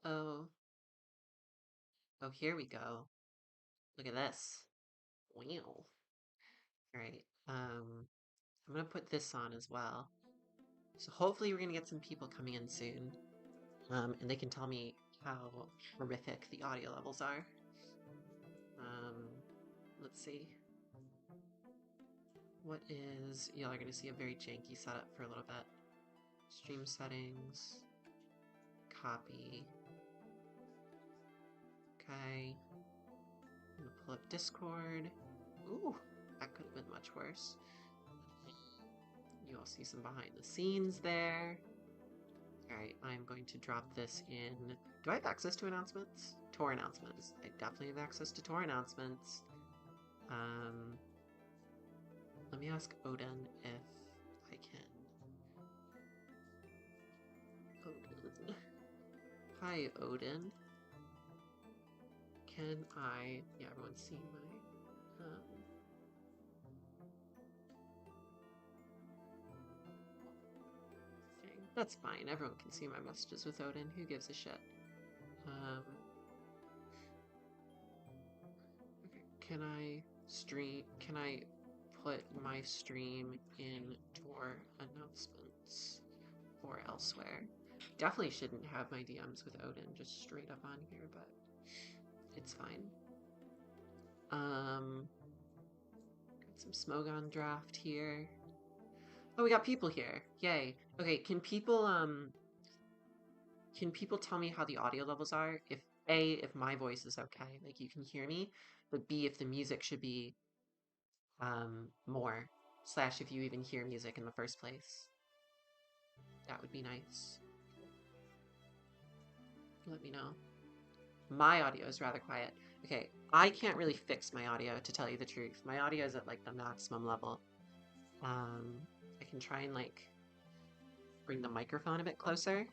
Uh-oh. Oh, here we go. Look at this. Wow. All right. I'm gonna put this on as well. So hopefully we're gonna get some people coming in soon. And they can tell me how horrific the audio levels are. Um, let's see. What is... Y'all are gonna see a very janky setup for a little bit. Stream settings. Copy. Okay. I'm gonna pull up Discord. Ooh, that could have been much worse. You all see some behind the scenes there. Alright, I'm going to drop this in. Do I have access to announcements? Tour announcements. I definitely have access to tour announcements. Let me ask Odin if I can. Odin. Hi, Odin. Can I... Yeah, everyone's seeing my... thing. That's fine. Everyone can see my messages with Odin. Who gives a shit? Okay. Can I stream... Can I put my stream in tour announcements or elsewhere? Definitely shouldn't have my DMs with Odin just straight up on here, but it's fine. Got some Smogon Draft here. Oh, we got people here. Yay. Okay, can people tell me how the audio levels are? If A, if my voice is okay, like you can hear me, but B, if the music should be more, / if you even hear music in the first place. That would be nice. Let me know. My audio is rather quiet. Okay, I can't really fix my audio, to tell you the truth. My audio is at like the maximum level. I can try and like bring the microphone a bit closer.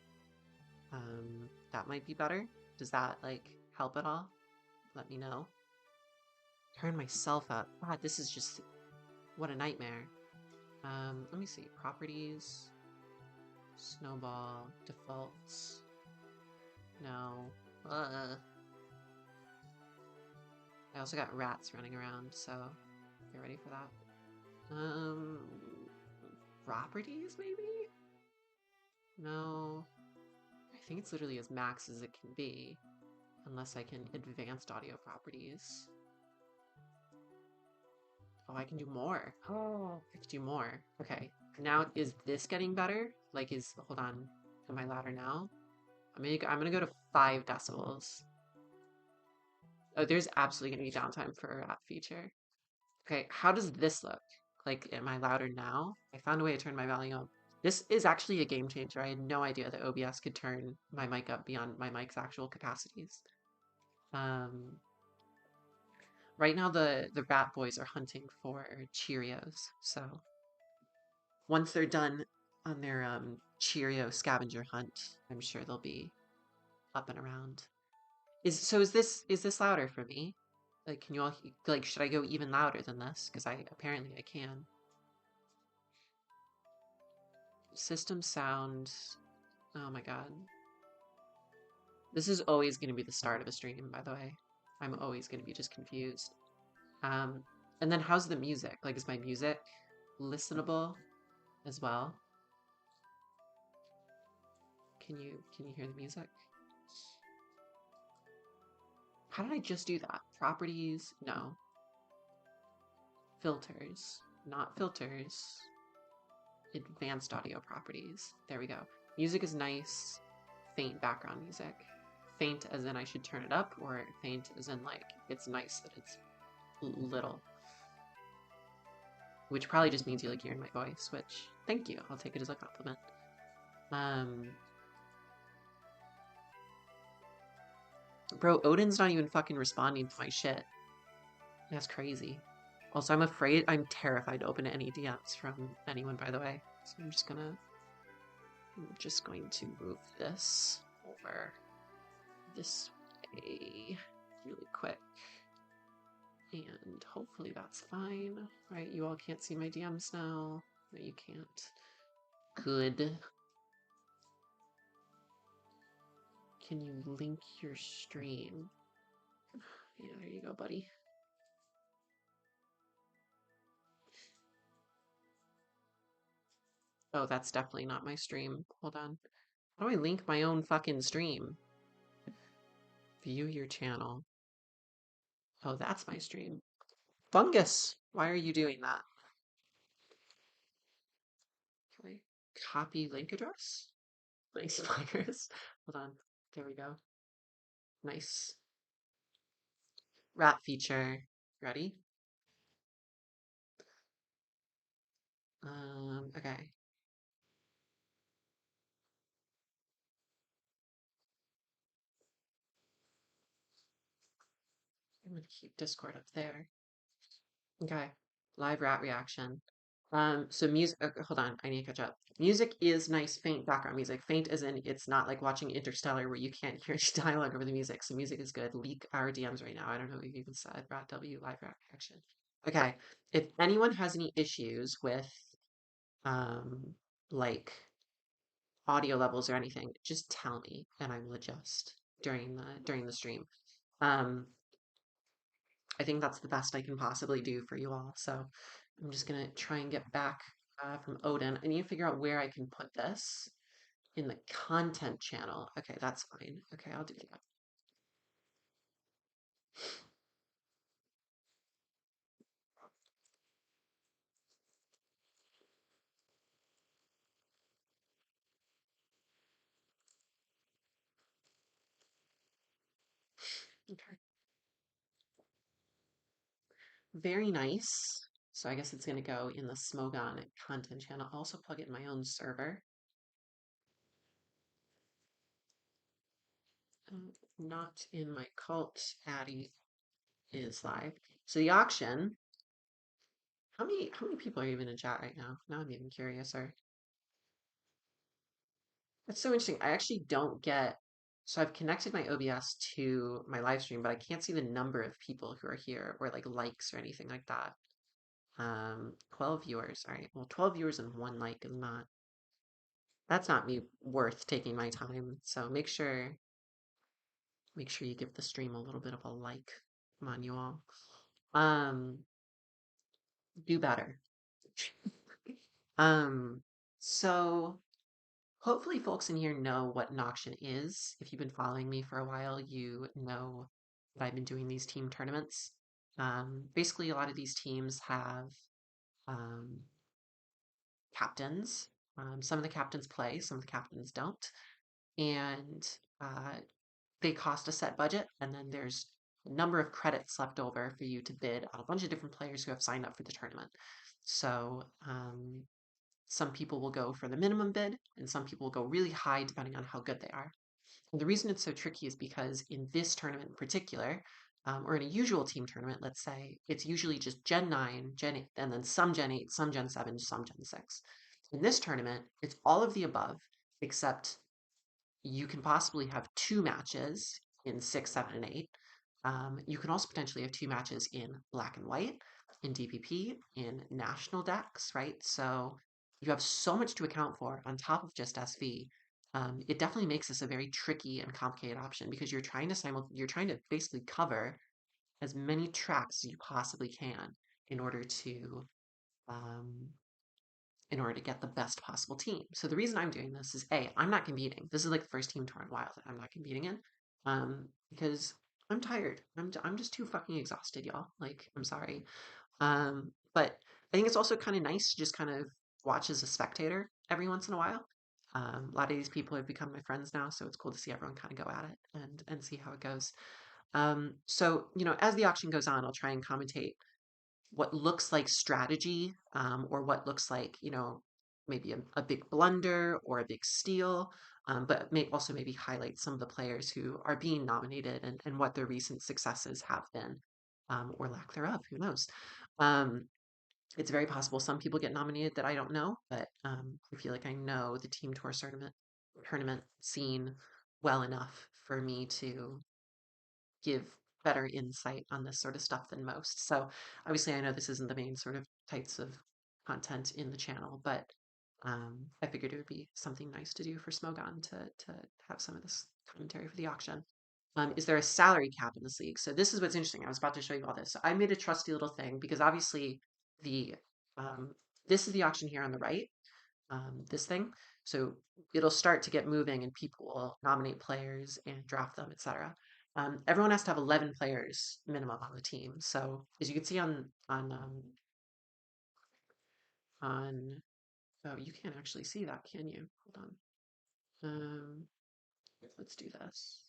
That might be better. Does that like help at all? Let me know. Turn myself up. God, this is just... What a nightmare. Let me see. Properties. Snowball. Defaults. No. I also got rats running around, so get ready for that. Properties, maybe? No. I think it's literally as max as it can be. Unless I can advanced audio properties. Oh, I can do more. Oh, I can do more. Okay. Now, is this getting better? Like, hold on. Am I louder now? I'm gonna go to 5 decibels. Oh, there's absolutely gonna be downtime for a rap feature. Okay, how does this look? Like, am I louder now? I found a way to turn my volume up. This is actually a game changer. I had no idea that OBS could turn my mic up beyond my mic's actual capacities. Right now the rat boys are hunting for Cheerios, so once they're done on their Cheerio scavenger hunt, I'm sure they'll be up and around. Is this louder for me? Like, can you all like, should I go even louder than this? Because apparently I can. System sound. Oh my god. This is always going to be the start of a stream, by the way. I'm always going to be just confused. And then how's the music? Like, is my music listenable as well? Can you hear the music? How did I just do that? Properties? No. Filters. Not filters. Advanced audio properties. There we go. Music is nice. Faint background music. Faint as in I should turn it up, or faint as in like it's nice that it's little. Which probably just means you like hearing my voice, which, thank you. I'll take it as a compliment. Bro, Odin's not even fucking responding to my shit. That's crazy. Also, I'm terrified to open any DMs from anyone, by the way. So I'm just going to move this over this way really quick. And hopefully that's fine. Right, you all can't see my DMs now. No, you can't. Good. Can you link your stream? Yeah, there you go, buddy. Oh, that's definitely not my stream. Hold on. How do I link my own fucking stream? View your channel. Oh, that's my stream. Fungus! Why are you doing that? Can I copy link address? Nice flyers. Hold on. There we go. Nice. Rat feature. Ready? Okay. I'm gonna keep Discord up there. Okay. Live rat reaction. So music, hold on, I need to catch up. Music is nice, faint background music. Faint as in it's not like watching Interstellar where you can't hear dialogue over the music. So music is good. Leak our DMs right now. I don't know if you've even said Rat W live rat reaction. Okay. If anyone has any issues with um like audio levels or anything, just tell me and I will adjust during the stream. Um, I think that's the best I can possibly do for you all. So I'm just gonna try and get back from Odin. I need to figure out where I can put this in the content channel. Okay, that's fine. Okay, I'll do that. Okay. Very nice. So I guess it's gonna go in the Smogon content channel. I'll also plug it in my own server. Not in my cult. Addy is live. So the auction. How many people are even in chat right now? Now I'm even curious. Or that's so interesting. I actually don't get. So I've connected my OBS to my live stream, but I can't see the number of people who are here or like likes or anything like that. 12 viewers. All right. Well, 12 viewers and one like is not. That's not me worth taking my time. So make sure you give the stream a little bit of a like. Come on, you all. Um, do better. Um, so hopefully, folks in here know what an auction is. If you've been following me for a while, you know that I've been doing these team tournaments. Basically, a lot of these teams have um, captains. Some of the captains play, some of the captains don't. And uh, they cost a set budget, and then there's a number of credits left over for you to bid on a bunch of different players who have signed up for the tournament. So, some people will go for the minimum bid, and some people will go really high depending on how good they are. And the reason it's so tricky is because in this tournament in particular, or in a usual team tournament, let's say, it's usually just Gen 9, Gen 8, and then some Gen 8, some Gen 7, some Gen 6. In this tournament, it's all of the above, except you can possibly have two matches in 6, 7, and 8. You can also potentially have two matches in black and white, in DPP, in national decks, right? So you have so much to account for on top of just SV. It definitely makes this a very tricky and complicated option because you're trying to basically cover as many tracks as you possibly can in order to um, get the best possible team. So the reason I'm doing this is A, I'm not competing. This is like the first team tour in a while that I'm not competing in. Because I'm tired. I'm just too fucking exhausted, y'all. Like, I'm sorry. But I think it's also kind of nice to just kind of watch as a spectator every once in a while. A lot of these people have become my friends now, so it's cool to see everyone kind of go at it and see how it goes. So, as the auction goes on, I'll try and commentate what looks like strategy, or what looks like, maybe a big blunder or a big steal, but may also maybe highlight some of the players who are being nominated and what their recent successes have been, or lack thereof. Who knows? Um, it's very possible some people get nominated that I don't know, but I feel like I know the team tour tournament scene well enough for me to give better insight on this sort of stuff than most. So obviously, I know this isn't the main sort of types of content in the channel, but I figured it would be something nice to do for Smogon to have some of this commentary for the auction. Is there a salary cap in this league? So this is what's interesting. I was about to show you all this. So I made a trusty little thing because obviously the um, this is the auction here on the right, this thing. So it'll start to get moving and people will nominate players and draft them, etc. Everyone has to have 11 players minimum on the team. So as you can see on oh, you can't actually see that, can you? Hold on. Let's do this.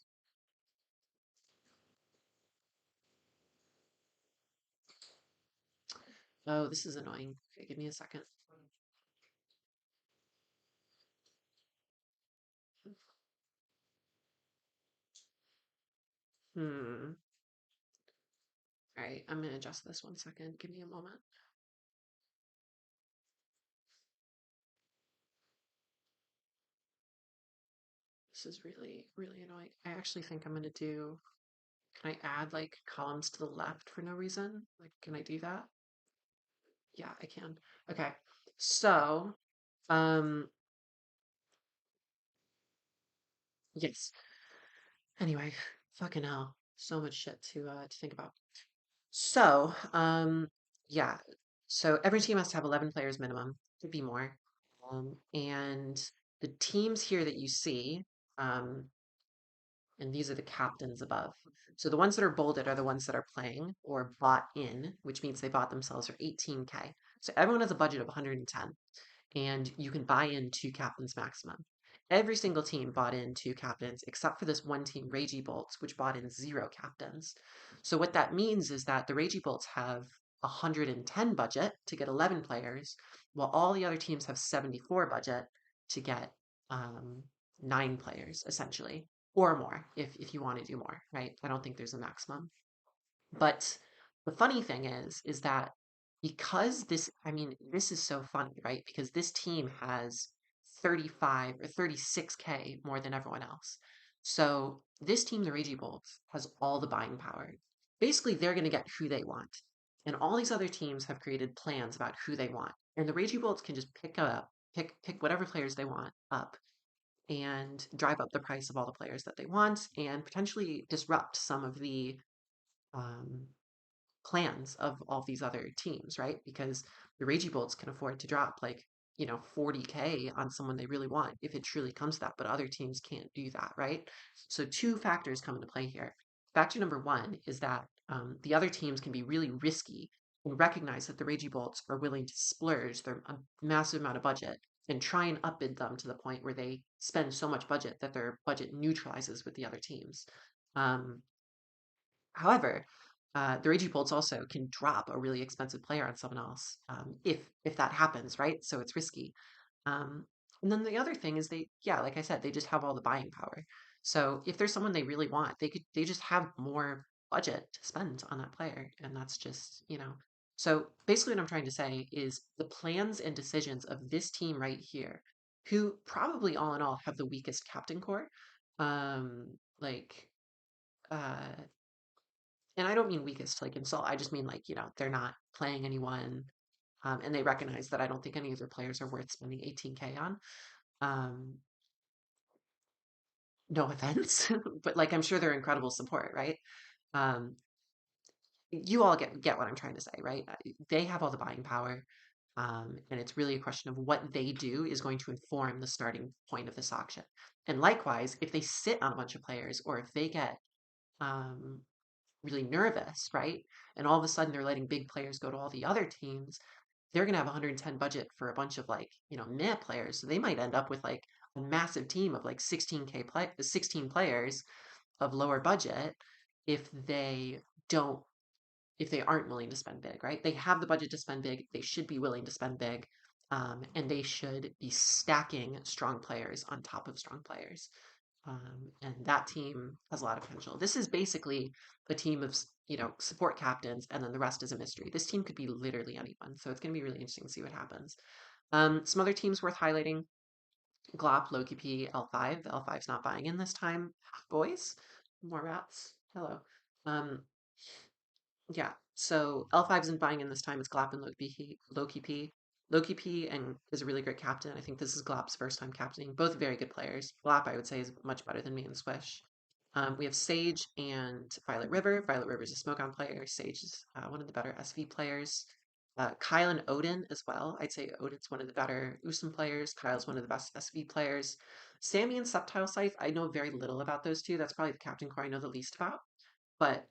Oh, this is annoying. Okay, give me a second. Hmm. All right, I'm gonna adjust this 1 second. Give me a moment. This is really, really annoying. I actually think I'm gonna do, can I add like columns to the left for no reason? Like, can I do that? Yeah, I can. Okay. So, um, yes. Anyway, fucking hell. So much shit to think about. So, yeah. So every team has to have 11 players minimum. Could be more. And the teams here that you see, um, and these are the captains above. So the ones that are bolded are the ones that are playing or bought in, which means they bought themselves for 18K. So everyone has a budget of 110, and you can buy in two captains maximum. Every single team bought in two captains, except for this one team, Ragey Bolts, which bought in zero captains. So what that means is that the Ragey Bolts have 110 budget to get 11 players, while all the other teams have 74 budget to get um, 9 players, essentially, or more if you want to do more, right? I don't think there's a maximum. But the funny thing is that because this, I mean, this is so funny, right? Because this team has 35 or 36K more than everyone else. So this team, the Ragey Bolts, has all the buying power. Basically, they're going to get who they want. And all these other teams have created plans about who they want. And the Ragey Bolts can just pick whatever players they want up and drive up the price of all the players that they want and potentially disrupt some of the um, plans of all these other teams, right? Because the Ragey Bolts can afford to drop like, 40K on someone they really want if it truly comes to that, but other teams can't do that, right? So two factors come into play here. Factor number one is that the other teams can be really risky and recognize that the Ragey Bolts are willing to splurge their a massive amount of budget and try and upbid them to the point where they spend so much budget that their budget neutralizes with the other teams. Um, However, the Ragey Bolts also can drop a really expensive player on someone else if that happens, right? So it's risky. Um, and then the other thing is yeah, like I said, they just have all the buying power. So if there's someone they really want, they just have more budget to spend on that player, and that's just. So basically, what I'm trying to say is the plans and decisions of this team right here, who probably all in all have the weakest captain core, like. Uh, and I don't mean weakest to like insult. I just mean like, they're not playing anyone, and they recognize that I don't think any of their players are worth spending 18K on. Um, no offense, but like I'm sure they're incredible support, right? Um, you all get what I'm trying to say, right? They have all the buying power, and it's really a question of what they do is going to inform the starting point of this auction. And likewise, if they sit on a bunch of players, or if they get um, really nervous, right? And all of a sudden they're letting big players go to all the other teams. They're going to have 110 budget for a bunch of like, meh players. So they might end up with like a massive team of like 16 players of lower budget if they don't if they aren't willing to spend big, right? They have the budget to spend big. They should be willing to spend big. And they should be stacking strong players on top of strong players. And that team has a lot of potential. This is basically a team of support captains, and then the rest is a mystery. This team could be literally anyone, so it's going to be really interesting to see what happens. Some other teams worth highlighting: Glop, Loki P, L5. The L5's not buying in this time. Boys, more rats. Hello. Um, yeah. So L5 isn't buying in this time. It's Glop and Loki P. Loki P and is a really great captain. I think this is Glop's first time captaining. Both very good players. Glop, I would say, is much better than me in Swish. We have Sage and Violet River. Violet River is a Smogon player. Sage is one of the better SV players. Kyle and Odin as well. I'd say Odin's one of the better Usum players. Kyle's one of the best SV players. Sammy and Subtile Scythe, I know very little about those two. That's probably the captain core I know the least about. But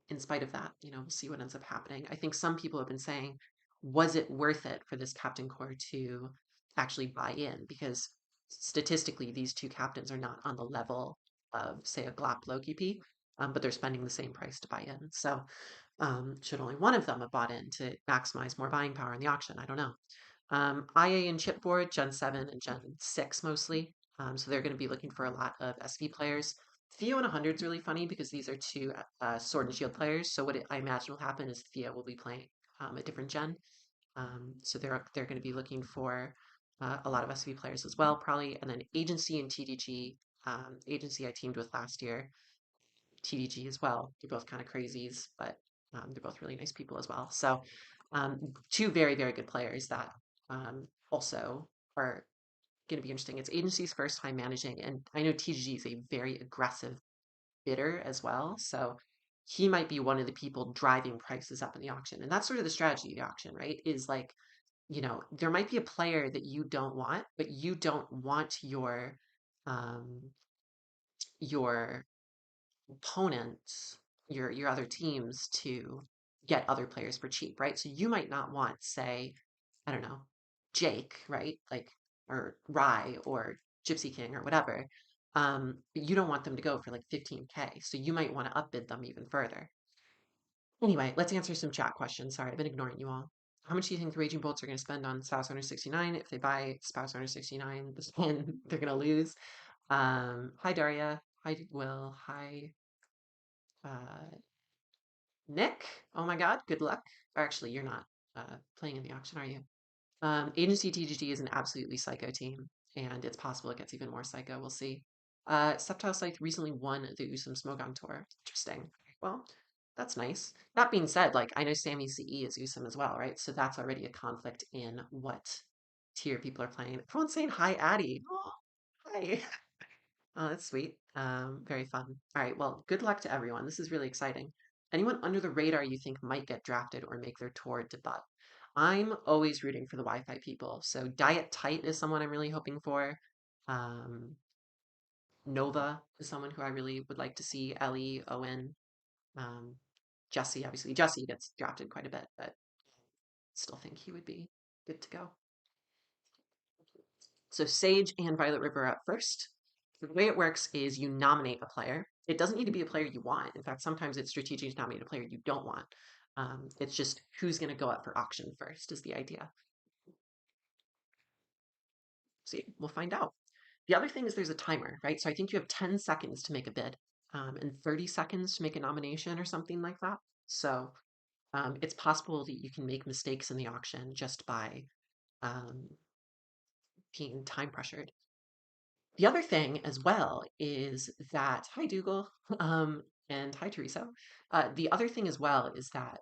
in spite of that, we'll see what ends up happening. I think some people have been saying, was it worth it for this captain core to actually buy in? Because statistically, these two captains are not on the level of, say, a Glop Loki P, but they're spending the same price to buy in. So, should only one of them have bought in to maximize more buying power in the auction? I don't know. IA and chipboard, Gen 7 and Gen 6 mostly. So they're going to be looking for a lot of SV players. Theo and 100 is really funny because these are two Sword and Shield players. So what I imagine will happen is Theo will be playing a different gen. So they're going to be looking for a lot of SV players as well, probably. And then Agency and TDG. Agency I teamed with last year. TDG as well. They're both kind of crazies, but they're both really nice people as well. So two very, very good players that also are going to be interesting. It's Agency's first time managing, and I know TGG is a very aggressive bidder as well. So he might be one of the people driving prices up in the auction. And that's sort of the strategy of the auction, right? Is like, there might be a player that you don't want, but you don't want your opponents, your other teams to get other players for cheap, right? So you might not want, say, I don't know, Jake, right? Like, or Rye or Gypsy King or whatever. But you don't want them to go for like 15K. So you might want to upbid them even further. Anyway, let's answer some chat questions. Sorry, I've been ignoring you all. How much do you think the Raging Bolts are going to spend on Spouse Owner 69? If they buy Spouse Owner 69, then they're going to lose. Hi, Daria. Hi, Will. Hi, uh, Nick. Oh my God, good luck. Or actually, you're not playing in the auction, are you? Agency TGG is an absolutely psycho team, and it's possible it gets even more psycho. We'll see. Subtile Scythe recently won the Usum Smogon Tour. Interesting. Well, that's nice. That being said, like I know Sammy CE is Usum as well, right? So that's already a conflict in what tier people are playing. Everyone's saying hi, Addie. Oh, hi. Oh, that's sweet. Very fun. All right, well, good luck to everyone. This is really exciting. Anyone under the radar you think might get drafted or make their tour debut? I'm always rooting for the Wi-Fi people. So Diet Tight is someone I'm really hoping for. Um, Nova is someone who I really would like to see. Ellie, Owen, um, Jesse. Obviously, Jesse gets drafted quite a bit, but still think he would be good to go. So Sage and Violet River are up first. The way it works is you nominate a player. It doesn't need to be a player you want. In fact, sometimes it's strategic to nominate a player you don't want. It's just who's going to go up for auction first is the idea. See, we'll find out. The other thing is there's a timer, right? So I think you have 10 seconds to make a bid and 30 seconds to make a nomination or something like that. So it's possible that you can make mistakes in the auction just by um, being time pressured. The other thing as well is that, hi Dougal, and hi Teresa. The other thing as well is that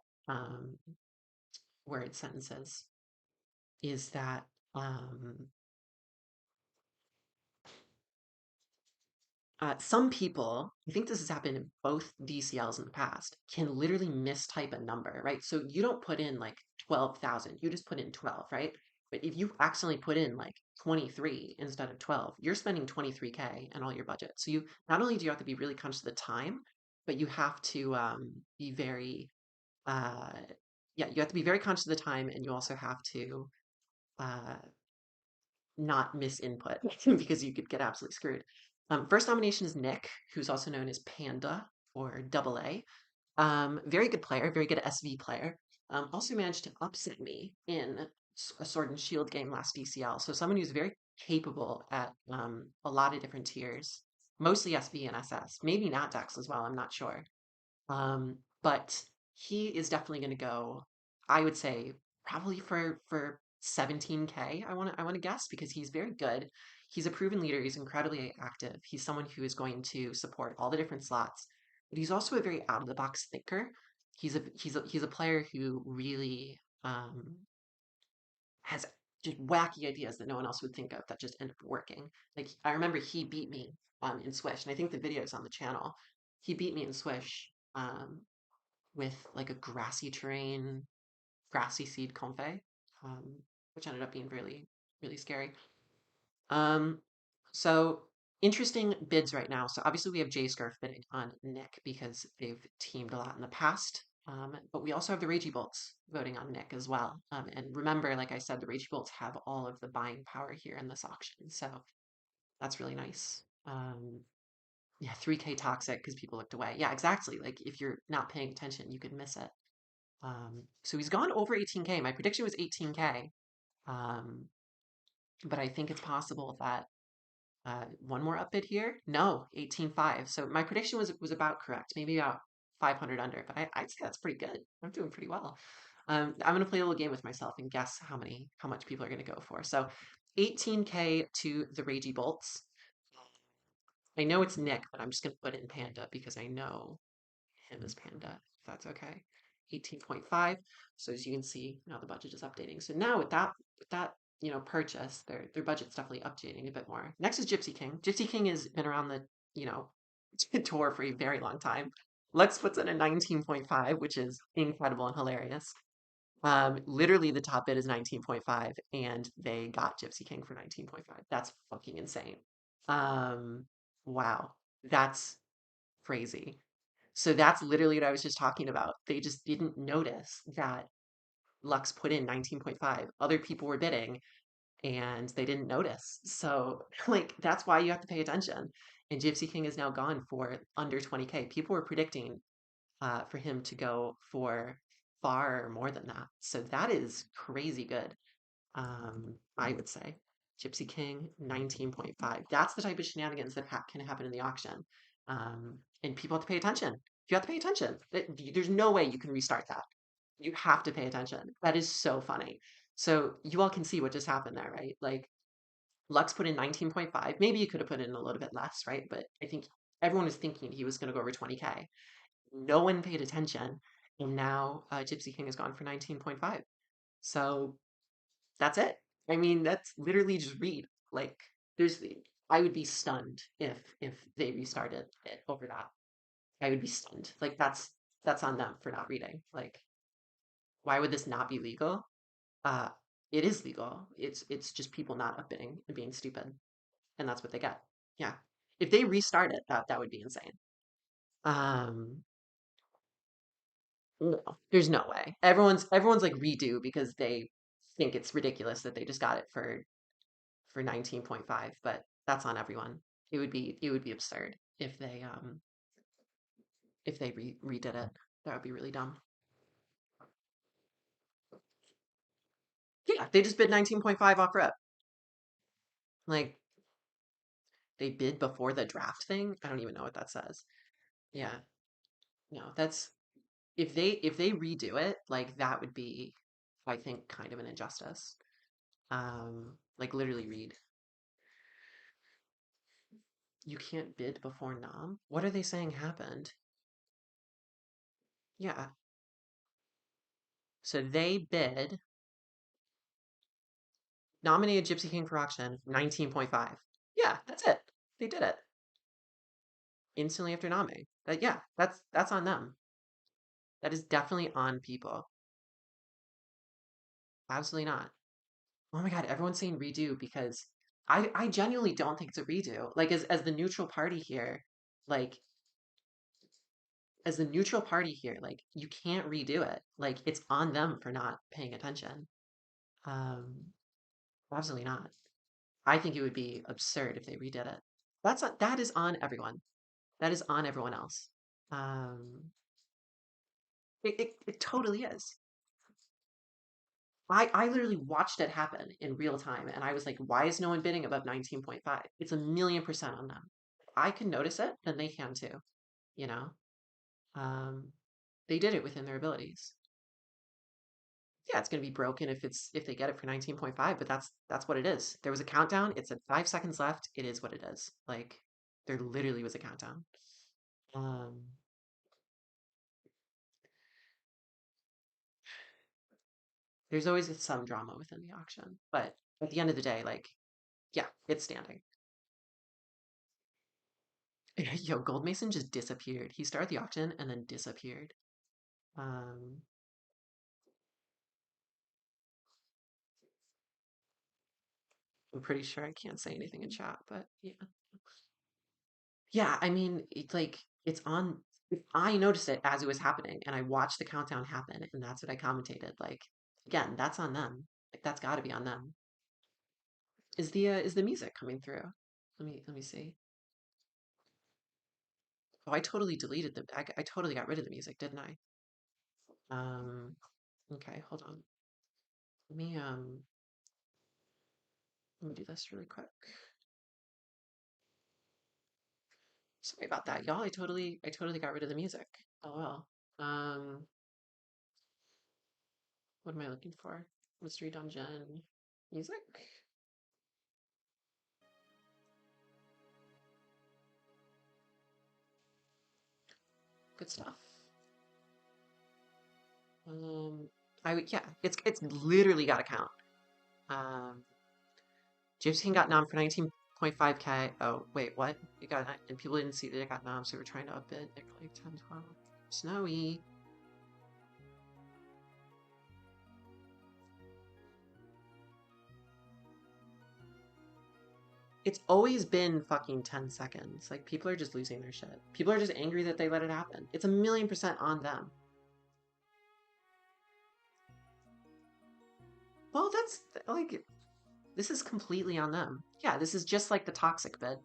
word sentences is that some people, I think this has happened in both DCLs in the past, can literally mistype a number, right? So you don't put in like 12,000, you just put in 12, right? But if you accidentally put in like 23 instead of 12, you're spending 23K and all your budget. So you not only do you have to be really conscious of the time, but you have to be very, uh, yeah, you have to be very conscious of the time, and you also have to uh, not miss input because you could get absolutely screwed. First nomination is Nick, who's also known as Panda or Double A. Very good player, very good SV player. Also managed to upset me in a Sword and Shield game last DCL. So someone who's very capable at a lot of different tiers, mostly SV and SS, maybe not Dex as well. I'm not sure. But he is definitely going to go, I would say, probably for 17K. I want to guess because he's very good. He's a proven leader. He's incredibly active. He's someone who is going to support all the different slots, but he's also a very out of the box thinker. He's a player who really has just wacky ideas that no one else would think of that just end up working. Like I remember he beat me in Swish, and I think the video is on the channel. He beat me in Swish with like a grassy terrain, grassy seed confet, um, which ended up being really, really scary. Um, so interesting bids right now. So obviously we have J Scarf bidding on Nick because they've teamed a lot in the past. But we also have the Ragey Bolts voting on Nick as well. And remember, like I said, the Ragey Bolts have all of the buying power here in this auction. So that's really nice. Yeah, 3K toxic because people looked away. Yeah, exactly. Like if you're not paying attention, you could miss it. So he's gone over 18K. My prediction was 18K. Um, but I think it's possible that one more upbid here. No, 18.5. So my prediction was about correct. Maybe about 500 under, but I'd say that's pretty good. I'm doing pretty well. I'm gonna play a little game with myself and guess how much people are gonna go for. So 18K to the Ragey Bolts. I know it's Nick, but I'm just gonna put in Panda because I know him as Panda, if that's okay. 18.5. So as you can see, now the budget is updating. So now with that purchase, their budget's definitely updating a bit more. Next is Gypsy King. Gypsy King has been around the you know tour for a very long time. Lux puts in a 19.5, which is incredible and hilarious. Literally the top bid is 19.5, and they got Gypsy King for 19.5. That's fucking insane. Um, wow, that's crazy. So that's literally what I was just talking about. They just didn't notice that Lux put in 19.5. Other people were bidding and they didn't notice. So, like, that's why you have to pay attention. And Gypsy King is now gone for under 20K. People were predicting for him to go for far more than that. So that is crazy good. I would say. Gypsy King, 19.5. That's the type of shenanigans that can happen in the auction. And people have to pay attention. You have to pay attention. There's no way you can restart that. You have to pay attention. That is so funny. So you all can see what just happened there, right? Like Lux put in 19.5. Maybe you could have put in a little bit less, right? But I think everyone was thinking he was going to go over 20K. No one paid attention. And now Gypsy King has gone for 19.5. So that's it. I mean, that's literally just read. Like, there's, I would be stunned if they restarted it over that. I would be stunned. Like, that's on them for not reading. Like, why would this not be legal? Uh, it is legal. It's just people not upbidding and being stupid, and that's what they get. Yeah. If they restart it, that would be insane. Um, no, there's no way. Everyone's like redo because they think it's ridiculous that they just got it for 19.5, but that's on everyone. It would be absurd if they redid it. That would be really dumb. Yeah, they just bid 19.5 off rip. Like they bid before the draft thing. I don't even know what that says. Yeah. No, that's if they redo it, like that would be I think kind of an injustice. Like literally read. You can't bid before nom? What are they saying happened? Yeah. So they bid nominated Gypsy King for auction, 19.5. Yeah, that's it. They did it instantly after nominating. But yeah, that's on them. That is definitely on people. Absolutely not. Oh my God, everyone's saying redo because I genuinely don't think it's a redo. Like as the neutral party here, like as the neutral party here, like you can't redo it. Like it's on them for not paying attention. Um, Absolutely not. I think it would be absurd if they redid it. That is on everyone. That is on everyone else. Um, it totally is. I literally watched it happen in real time and I was like, why is no one bidding above 19.5? It's a million percent on them. If I can notice it, then they can too, you know? Um, they did it within their abilities. Yeah, it's gonna be broken if they get it for 19.5, but that's what it is. There was a countdown, it said 5 seconds left, it is what it is. Like there literally was a countdown. Um, There's always some drama within the auction, but at the end of the day, like, yeah, it's standing. Yo, Gold Mason just disappeared. He started the auction and then disappeared. Um, I'm pretty sure I can't say anything in chat, but yeah. Yeah, I mean, it's like it's on. I noticed it as it was happening, and I watched the countdown happen, and that's what I commentated. Like, again, that's on them. Like, that's got to be on them. Is the music coming through? Let me see. Oh, I totally deleted the. I totally got rid of the music, didn't I? Um, okay, hold on. Let me um let me do this really quick. Sorry about that, y'all. I totally got rid of the music. Oh well. What am I looking for? Mystery Dungeon music? Good stuff. Um, yeah, it's literally got to count. Um, James King got nom for 19.5K. Oh, wait, what? You got and people didn't see that it got nom, so we were trying to up it. Like 10, 12. Snowy. It's always been fucking 10 seconds. Like, people are just losing their shit. People are just angry that they let it happen. It's 1,000,000% on them. Well, that's, like, this is completely on them. Yeah, this is just like the toxic bid.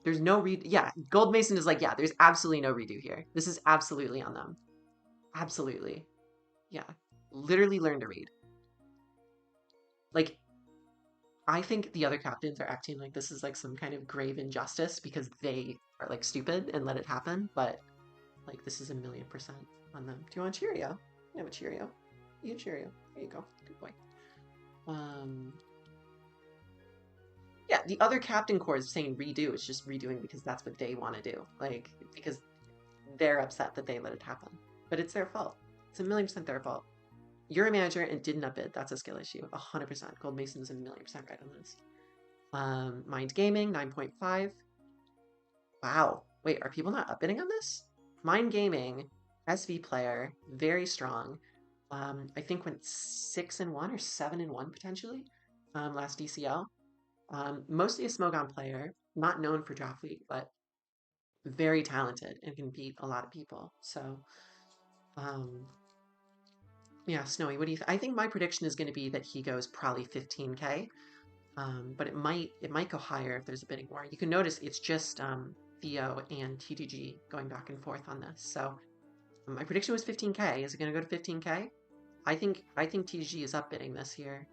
There's no read. Yeah, Gold Mason is like, yeah, there's absolutely no redo here. This is absolutely on them. Absolutely. Yeah. Literally learn to read. Like, I think the other captains are acting like this is like some kind of grave injustice because they are like stupid and let it happen, but like this is 1,000,000% on them. Do you want a Cheerio? You have a Cheerio. You a Cheerio. There you go. Good boy. Um yeah, the other captain corps is saying redo. It's just redoing because that's what they want to do. Like, because they're upset that they let it happen. But it's their fault. It's 1,000,000% their fault. You're a manager and didn't up it. That's a skill issue. 100%. Gold Mason is 1,000,000% right on this. Mind Gaming, 9.5. Wow. Wait, are people not upbidding on this? Mind Gaming, SV player, very strong. I think went 6-1 or 7-1 potentially last DCL. Mostly a Smogon player, not known for Draft Week, but very talented and can beat a lot of people. So, um, yeah, Snowy, what do you I think my prediction is going to be that he goes probably 15K, but it might go higher if there's a bidding war. You can notice it's just Theo and TTG going back and forth on this. So my prediction was 15K. Is it going to go to 15K? I think TTG is up bidding this year.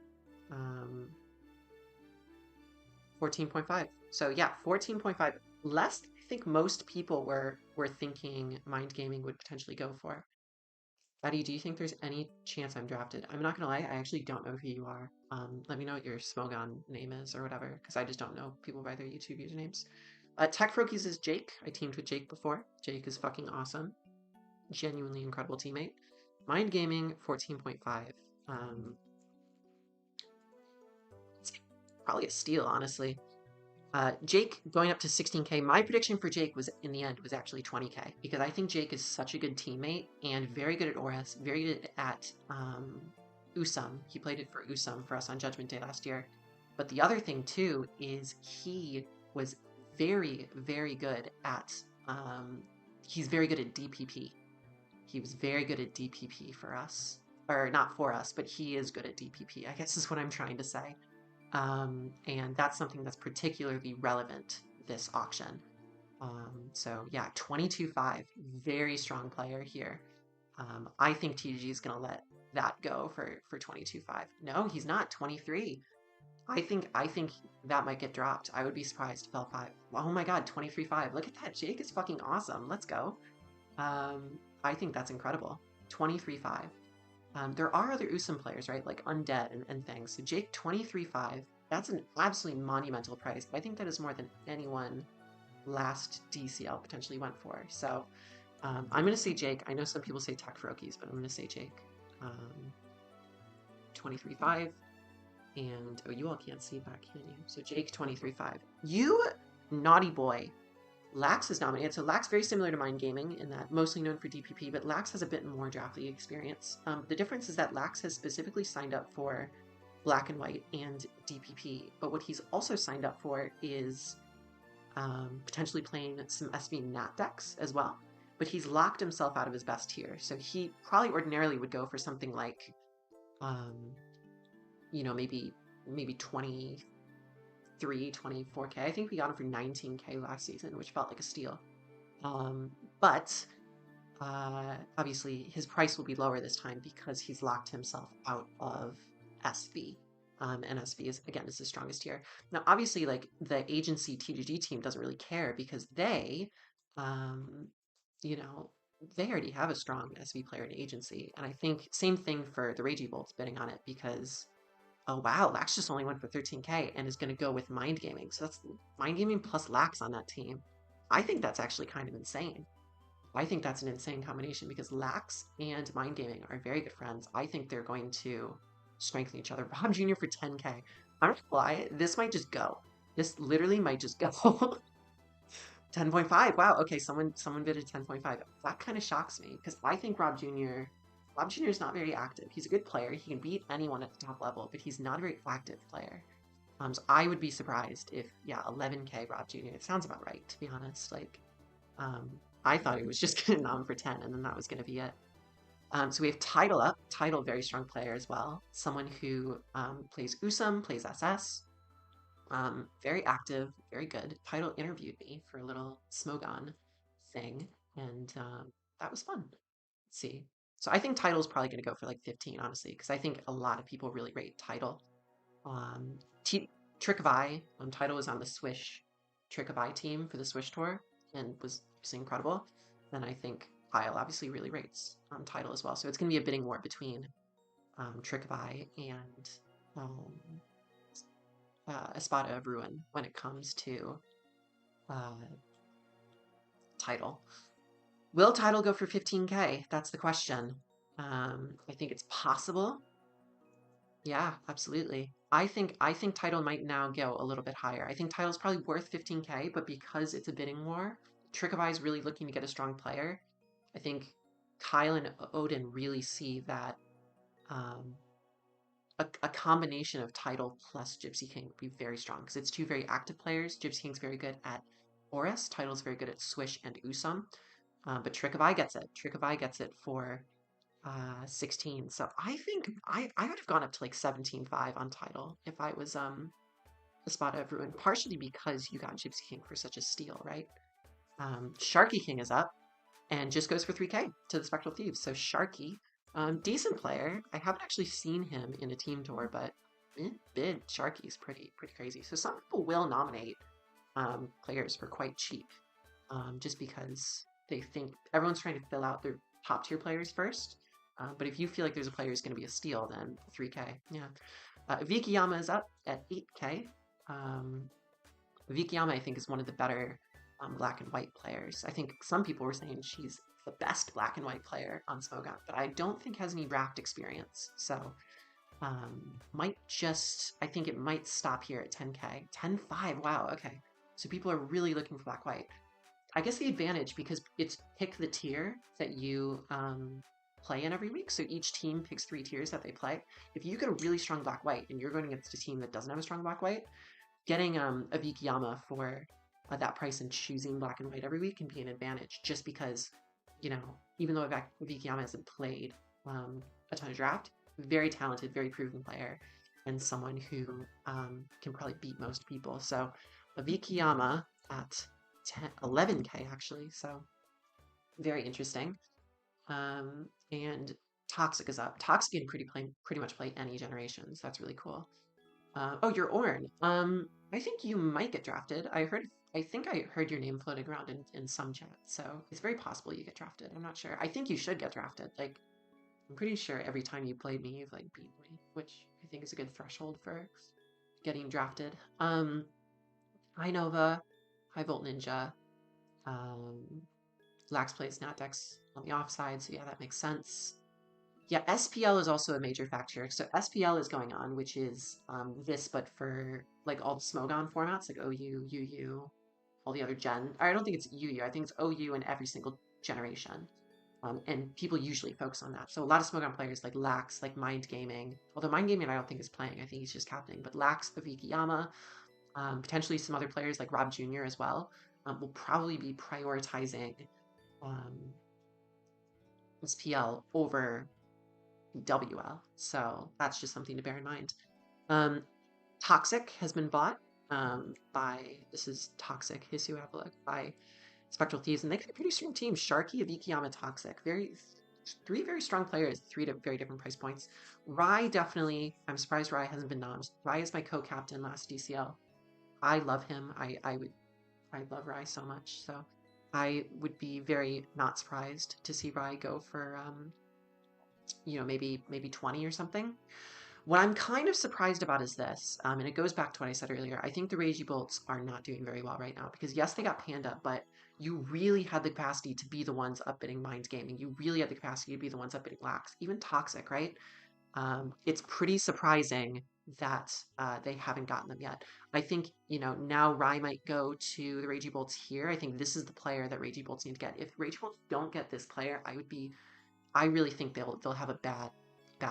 14.5. So yeah, 14.5. Less than I think most people were thinking Mind Gaming would potentially go for. Buddy, do you think there's any chance I'm drafted? I'm not gonna lie, I actually don't know who you are. Let me know what your Smogon name is or whatever, because I just don't know people by their YouTube usernames. Tech Frokies is Jake. I teamed with Jake before. Jake is fucking awesome. Genuinely incredible teammate. Mind Gaming, 14.5. It's probably a steal, honestly. Jake going up to 16K. My prediction for Jake was in the end was actually 20K because I think Jake is such a good teammate and very good at Oris, very good at Usum. He played it for Usum for us on Judgment Day last year. But the other thing too is he was very, very good at he's very good at DPP. He was very good at DPP for us. Or not for us, but he is good at DPP, I guess is what I'm trying to say. And that's something that's particularly relevant this auction. So yeah, 22.5, very strong player here. I think TG is going to let that go for 22.5. No, he's not. 23. I think that might get dropped. I would be surprised if L5. Oh my god, 23.5. Look at that. Jake is fucking awesome. Let's go. I think that's incredible. 23.5. There are other Usum players, right? Like Undead and things. So Jake, 23.5. That's an absolutely monumental price. But I think that is more than anyone last DCL potentially went for. So I'm going to say Jake. I know some people say Tech Frokies, but I'm going to say Jake. 23.5. And, oh, you all can't see that, can you? So Jake, 23.5. You naughty boy. Lax is nominated. So Lax, very similar to Mind Gaming in that mostly known for DPP, but Lax has a bit more draft league experience. The difference is that Lax has specifically signed up for Black and White and DPP, but what he's also signed up for is potentially playing some SV Nat decks as well. But he's locked himself out of his best tier, so he probably ordinarily would go for something like, you know, maybe 23, 24K. I think we got him for 19K last season, which felt like a steal. But obviously his price will be lower this time because he's locked himself out of SV. And SV is, again, is the strongest tier. Now, obviously, like the agency TGG team doesn't really care because they, you know, they already have a strong SV player in agency. And I think same thing for the Ragey Bolts bidding on it because, oh wow, Lax just only went for 13K and is going to go with Mind Gaming. So that's Mind Gaming plus Lax on that team. I think that's actually kind of insane. I think that's an insane combination because Lax and Mind Gaming are very good friends. I think they're going to strengthen each other. Rob Jr. for 10K. I'm not gonna lie, this might just go. This literally might just go. 10.5. Wow. Okay, someone bid at 10.5. That kind of shocks me because I think Rob Jr. is not very active. He's a good player. He can beat anyone at the top level, but he's not a very active player. So I would be surprised if, yeah, 11K Rob Jr. It sounds about right, to be honest. Like, I thought he was just going to nom for 10, and then that was going to be it. So we have Tidal up. Tidal, very strong player as well. Someone who plays Usum, plays SS. Very active, very good. Tidal interviewed me for a little Smogon thing, and that was fun. Let's see. So I think Tidal's probably going to go for like 15, honestly, because I think a lot of people really rate Tidal. Trick of Eye, Tidal was on the Swish Trick of Eye team for the Swish Tour and was incredible. Then I think Kyle obviously really rates Tidal as well. So it's going to be a bidding war between Trick of Eye and Espada of Ruin when it comes to Tidal. Will Tidal go for 15K? That's the question. I think it's possible. Yeah, absolutely. I think Tidal might now go a little bit higher. I think Tidal's probably worth 15K, but because it's a bidding war, Trick of Eye is really looking to get a strong player. I think Kyle and Odin really see that a combination of Tidal plus Gypsy King would be very strong because it's two very active players. Gypsy King's very good at Oris, Tidal's very good at Swish and Usum, but Trick of Eye gets it. Trick of Eye gets it for 16. So I think I would have gone up to like 17.5 on Tidal if I was Espada of Ruin, partially because you got Gypsy King for such a steal, right? Sharky King is up and just goes for 3K to the Spectral Thieves. So Sharky, decent player. I haven't actually seen him in a team tour, but bid Sharky's pretty crazy. So some people will nominate players for quite cheap, just because they think everyone's trying to fill out their top tier players first. But if you feel like there's a player who's going to be a steal, then 3K. Yeah. Vikiyama is up at 8K. Vikiyama, I think, is one of the better black and white players. I think some people were saying she's the best black and white player on Smogon, but I don't think has any draft experience. So I think it might stop here at 10K. 10.5, wow, okay. So people are really looking for black white. I guess the advantage, because it's pick the tier that you play in every week. So each team picks 3 tiers that they play. If you get a really strong black white and you're going against a team that doesn't have a strong black white, getting a Vikiyama for that price and choosing black and white every week can be an advantage, just because, you know, even though Vikiyama hasn't played a ton of draft, very talented, very proven player, and someone who can probably beat most people. So a Vikiyama at 11K actually, so very interesting. And Toxic is up. Toxic can pretty much play any generation, so that's really cool. Oh, you're Orn. I think you might get drafted. I think I heard your name floating around in some chat, so it's very possible you get drafted. I'm not sure. I think you should get drafted. Like, I'm pretty sure every time you played me, you've like beat me, which I think is a good threshold for getting drafted. Hi Nova, Hi Volt Ninja. Lax plays Nat decks on the offside, so yeah, that makes sense. Yeah, SPL is also a major factor. So SPL is going on, which is this, but for like all the Smogon formats, like OU, UU, all the other gen. I don't think it's UU. I think it's OU in every single generation. And people usually focus on that. So a lot of Smogon players like Lax, like Mind Gaming, although Mind Gaming I don't think is playing. I think he's just captaining. But Lax, Avikiyama, potentially some other players like Rob Jr. as well, will probably be prioritizing um, SPL over WL. So that's just something to bear in mind. Um, Toxic has been bought by, this is Toxic, Hisu Apolog, by Spectral Thieves, and they got a pretty strong team. Sharky, Avikiyama, Toxic. Three very strong players, three very different price points. Rai definitely, I'm surprised Rai hasn't been nommed. Rai is my co-captain last DCL. I love him. I love Rai so much. So I would be very not surprised to see Rai go for maybe 20 or something. What I'm kind of surprised about is this, and it goes back to what I said earlier. I think the Ragey Bolts are not doing very well right now because yes, they got Panda, but you really had the capacity to be the ones upbidding Minds Gaming. You really had the capacity to be the ones upbidding Lax, even Toxic, right? It's pretty surprising that they haven't gotten them yet. I think, now Rai might go to the Ragey Bolts here. I think this is the player that Ragey Bolts need to get. If Ragey Bolts don't get this player, I really think they'll have a bad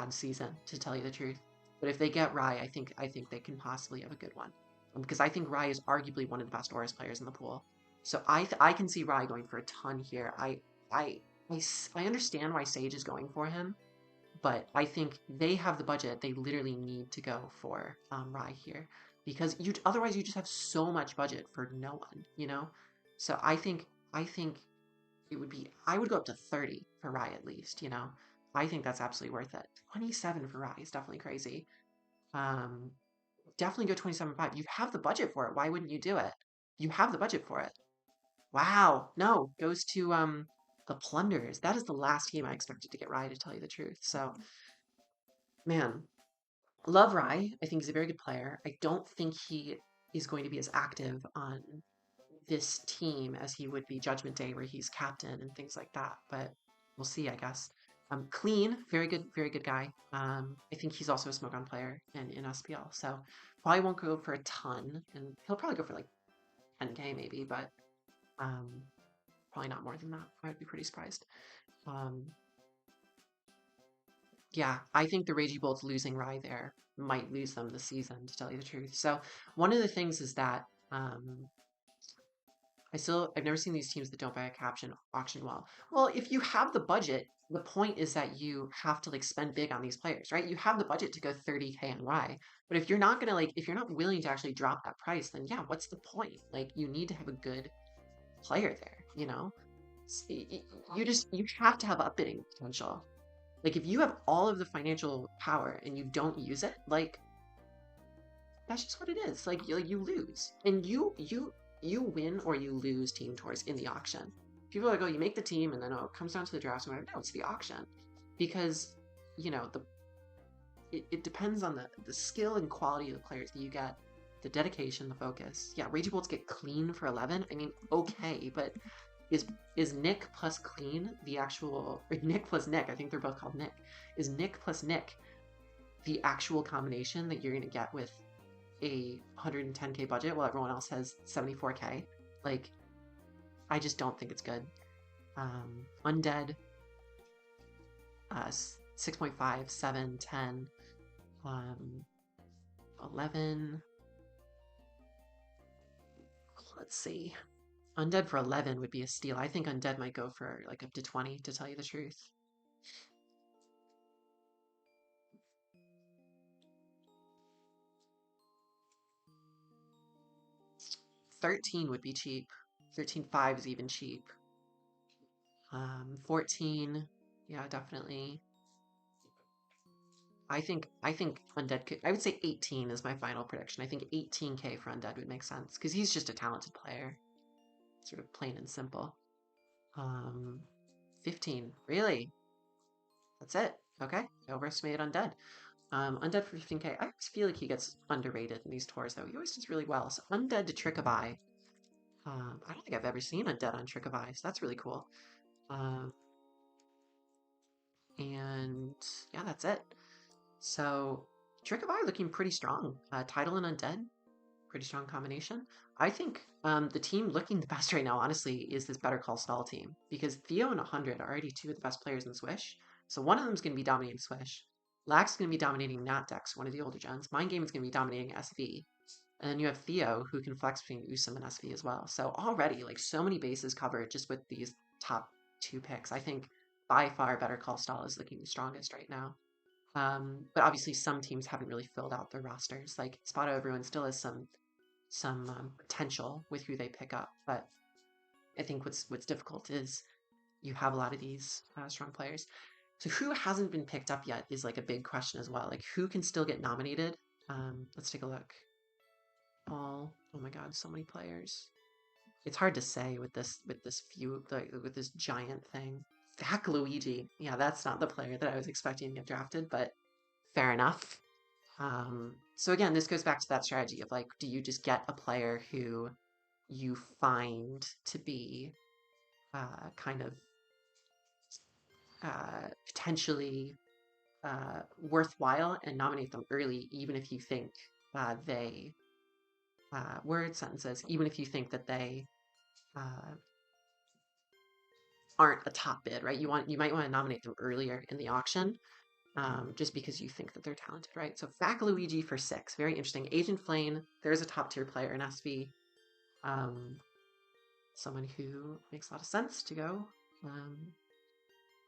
season, to tell you the truth. But if they get Rai, I think they can possibly have a good one, because I think Rai is arguably one of the best Auras players in the pool. So I can see Rai going for a ton here. I I understand why Sage is going for him, but I think they have the budget. They literally need to go for Rai here because otherwise you just have so much budget for no one. So I think I would go up to 30 for Rai at least. I think that's absolutely worth it. 27 for Rai is definitely crazy. Um, Definitely go 27.5. You have the budget for it. Why wouldn't you do it? You have the budget for it. Wow. No, goes to the Plunders. That is the last team I expected to get Rai, to tell you the truth. So, man, love Rai. I think he's a very good player. I don't think he is going to be as active on this team as he would be Judgment Day, where he's captain and things like that. But we'll see, I guess. Clean, very good guy. I think he's also a Smogon player in SPL, so probably won't go for a ton, and he'll probably go for like 10K maybe, but um, probably not more than that. I'd be pretty surprised. Um, yeah, I think the Ragey Bolts losing Rai there might lose them the season, to tell you the truth. So one of the things is that I've never seen these teams that don't buy a caption auction well. Well, if you have the budget, the point is that you have to like spend big on these players, right? You have the budget to go 30K on Rye. But if you're not gonna if you're not willing to actually drop that price, then yeah, what's the point? Like you need to have a good player there. You have to have upbidding potential. Like if you have all of the financial power and you don't use it, like that's just what it is. Like you lose, and you win or you lose team tours in the auction. People are like, oh, you make the team, and then it comes down to the draft. No, it's the auction, because it depends on the skill and quality of the players that you get, the dedication, the focus. Yeah, Ragey Bolts get clean for 11. I mean, okay, but is Nick plus clean the actual, or Nick plus Nick? I think they're both called Nick. Is Nick plus Nick the actual combination that you're gonna get with a 110K budget while everyone else has 74K? Like, I just don't think it's good. Undead, 6.5, 7, 10, 11. Let's see. Undead for 11 would be a steal. I think Undead might go for like up to 20, to tell you the truth. $13 would be cheap. 13.5 is even cheap. 14, yeah, definitely. I think Undead could. I would say 18 is my final prediction. I think 18K for Undead would make sense because he's just a talented player, sort of plain and simple. 15, really? That's it? Okay, I overestimated Undead. Undead for 15K. I just feel like he gets underrated in these tours, though. He always does really well. So Undead to Trick-a-Bye. I don't think I've ever seen Undead on Trick-a-Bye, so that's really cool. And And yeah, that's it. So Trick of Eye looking pretty strong. Tidal and Undead, pretty strong combination. I think the team looking the best right now, honestly, is this Better Call Saul team because Theo and 100 are already two of the best players in Swish. So one of them is going to be dominating Swish. Lax is going to be dominating Nat Dex, one of the older gens. Mind Game is going to be dominating SV. And then you have Theo, who can flex between Usum and SV as well. So already, like, so many bases covered just with these top two picks. I think by far Better Call Saul is looking the strongest right now. But obviously, some teams haven't really filled out their rosters. Like Spotto Everyone still has some potential with who they pick up. But I think what's difficult is you have a lot of these strong players. So who hasn't been picked up yet is like a big question as well. Like who can still get nominated? Let's take a look. Oh my God, so many players. It's hard to say with this few like with this giant thing. Fac Luigi. Yeah, that's not the player that I was expecting to get drafted, but fair enough. So again, this goes back to that strategy of like, do you just get a player who you find to be kind of potentially worthwhile and nominate them early, even if you think they word sentences, even if you think that they uh, aren't a top bid, right? You might want to nominate them earlier in the auction, just because you think that they're talented, right? So Fac Luigi for 6, very interesting. Agent Flame, there's a top tier player in SV, someone who makes a lot of sense to go.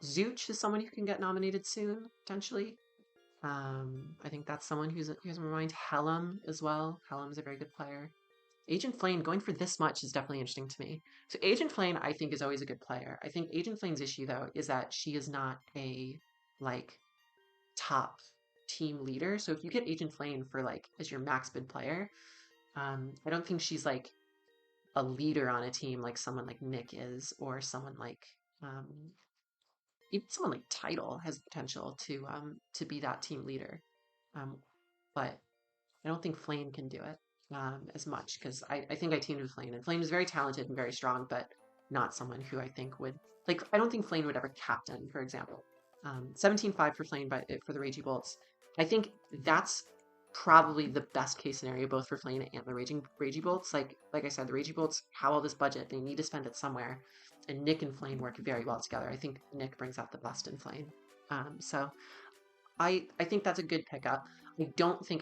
Zooch is someone who can get nominated soon, potentially. I think that's someone who's in my mind. Helm as well. Helm's a very good player. Agent Flame going for this much is definitely interesting to me. So Agent Flame, I think, is always a good player. I think Agent Flame's issue though is that she is not a like top team leader. So if you get Agent Flame for like as your max bid player, I don't think she's like a leader on a team like someone like Nick is, or someone like even someone like Tidal has the potential to be that team leader. But I don't think Flame can do it as much because I think I teamed with Flame, and Flame is very talented and very strong, but not someone who I think would like. I don't think Flame would ever captain, for example. 17-5 for Flame, but for the Ragey Bolts, I think that's probably the best case scenario both for Flame and the Ragey Bolts. Like I said, the Ragey Bolts have all this budget; they need to spend it somewhere, and Nick and Flame work very well together. I think Nick brings out the best in Flame. So I think that's a good pickup.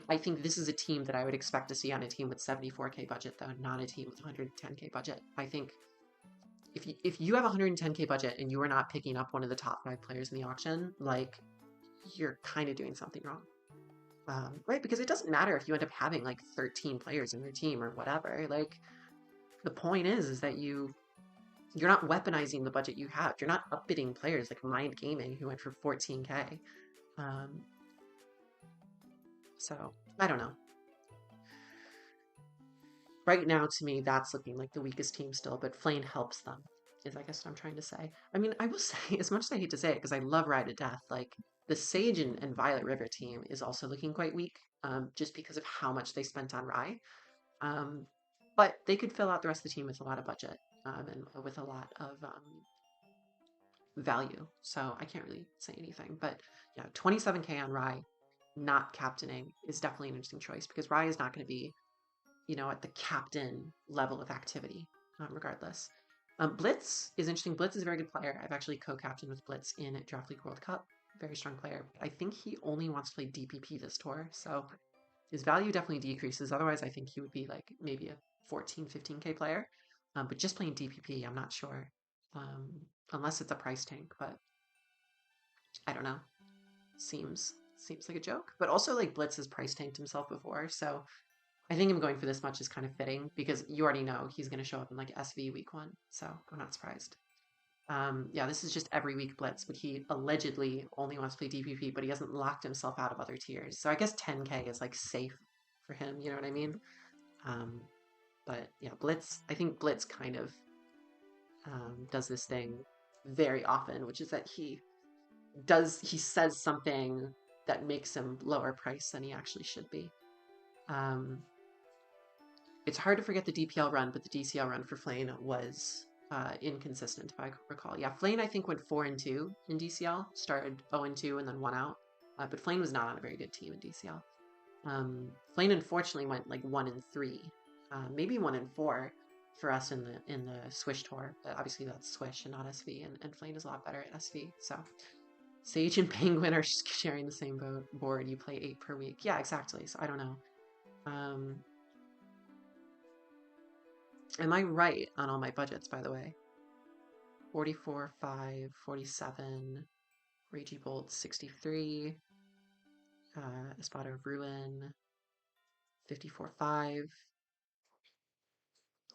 I think this is a team that I would expect to see on a team with 74K budget though, not a team with 110K budget. I think if you have 110K budget and you are not picking up one of the top 5 players in the auction, like you're kind of doing something wrong. Right? Because it doesn't matter if you end up having like 13 players in your team or whatever. Like the point is that you're not weaponizing the budget you have. You're not upbidding players like Mind Gaming who went for 14K. So I don't know. Right now, to me, that's looking like the weakest team still, but Flame helps them, is I guess what I'm trying to say. I mean, I will say, as much as I hate to say it, because I love Ride to Death, like the Sage and Violet River team is also looking quite weak, just because of how much they spent on Rye. But they could fill out the rest of the team with a lot of budget and with a lot of value. So I can't really say anything. But yeah, 27K on Rye, not captaining, is definitely an interesting choice because Rye is not going to be, at the captain level of activity, regardless. Blitz is interesting. Blitz is a very good player. I've actually co-captained with Blitz in Draft League World Cup. Very strong player. I think he only wants to play DPP this tour, so his value definitely decreases. Otherwise, I think he would be like maybe a 14, 15K player. But just playing DPP, I'm not sure. Unless it's a price tank, but I don't know. Seems like a joke. But also, like, Blitz has price tanked himself before, so I think him going for this much is kind of fitting because you already know he's going to show up in like SV week 1, so I'm not surprised. Yeah, this is just every week Blitz, but he allegedly only wants to play DPP, but he hasn't locked himself out of other tiers. So I guess 10K is like safe for him, you know what I mean? But yeah, Blitz, I think Blitz kind of does this thing very often, which is that he says something that makes him lower price than he actually should be. It's hard to forget the DPL run, but the DCL run for Flame was inconsistent, if I recall. Yeah, Flane, I think, went 4-2 in DCL, started 0-2 and then won out. But Flane was not on a very good team in DCL. Flane unfortunately went like 1-3, maybe 1-4 for us in the Swish tour. But obviously that's Swish and not SV, and Flane is a lot better at SV. So Sage and Penguin are sharing the same board. You play 8 per week. Yeah, exactly. So I don't know. Am I right on all my budgets, by the way? 44, 5, 47, Ragey Bolt 63, Espada Ruin 54, 5.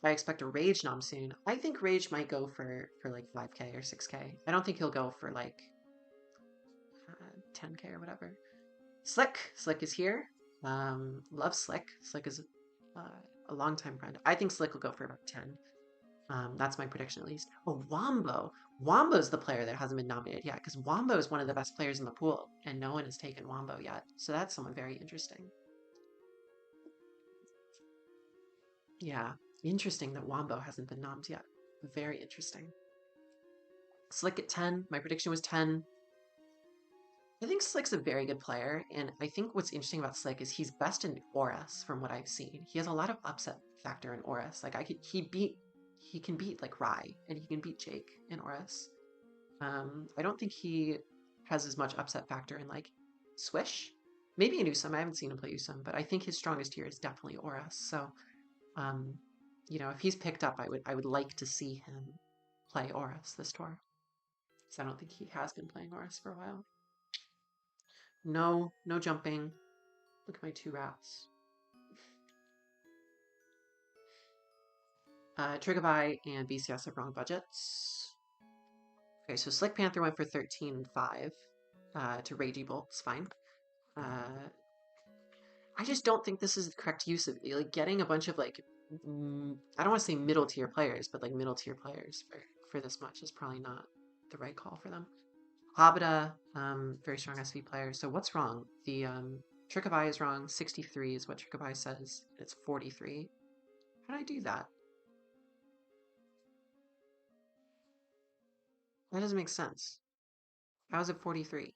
I expect a Rage nom soon. I think Rage might go for like 5k or 6k. I don't think he'll go for like 10k or whatever. Slick is here. Love Slick. Slick is a longtime friend. I think Slick will go for about 10. That's my prediction at least. Oh, Wombo. Wombo's the player that hasn't been nominated yet, because Wombo is one of the best players in the pool, and no one has taken Wombo yet. So that's someone very interesting. Yeah, interesting that Wombo hasn't been nommed yet. Very interesting. Slick at 10. My prediction was 10. I think Slick's a very good player, and I think what's interesting about Slick is he's best in Auras from what I've seen. He has a lot of upset factor in Auras. Like he can beat like Rai, and he can beat Jake in Auras. I don't think he has as much upset factor in like Swish. Maybe in Usum. I haven't seen him play Usum, but I think his strongest tier is definitely Auras. So, you know, if he's picked up, I would like to see him play Auras this tour. Because I don't think he has been playing Auras for a while. No jumping. Look at my 2 rats. Triggerby and BCS have wrong budgets. Okay, so Slick Panther went for 13 and 5 to Ragey Bolt. It's fine. I just don't think this is the correct use of like getting a bunch of like I don't want to say middle tier players, but like middle tier players for this much is probably not the right call for them. Habita, very strong SV player. So what's wrong? The Trickaby is wrong. 63 is what Trickaby says. It's 43. How did I do that? That doesn't make sense. How is it 43?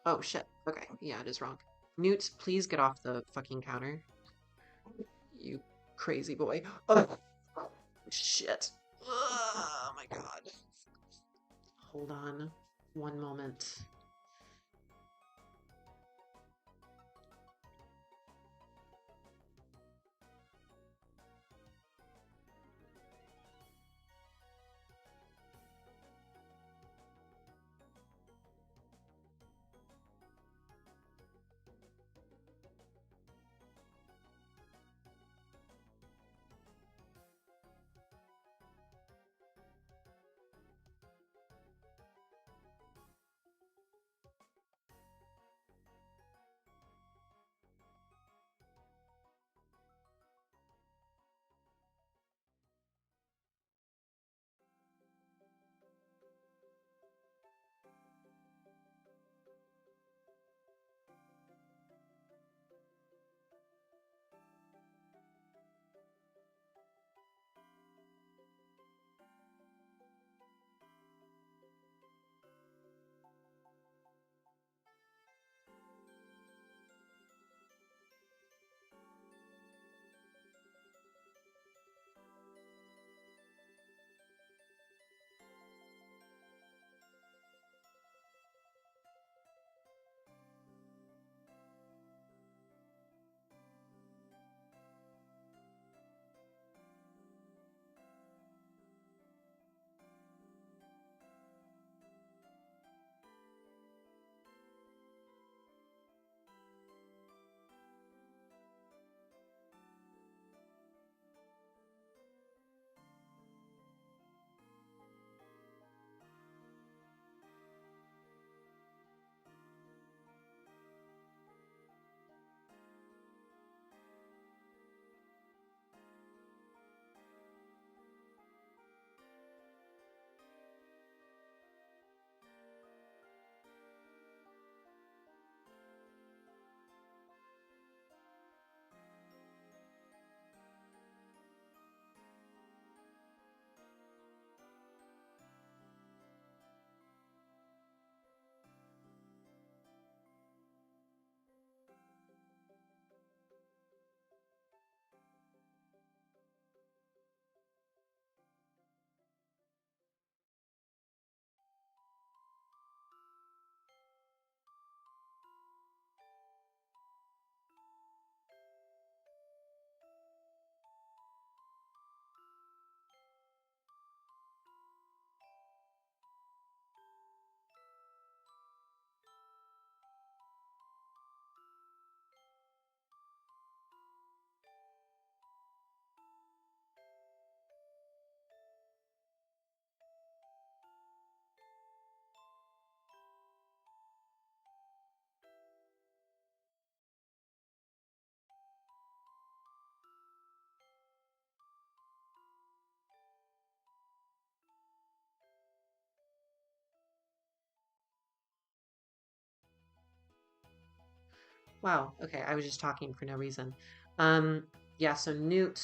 Oh shit. Okay, yeah, it is wrong. Newt, please get off the fucking counter. You crazy boy. Oh, shit. Oh my god. Hold on. One moment. Wow. Okay, I was just talking for no reason. Um, yeah, so Newt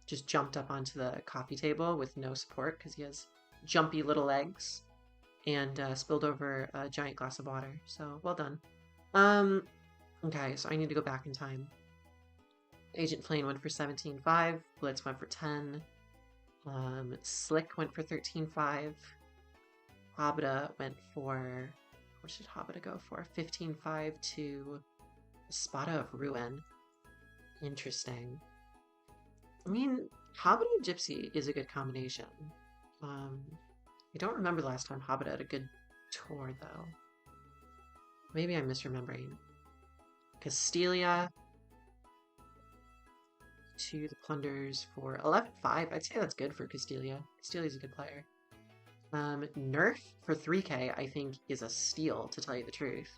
just jumped up onto the coffee table with no support because he has jumpy little legs and spilled over a giant glass of water. So well done. Um, okay, so I need to go back in time. Agent Flame went for 17.5. Blitz went for 10. Slick went for 13.5. Habita went for, what should Habita go for? 15.5 to Spada of Ruin. Interesting. I mean, Habita and Gypsy is a good combination. I don't remember the last time Habita had a good tour, though. Maybe I'm misremembering. Castelia to the Plunders for 11.5. I'd say that's good for Castelia. Castelia's a good player. Nerf for 3k, I think, is a steal, to tell you the truth.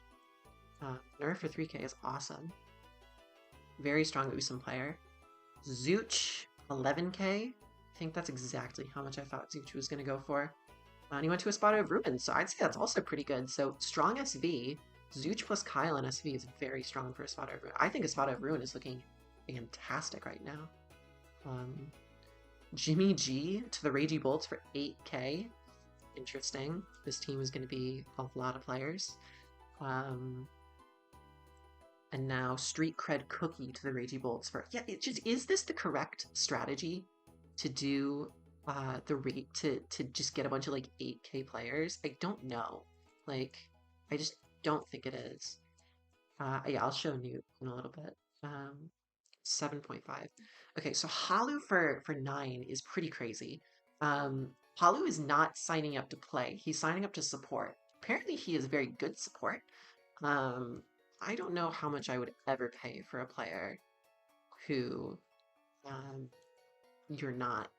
Nerf for 3k is awesome. Very strong Usum player. Zooch, 11k. I think that's exactly how much I thought Zooch was going to go for. And he went to a spot of Ruin, so I'd say that's also pretty good. So strong SV. Zooch plus Kyle and SV is very strong for a spot of Ruin. I think a spot of Ruin is looking fantastic right now. Jimmy G to the Ragey Bolts for 8k. Interesting. This team is going to be a lot of players. And now Street Cred Cookie to the Ragey Bolts for... Yeah, it just... Is this the correct strategy to do the rate to just get a bunch of like 8k players? I don't know. Like, I just don't think it is. Yeah, I'll show Newt in a little bit. 7.5. Okay, so Halu for 9 is pretty crazy. Halu is not signing up to play. He's signing up to support. Apparently he is very good support. I don't know how much I would ever pay for a player who you're not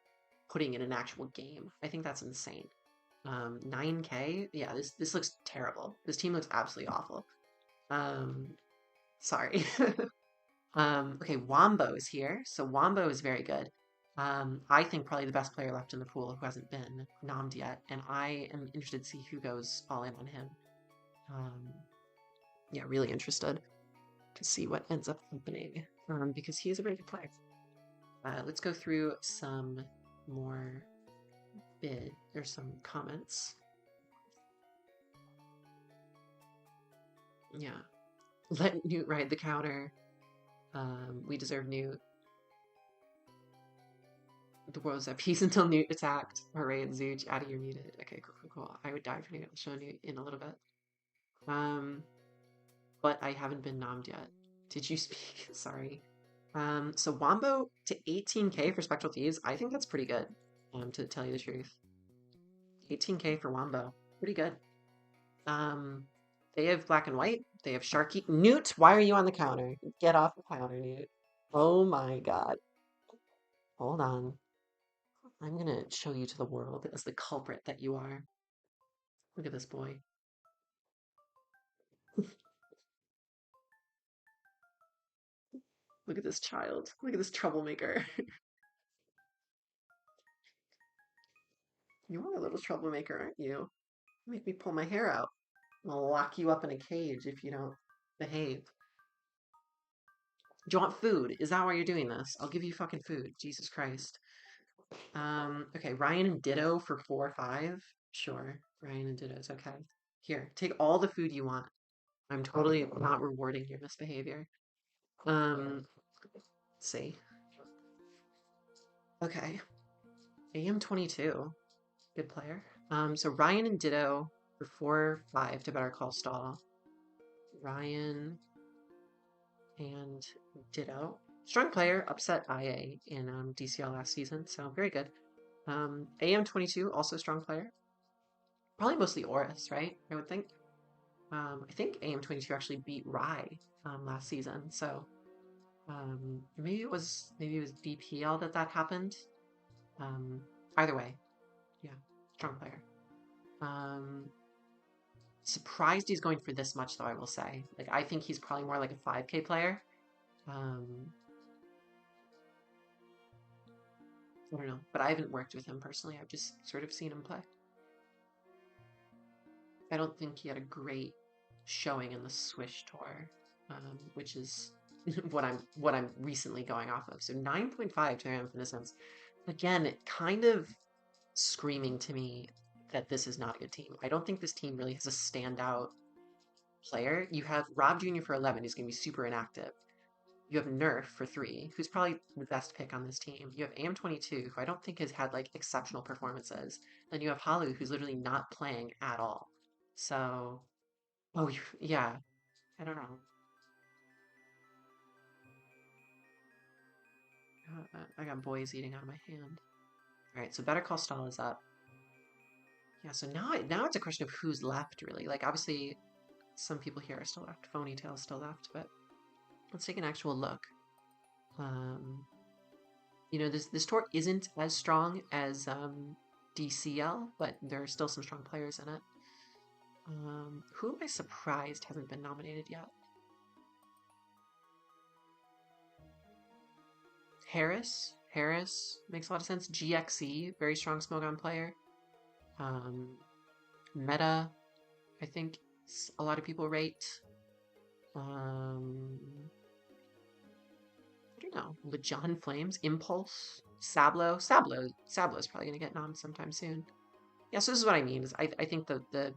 putting in an actual game. I think that's insane. 9k? Yeah, this looks terrible. This team looks absolutely awful. Sorry. Okay, Wombo is here. So Wombo is very good. I think probably the best player left in the pool who hasn't been nommed yet, and I am interested to see who goes all in on him. Yeah, really interested to see what ends up happening, because he is a very good player. Let's go through some more some comments. Yeah. Let Newt ride the counter. We deserve Newt. The world's at peace until Newt attacked. Hooray and Zooch, out of your muted. Okay, cool. I would die for Newt. I'll show Newt in a little bit. But I haven't been nommed yet. Did you speak? Sorry. So Wombo to 18k for Spectral Thieves, I think that's pretty good, to tell you the truth. 18k for Wombo. Pretty good. They have black and white. They have Sharky. Newt, why are you on the counter? Get off the counter, Newt. Oh my god. Hold on. I'm gonna show you to the world as the culprit that you are. Look at this boy. Look at this child. Look at this troublemaker. You are a little troublemaker, aren't you? Make me pull my hair out. I'll lock you up in a cage if you don't behave. Do you want food? Is that why you're doing this? I'll give you fucking food. Jesus Christ. Okay, Ryan and Ditto for 4 or 5. Sure, Ryan and Ditto's okay. Here, take all the food you want. I'm totally not rewarding your misbehavior. Let's see. Okay. AM22. Good player. So Ryan and Ditto for 4-5 to Better Call Stall. Ryan and Ditto. Strong player, upset IA in DCL last season, so very good. AM22, also strong player. Probably mostly Oris, right? I would think. I think AM22 actually beat Rye last season, so maybe it was DPL that happened. Either way, yeah, strong player. Surprised he's going for this much, though, I will say. Like, I think he's probably more like a 5k player. I don't know, but I haven't worked with him personally. I've just sort of seen him play. I don't think he had a great showing in the Swish tour, which is what I'm recently going off of. So 9.5 Terra Infinitessence. Again, kind of screaming to me that this is not a good team. I don't think this team really has a standout player. You have Rob Jr. for 11, who's going to be super inactive. You have Nerf for 3, who's probably the best pick on this team. You have AM22, who I don't think has had like exceptional performances. Then you have Halu, who's literally not playing at all. So, oh yeah, I don't know. I got boys eating out of my hand. All right, so Better Call Saul is up. Yeah, so now it's a question of who's left, really. Like, obviously, some people here are still left. Phonytail's still left, but let's take an actual look. You know, this tour isn't as strong as DCL, but there are still some strong players in it. Who am I surprised hasn't been nominated yet? Harris makes a lot of sense. GXE, very strong Smogon player. Meta, I think a lot of people rate. I don't know. Lejon Flames, Impulse, Sablo. Sablo's probably gonna get nommed sometime soon. Yeah, so this is what I mean. Is I think the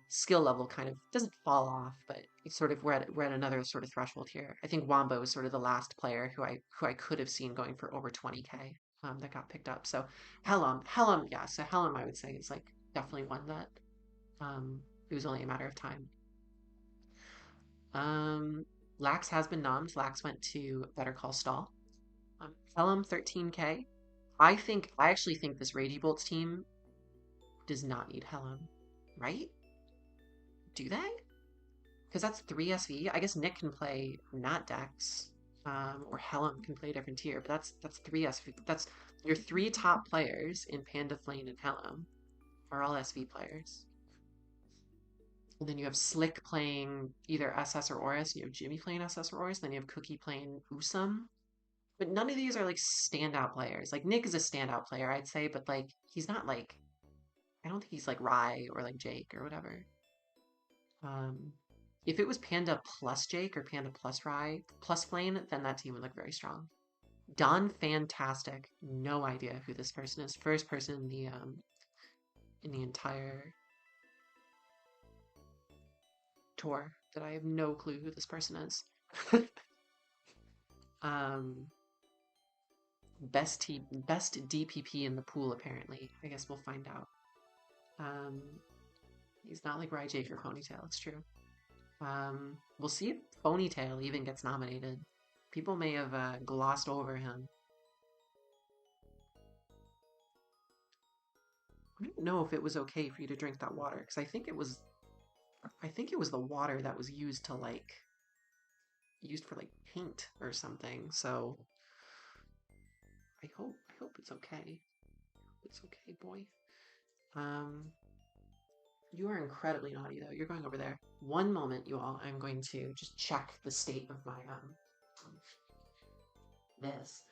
skill level kind of doesn't fall off, but it's sort of we're at another sort of threshold here. I think Wombo is sort of the last player who I could have seen going for over 20K that got picked up. So Helm, yeah. So Helm, I would say is like definitely one that it was only a matter of time. Lax has been nommed. Lax went to Better Call Stall. Helm 13K. I actually think this Ragey Bolts team does not need Helm, right? Do they? Because that's 3 SV. I guess Nick can play Nat Dex, or Helm can play a different tier, but that's 3 SV. That's your 3 top players in Panda, Flame, and Helm are all SV players. And then you have Slick playing either SS or Oris, and you have Jimmy playing SS or Oris, then you have Cookie playing Usum. But none of these are like standout players. Like Nick is a standout player, I'd say, but like he's not like I don't think he's like Rye or like Jake or whatever. If it was Panda plus Jake or Panda plus Rye plus Flame, then that team would look very strong. Don Fantastic. No idea who this person is. First person in the entire tour that I have no clue who this person is. Best DPP in the pool apparently. I guess we'll find out. He's not like Rye Jake or Ponytail. It's true. We'll see if Ponytail even gets nominated. People may have glossed over him. I don't know if it was okay for you to drink that water, because I think it was the water that was used for like paint or something. So I hope it's okay. It's okay, boy. You are incredibly naughty though. You're going over there. One moment, you all. I'm going to just check the state of my this.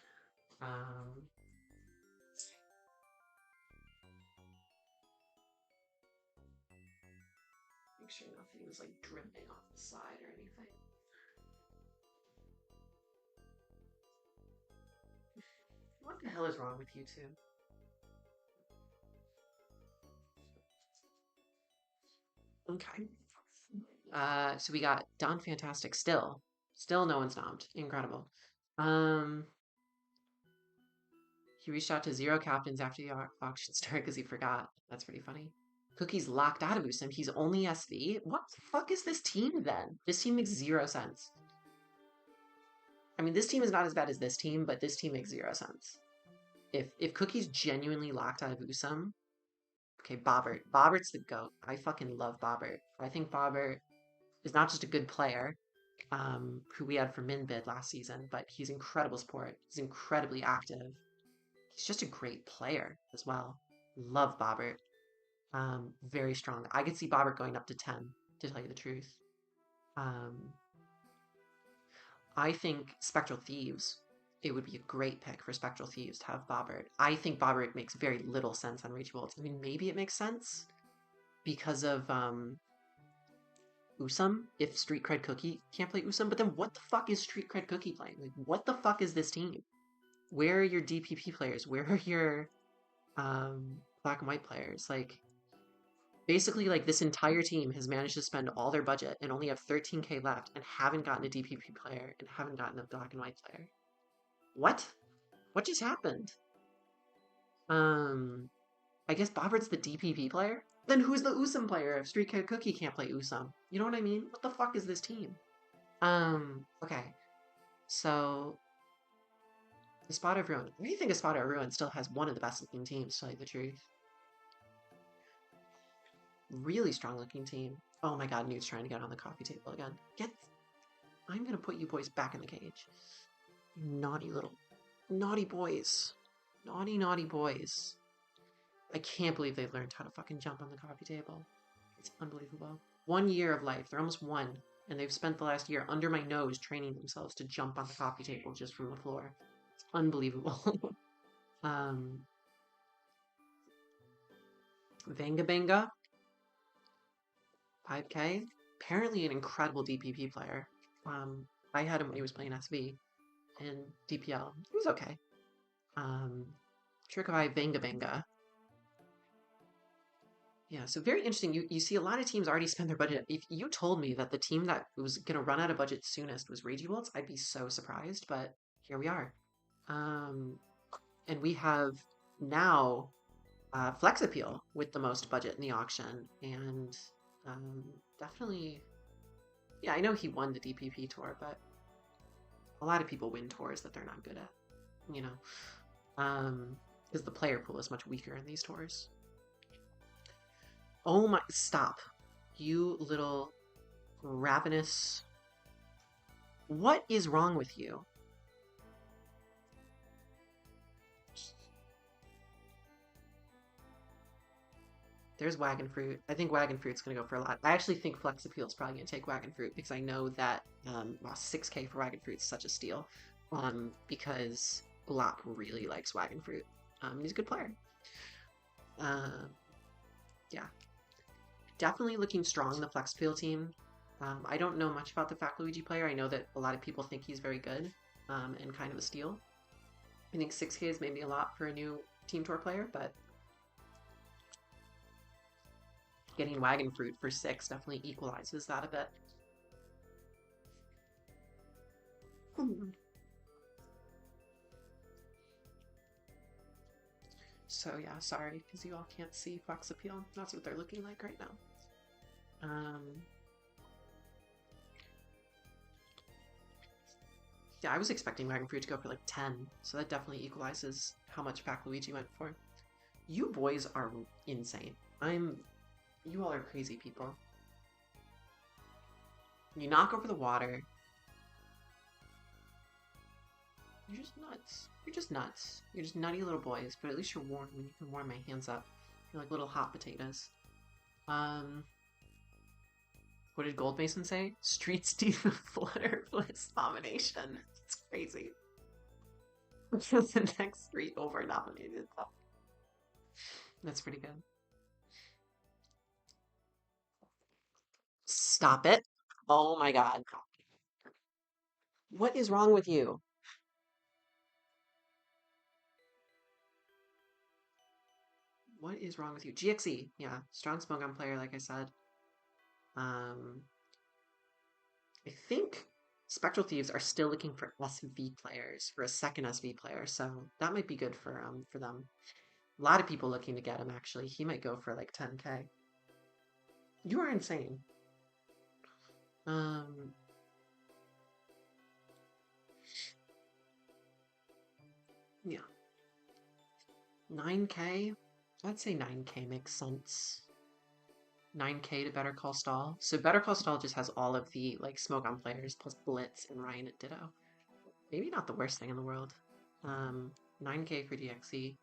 Make sure nothing is like dripping off the side or anything. What the hell is wrong with you two? Okay. So we got Don Fantastic still. Still no one's nommed. Incredible. He reached out to 0 captains after the auction started because he forgot. That's pretty funny. Cookie's locked out of Usam. He's only SV? What the fuck is this team then? This team makes 0 sense. I mean, this team is not as bad as this team, but this team makes 0 sense. If Cookie's genuinely locked out of Usam, okay, Bobbert. Bobbert's the GOAT. I fucking love Bobbert. I think Bobbert is not just a good player, who we had for min bid last season, but he's incredible sport. He's incredibly active. He's just a great player as well. Love Bobbert. Very strong. I could see Bobbert going up to 10, to tell you the truth. I think Spectral Thieves, it would be a great pick for Spectral Thieves to have Bobbert. I think Bobbert makes very little sense on Ragey Bolts. I mean, maybe it makes sense because of Usum if Street Cred Cookie can't play Usum, but then what the fuck is Street Cred Cookie playing? Like, what the fuck is this team? Where are your DPP players? Where are your black and white players? Like, basically, like, this entire team has managed to spend all their budget and only have 13k left and haven't gotten a DPP player and haven't gotten a black and white player. What? What just happened? I guess Bobbert's the DPP player? Then who's the Usum player if Street Cred Cookie can't play Usum? You know what I mean? What the fuck is this team? Okay. So, the Spot of Ruin. I think a Spot of Ruin still has one of the best looking teams, to tell you the truth. Really strong looking team. Oh my god, Newt's trying to get on the coffee table again. I'm gonna put you boys back in the cage. You naughty little... Naughty boys. Naughty, naughty boys. I can't believe they learned how to fucking jump on the coffee table. It's unbelievable. 1 year of life. They're almost 1. And they've spent the last year under my nose training themselves to jump on the coffee table just from the floor. It's unbelievable. Vanga Banga. 5k. Apparently an incredible DPP player. I had him when he was playing SV and DPL. He was okay. Trick of Eye Vanga Banga. Yeah, so very interesting. You see a lot of teams already spend their budget. If you told me that the team that was going to run out of budget soonest was Ragey Bolts, I'd be so surprised, but here we are. And we have now Flex Appeal with the most budget in the auction, and definitely, yeah, I know he won the DPP tour, but a lot of people win tours that they're not good at, you know, because the player pool is much weaker in these tours. Oh my, stop. You little ravenous. What is wrong with you? There's Wagon Fruit. I think Wagon Fruit's going to go for a lot. I actually think Flex Appeal is probably going to take Wagon Fruit because I know that 6k for Wagon Fruit is such a steal because Glop really likes Wagon Fruit. He's a good player. Yeah. Definitely looking strong, the Flex Appeal team. I don't know much about the Fat Luigi player. I know that a lot of people think he's very good and kind of a steal. I think 6k is maybe a lot for a new Team Tour player, but getting Wagon Fruit for 6 definitely equalizes that a bit. So yeah, sorry, because you all can't see Flex Appeal. That's what they're looking like right now. Yeah, I was expecting Wagon Fruit to go for like 10, so that definitely equalizes how much Pac Luigi went for. You boys are insane. You all are crazy people. You knock over the water. You're just nuts. You're just nuts. You're just nutty little boys, but at least you're warm when you can warm my hands up. You're like little hot potatoes. What did Gold Mason say? Street Steve Flutter Bliss nomination. It's crazy. The next Street over nominated. That's pretty good. Stop it. Oh my god. What is wrong with you? What is wrong with you? GXE, yeah. Strong Smogon player, like I said. I think Spectral Thieves are still looking for SV players, for a second SV player, so that might be good for them. A lot of people looking to get him, actually. He might go for like 10k. You are insane. Yeah. 9k? I'd say 9k makes sense. 9k to Better Call Saul. So Better Call Saul just has all of the like Smogon players plus Blitz and Ryan at Ditto. Maybe not the worst thing in the world. 9k for DXE.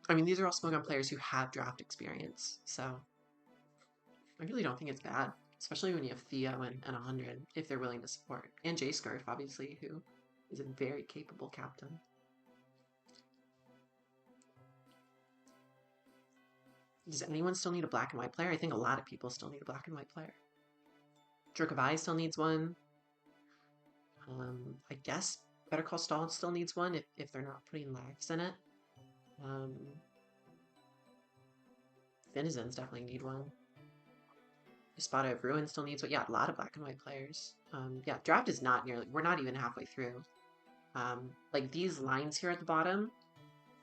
I mean, these are all Smogon players who have draft experience, so I really don't think it's bad, especially when you have Theo and 100, if they're willing to support. And J-Scarf, obviously, who is a very capable captain. Does anyone still need a black and white player? I think a lot of people still need a black and white player. Drukavai still needs one. I guess Better Call Saul still needs one if they're not putting lags in it. Denizens definitely need one. Espada of Ruin still needs one. Yeah, a lot of black and white players. Yeah, draft is not nearly, we're not even halfway through. Like these lines here at the bottom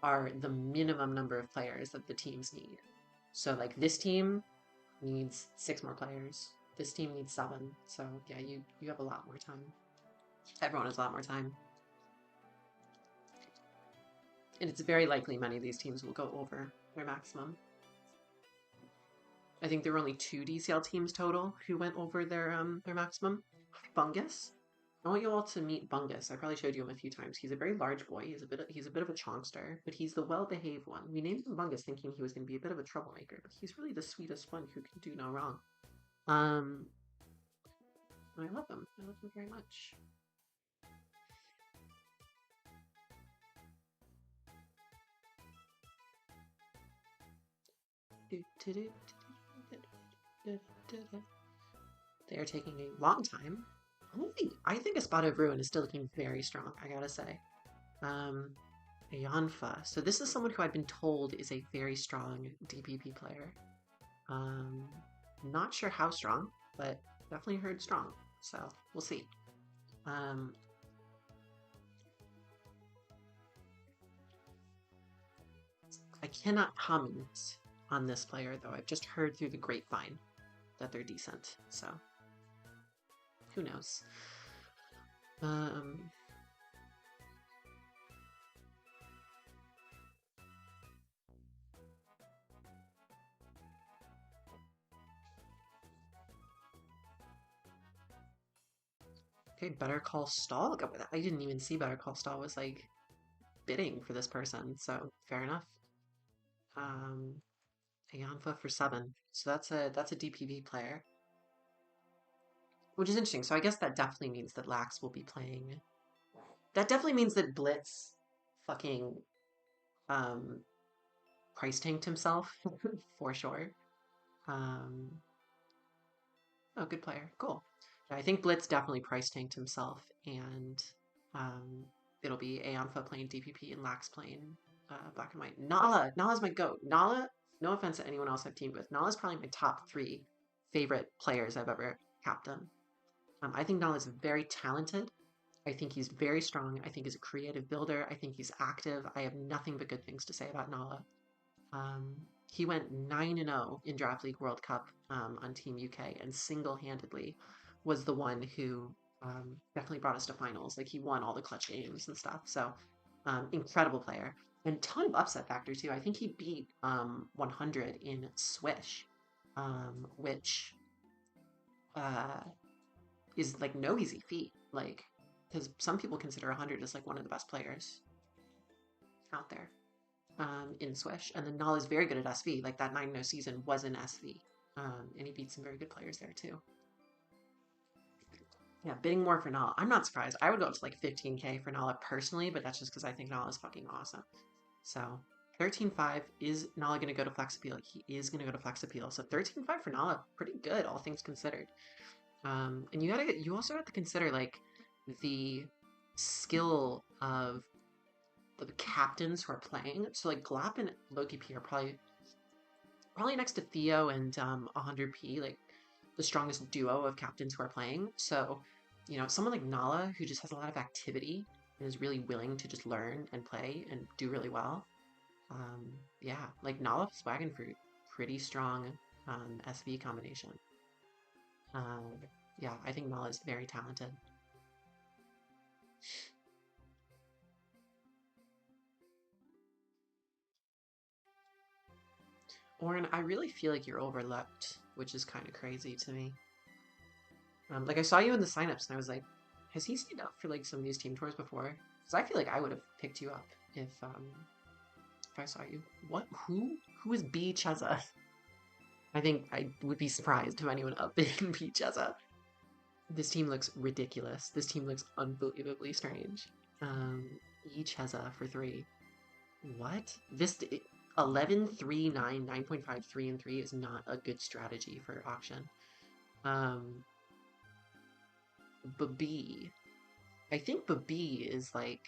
are the minimum number of players that the teams need. So like this team needs 6 more players. This team needs 7. So yeah, you have a lot more time. Everyone has a lot more time. And it's very likely many of these teams will go over their maximum. I think there were only 2 DCL teams total who went over their maximum. Bungus. I want you all to meet Bungus. I probably showed you him a few times. He's a very large boy. He's a bit of a chonkster, but he's the well-behaved one. We named him Bungus thinking he was going to be a bit of a troublemaker, but he's really the sweetest one who can do no wrong. I love him. I love him very much. They are taking a long time. I think Espada of Ruin is still looking very strong, I gotta say. Ayanfa. So this is someone who I've been told is a very strong DPP player. Not sure how strong, but definitely heard strong. So we'll see. I cannot comment on this player, though. I've just heard through the grapevine that they're decent, so who knows. Okay, Better Call Saul. I didn't even see Better Call Saul was like bidding for this person, so fair enough. Ayanfa for 7. So that's a DPP player. Which is interesting. So I guess that definitely means that Lax will be playing. That definitely means that Blitz fucking price tanked himself for sure. Oh, good player. Cool. Yeah, I think Blitz definitely price tanked himself, and it'll be Ayanfa playing DPP and Lax playing black and white. Nala's my goat. Nala, no offense to anyone else I've teamed with, Nala's probably my top 3 favorite players I've ever captained. I think Nala's very talented. I think he's very strong. I think he's a creative builder. I think he's active. I have nothing but good things to say about Nala. He went 9-0 in Draft League World Cup on Team UK, and single-handedly was the one who definitely brought us to finals. Like, he won all the clutch games and stuff. So, incredible player. And ton of upset factor, too. I think he beat 100 in Swish, which is, like, no easy feat. Like, because some people consider 100 as, like, one of the best players out there. In Swish, and then Null is very good at SV. Like that 9-0 season was in SV, and he beat some very good players there too. Yeah, bidding more for Null. I'm not surprised. I would go up to like 15k for Nala personally, but that's just because I think Nala is fucking awesome. So 13.5 is Nala going to go to Flex Appeal? He is going to go to Flex Appeal. So 13.5 for Nala, pretty good, all things considered. And you also have to consider like the skill of the captains who are playing. So like Glap and Loki P are probably next to Theo and 100p, like the strongest duo of captains who are playing. So, you know, someone like Nala who just has a lot of activity and is really willing to just learn and play and do really well. Yeah, like Nala Swaggin Fruit, pretty strong SV combination. Yeah, I think Nala is very talented. Oren, I really feel like you're overlooked, which is kind of crazy to me. Like, I saw you in the signups, and I was like, has he signed up for, like, some of these team tours before? Because I feel like I would have picked you up if I saw you. What? Who? Who is B. Cheza? I think I would be surprised if anyone up in B. Cheza. This team looks ridiculous. This team looks unbelievably strange. E. Cheza for 3. What? 11, 3, 9, 9.5, 3, and 3 is not a good strategy for auction. Babi. I think Babi is like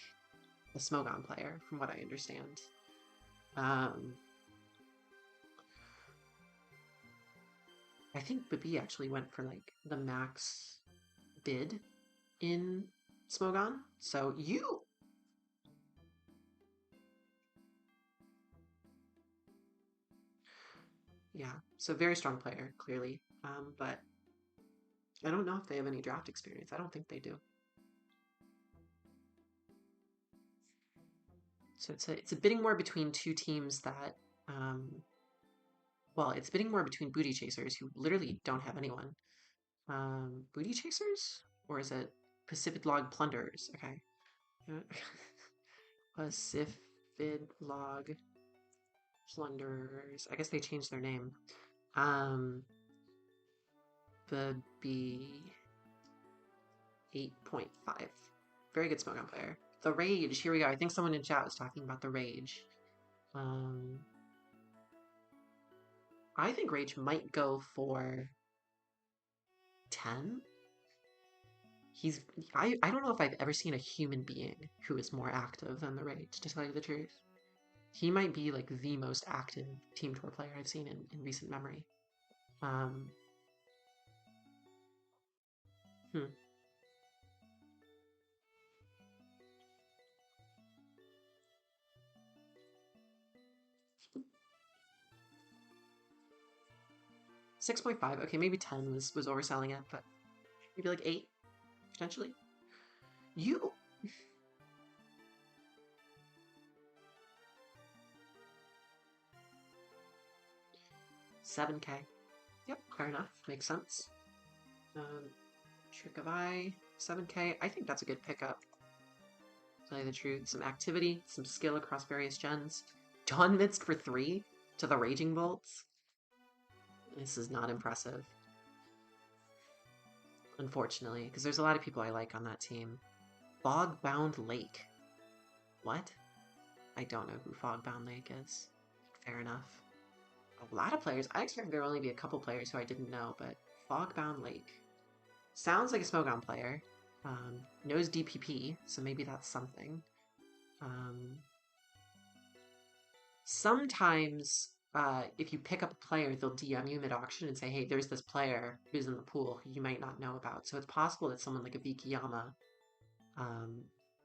a Smogon player, from what I understand. I think Babi actually went for like the max bid in Smogon. So you... Yeah, so very strong player, clearly. But I don't know if they have any draft experience. I don't think they do. So it's a bidding war between two teams that, well, it's bidding war between booty chasers who literally don't have anyone. Booty chasers? Or is it Pacific Log Plunderers? Okay. Pacific Log Plunderers. I guess they changed their name. The B 8.5. Very good Smogon player. The Rage. Here we go. I think someone in chat was talking about the Rage. I think Rage might go for 10. I don't know if I've ever seen a human being who is more active than the Rage, to tell you the truth. He might be like the most active Team Tour player I've seen in recent memory. 6.5. Okay, maybe 10 was overselling it, but maybe like 8, potentially. You... 7K. Yep, fair enough. Makes sense. Trick of Eye, 7K. I think that's a good pickup. To tell you the truth. Some activity, some skill across various gens. Dawn Midst for 3 to the Raging Bolts. This is not impressive. Unfortunately, because there's a lot of people I like on that team. Fogbound Lake. What? I don't know who Fogbound Lake is. Fair enough. A lot of players. I expected there would only be a couple players who I didn't know, but Fogbound Lake. Sounds like a Smogon player. Knows DPP, so maybe that's something. Sometimes, if you pick up a player, they'll DM you mid-auction and say, hey, there's this player who's in the pool who you might not know about. So it's possible that someone like a Vikiyama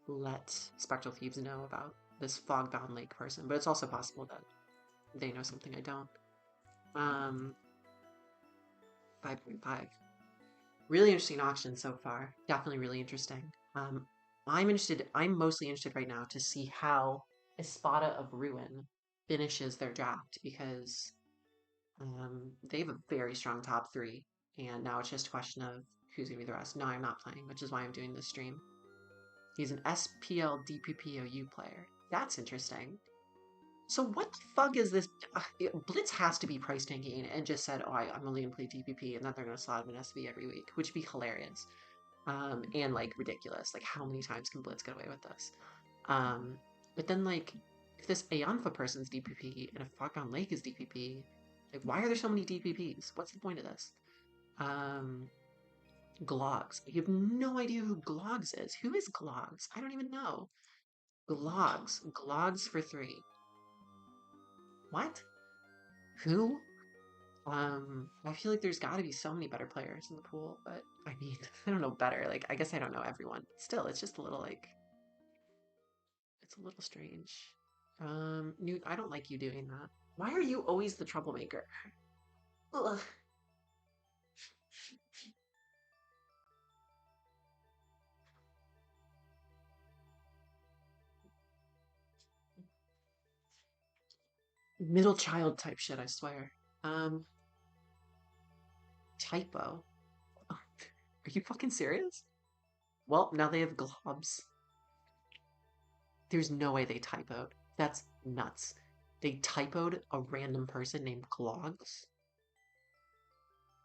let Spectral Thieves know about this Fogbound Lake person, but it's also possible that they know something I don't. 5.5. Really interesting auction so far. Definitely really interesting. I'm mostly interested right now to see how Espada of Ruin finishes their draft, because they have a very strong top 3, and now it's just a question of who's going to be the rest. No, I'm not playing, which is why I'm doing this stream. He's an SPL DPPOU player. That's interesting. So what the fuck is this? Blitz has to be price tanking and just said, oh, I'm only going to play DPP, and then they're going to slot him in SV every week, which would be hilarious. And, like, ridiculous. Like, how many times can Blitz get away with this? But then, like, if this Ayanfa person's DPP and if Fogbound Lake is DPP, like, why are there so many DPPs? What's the point of this? Glogs. You have no idea who Glogs is. Who is Glogs? I don't even know. Glogs. Glogs for 3. What? Who? I feel like there's gotta be so many better players in the pool, but I mean, I don't know better. Like, I guess I don't know everyone. Still, it's just a little, like, it's a little strange. Newt, I don't like you doing that. Why are you always the troublemaker? Ugh. Middle child type shit, I swear. Typo. Are you fucking serious? Well, now they have globs. There's no way they typoed. That's nuts. They typoed a random person named Glogs.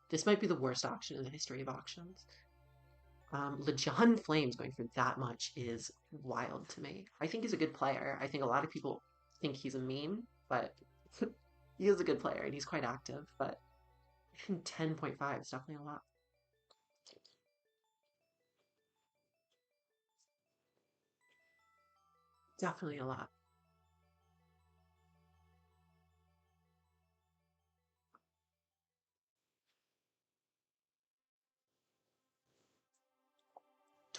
This might be the worst auction in the history of auctions. Lejon Flames going for that much is wild to me. I think he's a good player. I think a lot of people think he's a meme, but He is a good player and he's quite active, but 10.5 is definitely a lot. Definitely a lot.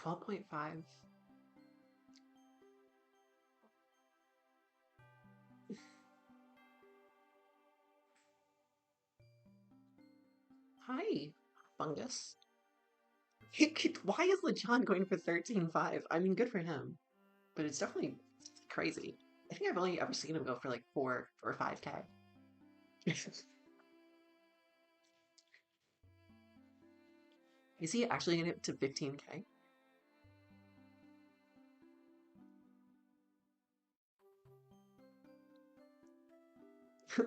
12.5. Hi, Fungus. Why is LeJon going for 13.5? I mean, good for him, but it's definitely crazy. I think I've only ever seen him go for like 4 or 5K. Is he actually going to get to 15K?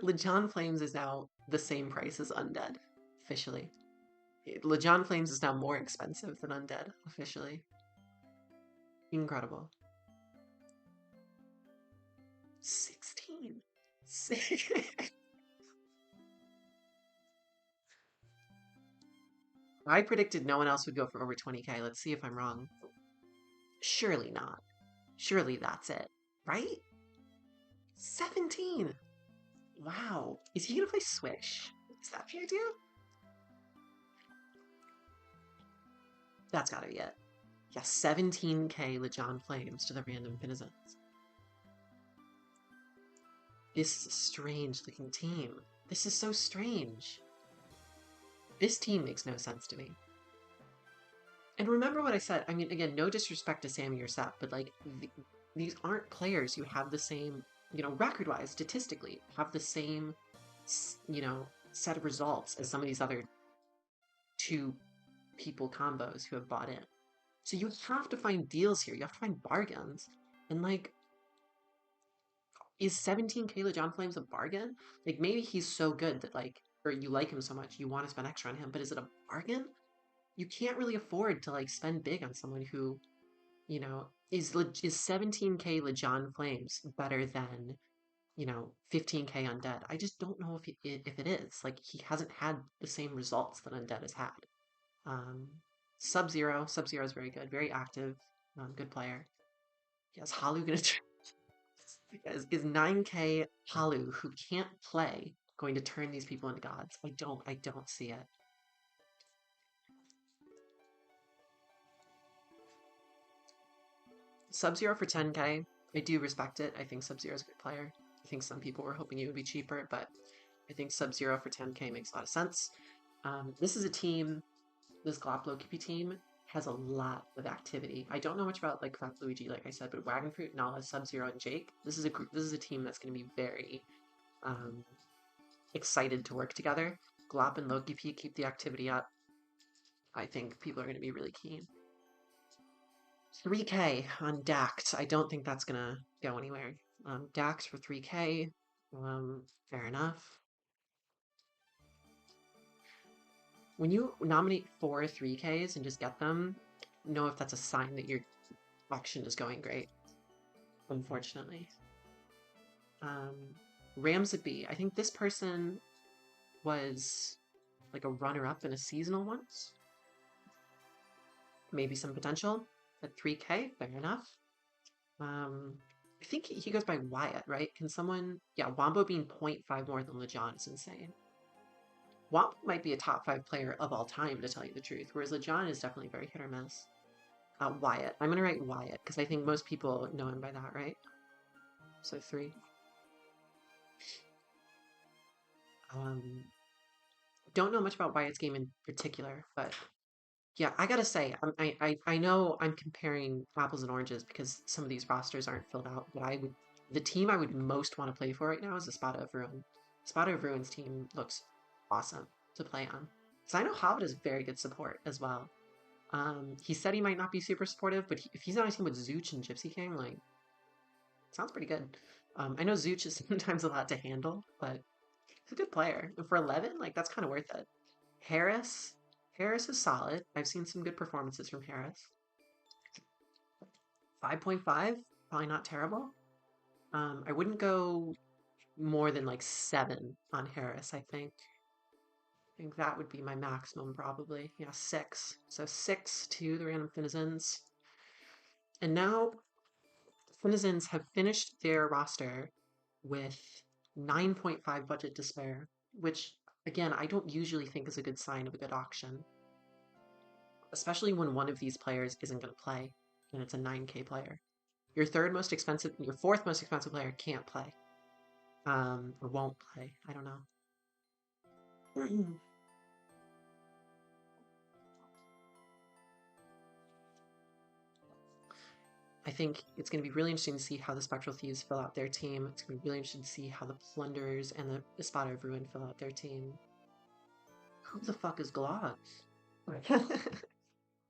LeJon Flames is now the same price as Undead, officially. LeJon Flames is now more expensive than Undead, officially. Incredible. 16. I predicted no one else would go for over 20K. Let's see if I'm wrong. Surely not. Surely that's it. Right? 17. Wow. Is he gonna play Swish? Is that the idea? That's gotta be it. Yeah, 17K LeJon Flames to the random Finizens. This is a strange looking team. This is so strange. This team makes no sense to me. And remember what I said. I mean, again, no disrespect to Sammy or Sap, but like, these aren't players who have the same, record-wise, statistically, have the same, set of results as some of these other two people combos who have bought in. So you have to find deals here. You have to find bargains. And like, is 17K LeJon Flames a bargain? Like maybe he's so good that like, or you like him so much you want to spend extra on him, but is it a bargain? You can't really afford to like spend big on someone who, is 17K LeJon Flames better than 15K Undead? I just don't know if it is. Like he hasn't had the same results that Undead has had. Um, Sub-Zero is very good, very active, good player. Yes, Halu gonna is 9K Halu who can't play going to turn these people into gods? I don't see it. Sub-Zero for 10K, I do respect it. I think Sub-Zero is a good player. I think some people were hoping he would be cheaper, but I think Sub-Zero for 10K makes a lot of sense. This is a team, this Glop Loki team has a lot of activity. I don't know much about like Craft Luigi, like I said, but Wagon Fruit, Nala, Sub-Zero, and Jake. This is a team that's going to be very um, excited to work together. Glop and Loki P keep the activity up. I think people are going to be really keen. 3K on Dax. I don't think that's going to go anywhere. Dax for 3K. Fair enough. When you nominate 4 3Ks and just get them, know if that's a sign that your auction is going great. Unfortunately. Um, Ramsey B. I think this person was like a runner-up in a seasonal once. Maybe some potential at 3K. Fair enough. I think he goes by Wyatt, right? Can someone... Yeah, Wombo being 0.5 more than LeJon is insane. Wombo might be a top 5 player of all time, to tell you the truth, whereas LeJon is definitely very hit or miss. Wyatt. I'm going to write Wyatt, because I think most people know him by that, right? So 3. Don't know much about Wyatt's game in particular, but yeah, I gotta say, I know I'm comparing apples and oranges because some of these rosters aren't filled out, but the team I would most want to play for right now is the Spada of Ruin. Spada of Ruin's team looks awesome to play on. So I know Hobbit is very good support as well. He said he might not be super supportive, but if he's on a team with Zooch and Gypsy King, like, sounds pretty good. I know Zooch is sometimes a lot to handle, but he's a good player. And for 11, like, that's kind of worth it. Harris. Harris is solid. I've seen some good performances from Harris. 5.5, probably not terrible. I wouldn't go more than like 7 on Harris, I think. I think that would be my maximum probably. Yeah, 6. So 6 to the random Finizens. And now Finizens have finished their roster with 9.5 budget to spare, which again, I don't usually think is a good sign of a good auction, especially when one of these players isn't going to play and it's a 9K player. Your fourth most expensive player can't play, or won't play. I don't know. I think it's going to be really interesting to see how the Spectral Thieves fill out their team. It's going to be really interesting to see how the Plunderers and the Espada of Ruin fill out their team. Who the fuck is Glogs?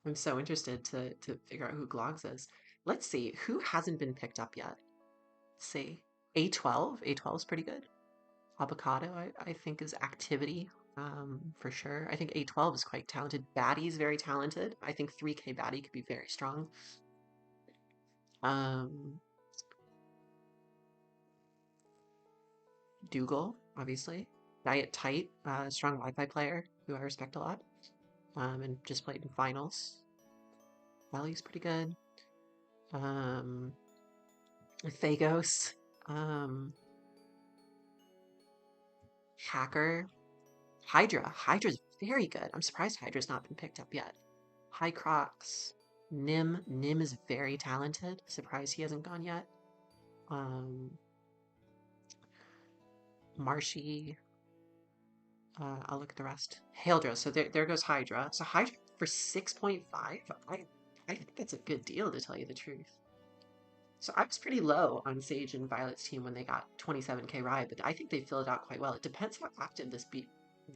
I'm so interested to figure out who Glogs is. Let's see, who hasn't been picked up yet? Let's see. A12? A12 is pretty good. Avocado, I think, is activity, for sure. I think A12 is quite talented. Battie's very talented. I think 3K Battie could be very strong. Um, Dougal, obviously. Diet Tight, strong Wi-Fi player who I respect a lot, and just played in finals. Valley's pretty good. Um, Thagos, um, Hacker, Hydra. Hydra's very good. I'm surprised Hydra's not been picked up yet. High Crocs, Nim. Nim is very talented. Surprised he hasn't gone yet. Um, Marshy. I'll look at the rest. Haildra. So there goes Hydra. So Hydra for 6.5. I think that's a good deal to tell you the truth. So I was pretty low on Sage and Violet's team when they got 27k ride, but I think they filled it out quite well. It depends how active this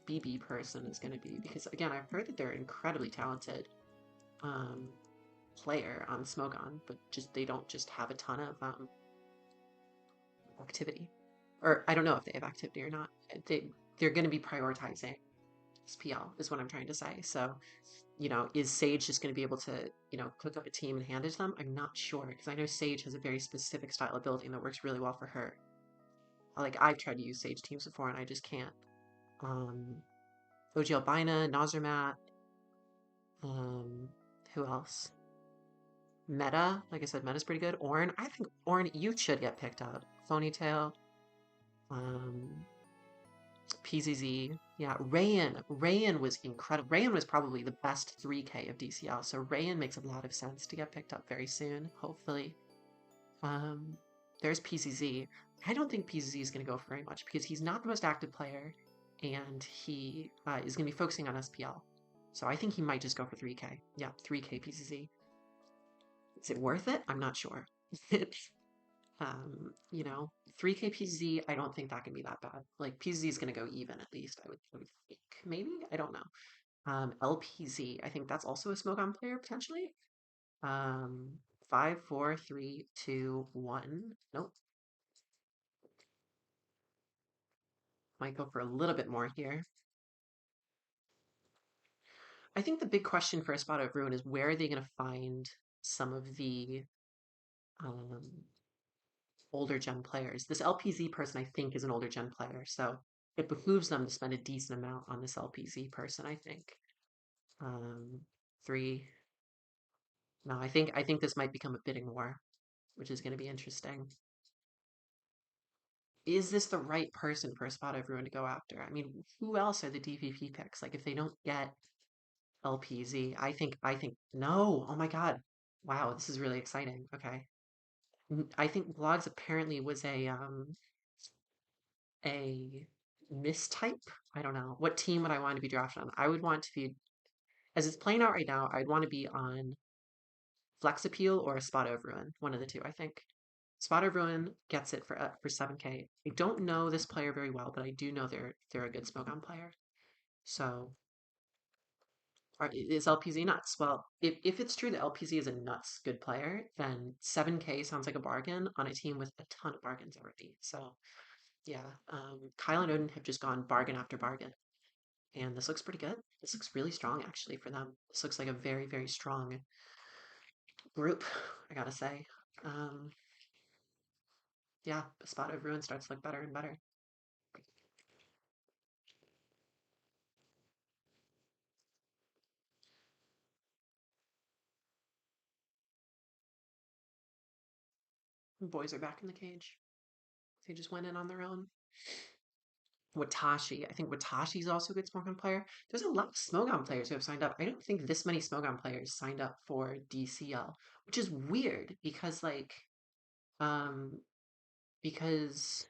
BB person is going to be, because again, I've heard that they're incredibly talented player on Smogon, but just they don't just have a ton of activity. Or I don't know if they have activity or not. They're going to be prioritizing SPL is what I'm trying to say. So, is Sage just going to be able to, cook up a team and hand it to them? I'm not sure, because I know Sage has a very specific style of building that works really well for her. Like, I've tried to use Sage teams before and I just can't. OG Albina, Nazarmat, who else? Meta, like I said, Meta's pretty good. Orn, I think Orn, you should get picked up. Ponytail, um, PZZ, yeah, Rayan. Rayan was incredible. Rayan was probably the best 3K of DCL, so Rayan makes a lot of sense to get picked up very soon, hopefully. Um, there's PZZ. I don't think PZZ is going to go for very much because he's not the most active player, and he is going to be focusing on SPL. So I think he might just go for 3K. Yeah, 3K PZZ. Is it worth it? I'm not sure. 3K PZ, I don't think that can be that bad. Like, PZ is going to go even at least, I would think. Maybe? I don't know. LPZ, I think that's also a Smogon player, potentially. Um, 5, 4, 3, 2, 1. Nope. Might go for a little bit more here. I think the big question for a Spot of Ruin is where are they going to find some of the um, older gen players. This LPZ person, I think, is an older gen player, so it behooves them to spend a decent amount on this LPZ person, I think. Um, 3. No, I think this might become a bidding war, which is going to be interesting. Is this the right person for a spot everyone to go after? I mean, who else are the DVP picks? Like, if they don't get LPZ, I think no. Oh my God. Wow, this is really exciting. Okay. I think Blogs apparently was a mistype. I don't know. What team would I want to be drafted on? I would want to be, as it's playing out right now, I'd want to be on Flex Appeal or a Spot of Ruin. One of the two, I think. Spot of Ruin gets it for 7K. I don't know this player very well, but I do know they're a good Smogon player. So is LPZ nuts? Well, if it's true that LPZ is a nuts good player, then 7K sounds like a bargain on a team with a ton of bargains already. So yeah, Kyle and Odin have just gone bargain after bargain. And this looks pretty good. This looks really strong, actually, for them. This looks like a very, very strong group, I gotta say. Um, Yeah, the spot of ruin starts to look better and better. The boys are back in the cage. They just went in on their own. Watashi. I think Watashi's also a good Smogon player. There's a lot of Smogon players who have signed up. I don't think this many Smogon players signed up for DCL, which is weird because um because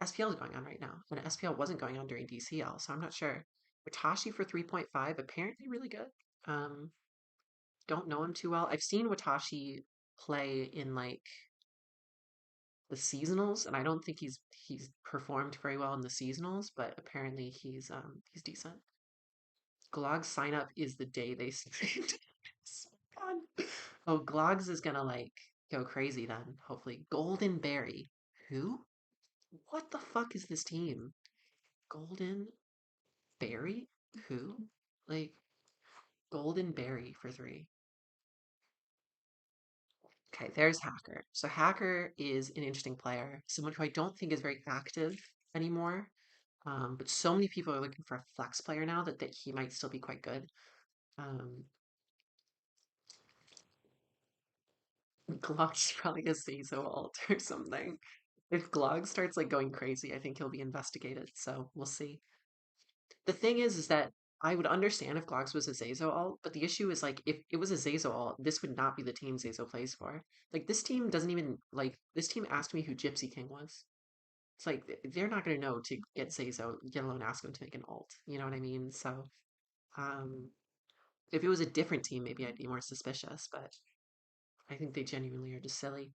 SPL is going on right now, and SPL wasn't going on during DCL, so I'm not sure. Watashi for 3.5, apparently really good. Um, don't know him too well. I've seen Watashi play in like the seasonals, and I don't think he's performed very well in the seasonals, but apparently he's decent. Glog's sign up is the day they signed. God. Oh, Glogs is gonna like go crazy then, hopefully. Golden Berry. Who? What the fuck is this team? Golden Berry? Who? Like Golden Berry for 3. Okay, there's Hacker. So Hacker is an interesting player, someone who I don't think is very active anymore. But so many people are looking for a flex player now that he might still be quite good. Um, Glog's probably a Zazo alt or something. If Glog starts like going crazy, I think he'll be investigated. So we'll see. The thing is that I would understand if Glogs was a Zazo alt, but the issue is like if it was a Zazo alt, this would not be the team Zazo plays for. Like this team doesn't even like this team asked me who Gypsy King was. It's like they're not gonna know to get Zazo, let alone ask him to make an alt. You know what I mean? So um if it was a different team, maybe I'd be more suspicious, but I think they genuinely are just silly.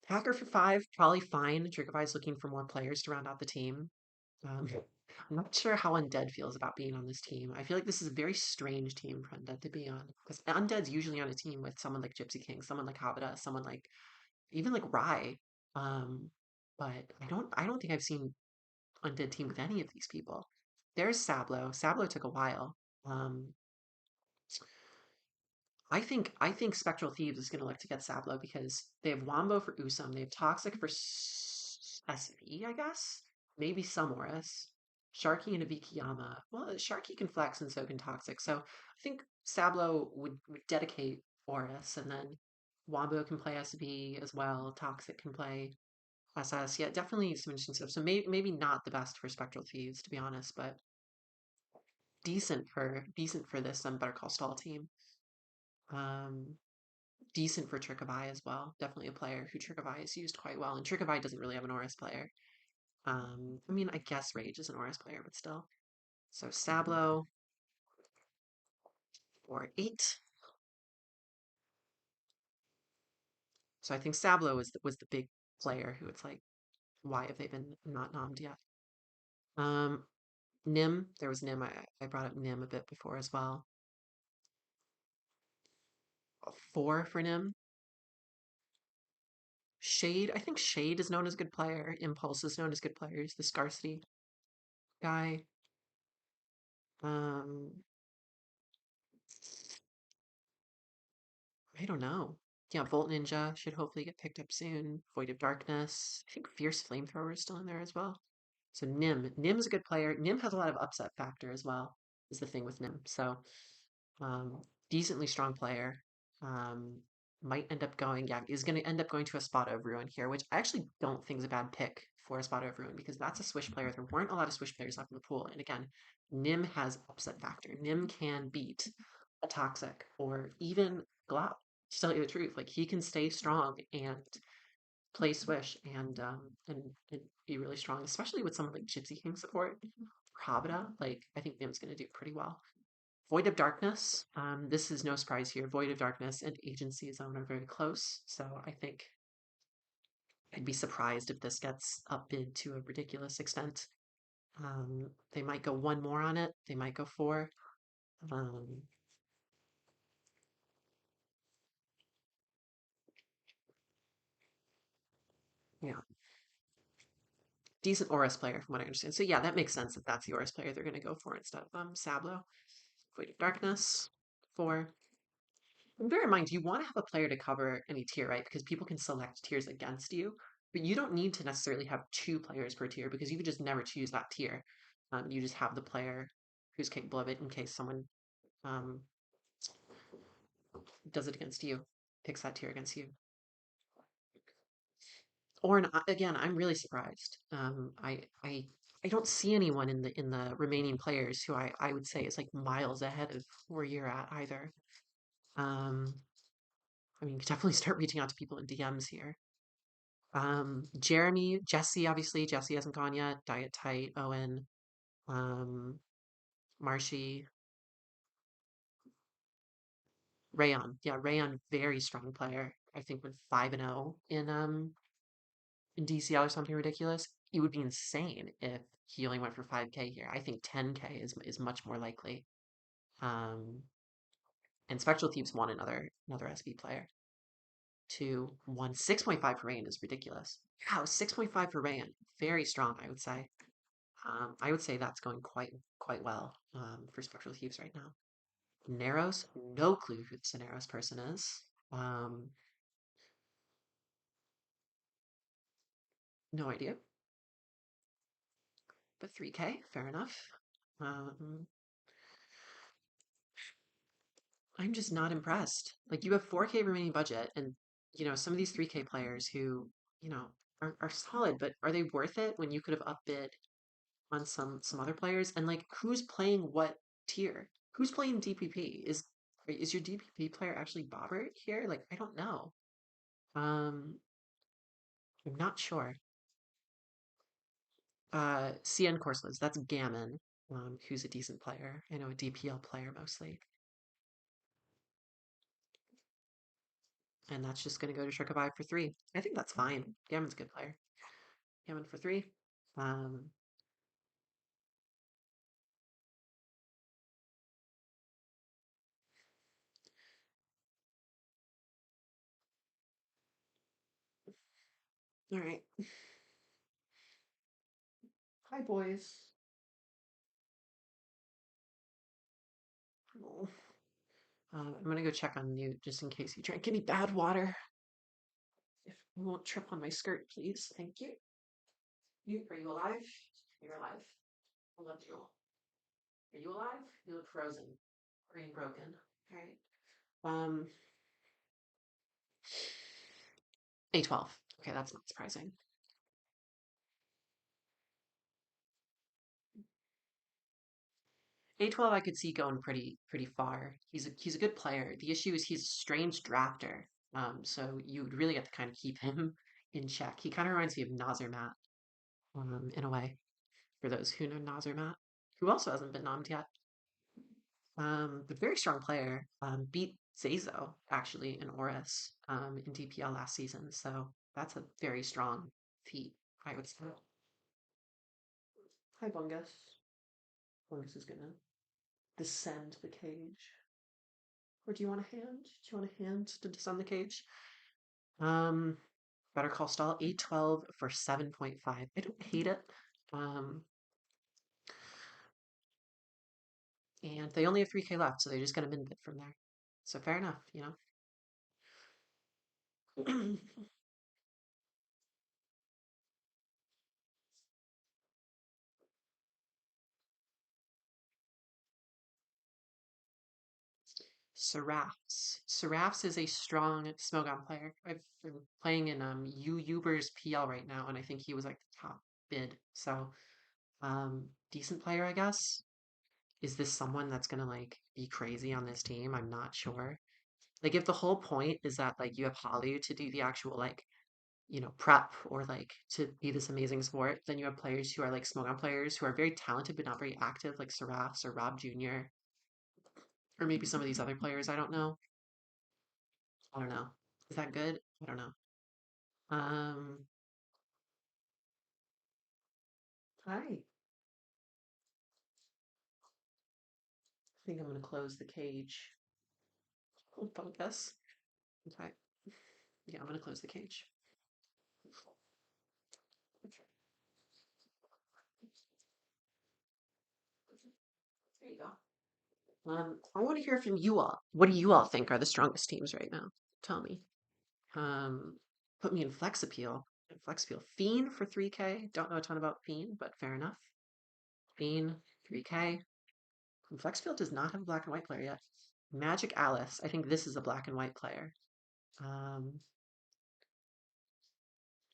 Hacker for 5, probably fine. Triggerby's looking for more players to round out the team. Um, I'm not sure how Undead feels about being on this team. I feel like this is a very strange team for Undead to be on. Because Undead's usually on a team with someone like Gypsy King, someone like Habita, someone like even like Rai. Um, but I don't think I've seen Undead team with any of these people. There's Sablo. Sablo took a while. Um, I think Spectral Thieves is going to look to get Sablo because they have Wombo for Usum, they have Toxic for SV, I guess, maybe some Oris, Sharky and a Vikiyama. Well, Sharky can flex and so can Toxic, so I think Sablo would dedicate Oris, and then Wombo can play SV as well. Toxic can play SS. Yeah, definitely some interesting stuff. So maybe not the best for Spectral Thieves to be honest, but decent for this Better Call Saul team. Um, Decent for Trick of Eye as well. Definitely a player who Trick of Eye is used quite well. And Trick of Eye doesn't really have an Oris player. I mean, I guess Rage is an Oris player, but still. So Sablo for 8. So I think Sablo was the big player who it's like, why have they been not nommed yet? Um, Nim, there was Nim. I brought up Nim a bit before as well. 4 for Nim. Shade, I think Shade is known as a good player. Impulse is known as good players. The Scarcity guy. Um, I don't know. Yeah, Volt Ninja should hopefully get picked up soon. Void of Darkness. I think Fierce Flamethrower is still in there as well. So Nim. Nim's a good player. Nim has a lot of upset factor as well, is the thing with Nim. So um, decently strong player. Um, might end up going, yeah, is going to end up going to a Spot of Ruin here, which I actually don't think is a bad pick for a Spot of Ruin because that's a Swish player. There weren't a lot of Swish players left in the pool. And again, Nim has upset factor. Nim can beat a Toxic or even Glob. To tell you the truth, like he can stay strong and play Swish and be really strong, especially with someone like Gypsy King support. Habita, like I think Nim's going to do pretty well. Void of Darkness. This is no surprise here. Void of Darkness and Agency Zone are very close, so I think I'd be surprised if this gets upbid to a ridiculous extent. They might go one more on it. They might go 4. Um, yeah, decent Oris player from what I understand. So yeah, that makes sense that that's the Oris player they're going to go for instead of Sablo. Void of Darkness 4. And bear in mind, you want to have a player to cover any tier, right? Because people can select tiers against you. But you don't need to necessarily have two players per tier because you could just never choose that tier. You just have the player who's capable of it in case someone um, does it against you, picks that tier against you. Or again, I'm really surprised. I don't see anyone in the remaining players who I would say is like miles ahead of where you're at either. Um, I mean, you could definitely start reaching out to people in DMs here. Jeremy, Jesse, obviously Jesse hasn't gone yet. Diet Tight, Owen, um, Marshy, Rayon. Yeah, Rayon, very strong player. I think went 5-0 in DCL or something ridiculous. It would be insane if he only went for 5K here. I think 10K is much more likely. Um, and Spectral Thieves won another SB player. 1 6.5 for Rayon is ridiculous. Wow, 6.5 for Rayon. Very strong, I would say. I would say that's going quite well for Spectral Thieves right now. Naros, no clue who this Naros person is. Um, no idea. But 3K, fair enough. Um, I'm just not impressed. Like you have 4K remaining budget, and some of these 3K players who are solid, but are they worth it when you could have upbid on some other players? And like, who's playing what tier? Who's playing DPP? Is your DPP player actually Bobbert here? Like, I don't know. Um, I'm not sure. CN Corseless, that's Gammon, who's a decent player. I know a DPL player mostly. And that's just going to go to Shurikabai for 3. I think that's fine. Gammon's a good player. Gammon for 3. Um, all right. Hi, boys. Oh. I'm going to go check on you just in case you drink any bad water. If you won't trip on my skirt, please. Thank you. Are you alive? You're alive. I love you. Are you alive? You look frozen. Or are you broken? All right. Um, A12. Okay, that's not surprising. A12 I could see going pretty far. He's a good player. The issue is he's a strange drafter. So you would really have to kind of keep him in check. He kind of reminds me of Nazir Matt, in a way, for those who know Nazir Matt, who also hasn't been nommed yet. But very strong player. Beat Zazo actually in Oris in DPL last season. So that's a very strong feat, I would say. Hi, Bungus. Bungus is gonna descend the cage. Or do you want a hand? Do you want a hand to descend the cage? Um, Better Call Stall 812 for 7.5. I don't hate it. Um, and they only have 3K left, so they just got a min bid from there. So fair enough, Seraphs is a strong Smogon player. I've been playing in Uber's PL right now, and I think he was like the top bid. So decent player, I guess. Is this someone that's gonna like be crazy on this team? I'm not sure. Like if the whole point is that like you have Halu to do the actual like prep or like to be this amazing sport, then you have players who are like Smogon players who are very talented but not very active, like Seraphs or Rob Jr. or maybe some of these other players. I don't know. I don't know. Is that good? I don't know. Um, Hi. I think I'm gonna close the cage. Focus. Okay. Yeah, I'm gonna close the cage. There you go. I want to hear from you all. What do you all think are the strongest teams right now? Tell me. Um, Put me in flex appeal. Flex Appeal. Fiend for 3K. Don't know a ton about Fiend, but fair enough. Fiend, 3K. And Flex Appeal does not have a black and white player yet. Magic Alice. I think this is a black and white player. Um,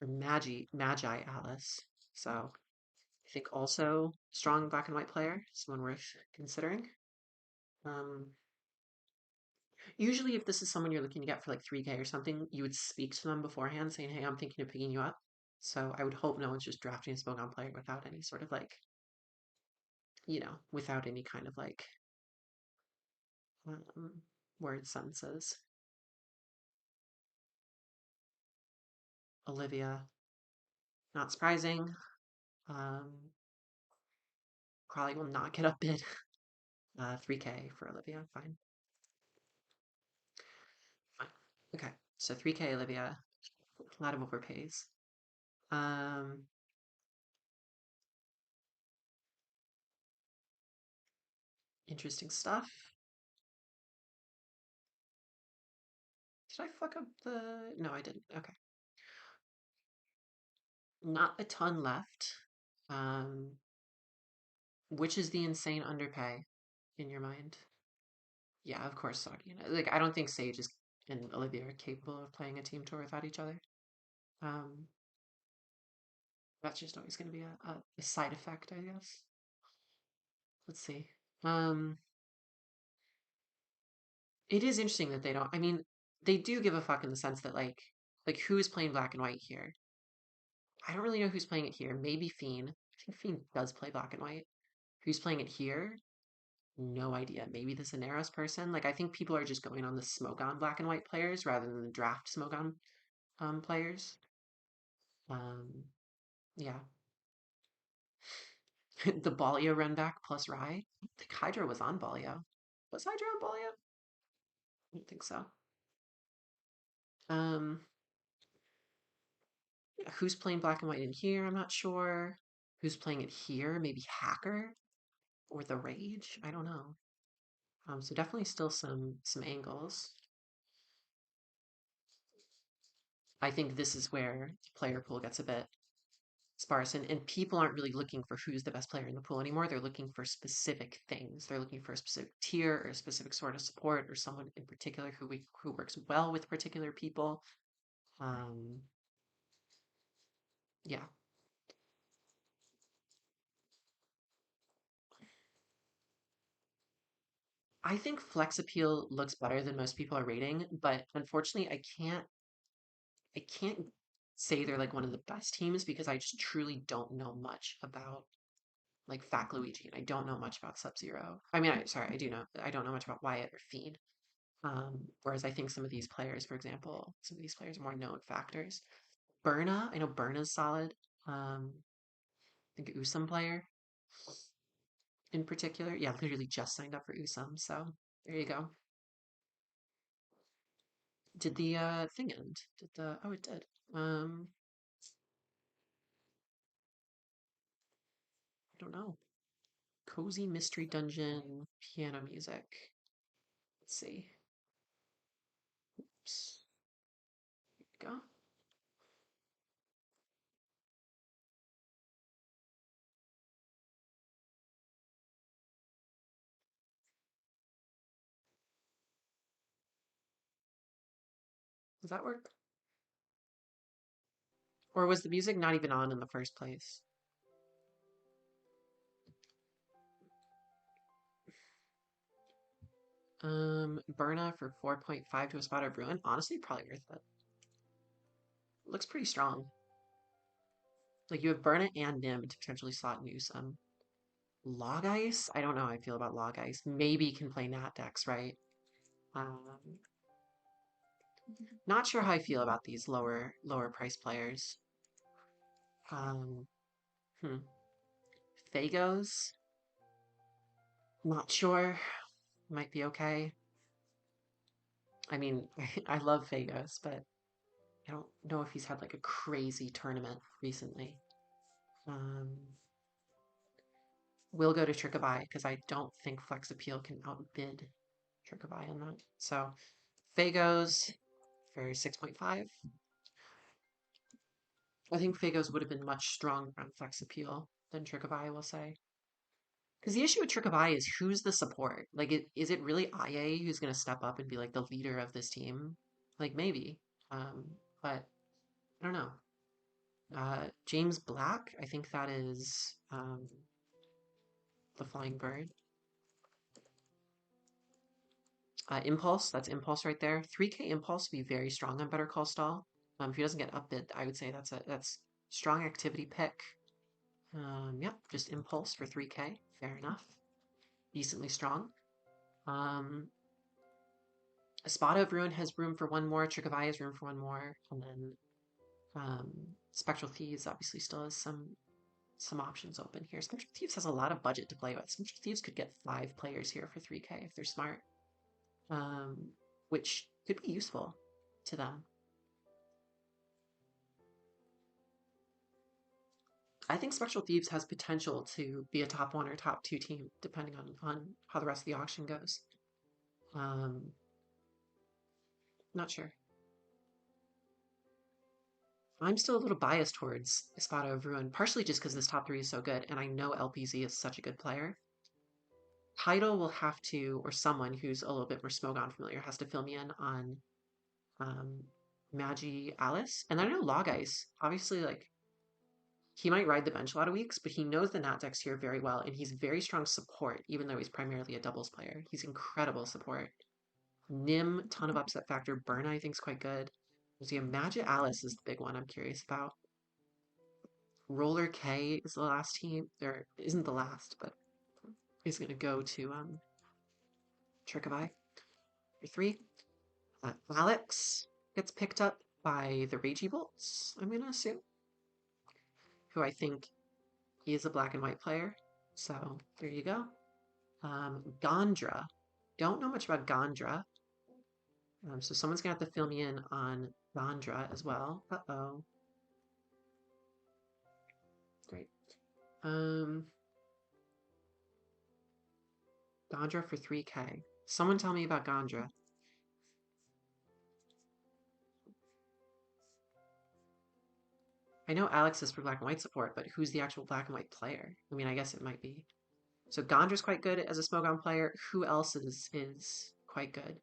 or Magi Alice. So I think also strong black and white player, someone worth considering. Um, Usually if this is someone you're looking to get for like 3K or something, you would speak to them beforehand saying, hey, I'm thinking of picking you up. So I would hope no one's just drafting a Smogon player without any sort of like, without any kind of like um, word senses. Olivia, not surprising. Um, Probably will not get up bid. 3K for Olivia, fine. Fine. Okay, so 3K Olivia, a lot of overpays. Um, Interesting stuff. Did I fuck up the... No, I didn't. Okay. Not a ton left. Um, which is the insane underpay in your mind? Yeah, of course, Soggy. Like, I don't think Sage and Olivia are capable of playing a team tour without each other. Um, that's just always going to be a side effect, I guess. Let's see. Um, it is interesting that they don't. I mean, they do give a fuck in the sense that like who is playing black and white here? I don't really know who's playing it here. Maybe Fiend. I think Fiend does play black and white. Who's playing it here? No idea. Maybe the Soneros person. Like I think people are just going on the Smogon black and white players rather than the draft Smogon players. Um, yeah. The Balio run back plus Rye. I think Hydra was on Balio. Was Hydra on Balio? I don't think so. Um, yeah, who's playing black and white in here? I'm not sure. Who's playing it here? Maybe Hacker or the Rage? I don't know. So definitely still some angles. I think this is where the player pool gets a bit sparse, and people aren't really looking for who's the best player in the pool anymore. They're looking for specific things. They're looking for a specific tier or a specific sort of support or someone in particular who works well with particular people. Um, yeah, I think Flex Appeal looks better than most people are rating, but unfortunately, I can't say they're like one of the best teams because I just truly don't know much about like Fat Luigi, and I don't know much about Sub Zero. I mean, sorry, I do know. I don't know much about Wyatt or Fiend. Whereas I think some of these players, for example, some of these players are more known factors. Berna, I know Berna's solid. I think Usum player in particular. Yeah, literally just signed up for Usum, so there you go. Did the thing end? Did the oh it did. I don't know. Cozy Mystery Dungeon piano music. Let's see. Oops. Here we go. Does that work? Or was the music not even on in the first place? Berna for 4.5 to a spot or Bruin. Honestly, probably worth it. Looks pretty strong. Like you have Berna and Nim to potentially slot and use some. Log Ice? I don't know how I feel about Log Ice. Maybe can play Nat decks, right? Um, Not sure how I feel about these lower price players. Um, hmm. Fagos? Not sure. Might be okay. I mean, I love Fagos, but I don't know if he's had like a crazy tournament recently. Um, we'll go to Trickaby because I don't think Flex Appeal can outbid Trickaby on that. So Fagos for 6.5. I think Fagos would have been much stronger on flex appeal than Trick of Eye, I will say. Because the issue with Trick of Eye is who's the support? Like, is it really IA who's going to step up and be like the leader of this team? Like, maybe. But I don't know. James Black, I think that is the Flying Bird. Impulse, that's Impulse right there. 3K Impulse would be very strong on Better Call Stall. If he doesn't get upbid, I would say that's strong activity pick. Yep, just Impulse for 3K. Fair enough. Decently strong. Espada of Ruin has room for one more. Trick of Eye has room for one more. And then um, Spectral Thieves obviously still has some options open here. Spectral Thieves has a lot of budget to play with. Spectral Thieves could get 5 players here for 3K if they're smart, which could be useful to them. I think Spectral Thieves has potential to be a top 1 or top 2 team, depending on how the rest of the auction goes. Not sure. I'm still a little biased towards Espada of Ruin, partially just because this top 3 is so good, and I know LPZ is such a good player. Title will have to, or someone who's a little bit more Smogon familiar, has to fill me in on Magi Alice. And then I know Log Ice, obviously, like, he might ride the bench a lot of weeks, but he knows the Nat decks here very well, and he's very strong support, even though he's primarily a doubles player. He's incredible support. Nim, ton of upset factor. Burn, I think, is quite good. See, Magi Alice is the big one I'm curious about. Roller K is the last team. There isn't the last, but he's gonna go to Trick of Eye for 3. Alex gets picked up by the Ragey Bolts, I'm gonna assume, who I think he is a black and white player. So there you go. Gondra. Don't know much about Gondra. So someone's gonna have to fill me in on Gondra as well. Uh-oh. Great. Gondra for 3K. Someone tell me about Gondra. I know Alex is for black and white support, but who's the actual black and white player? I mean, I guess it might be. So Gondra's quite good as a Smogon player. Who else is quite good?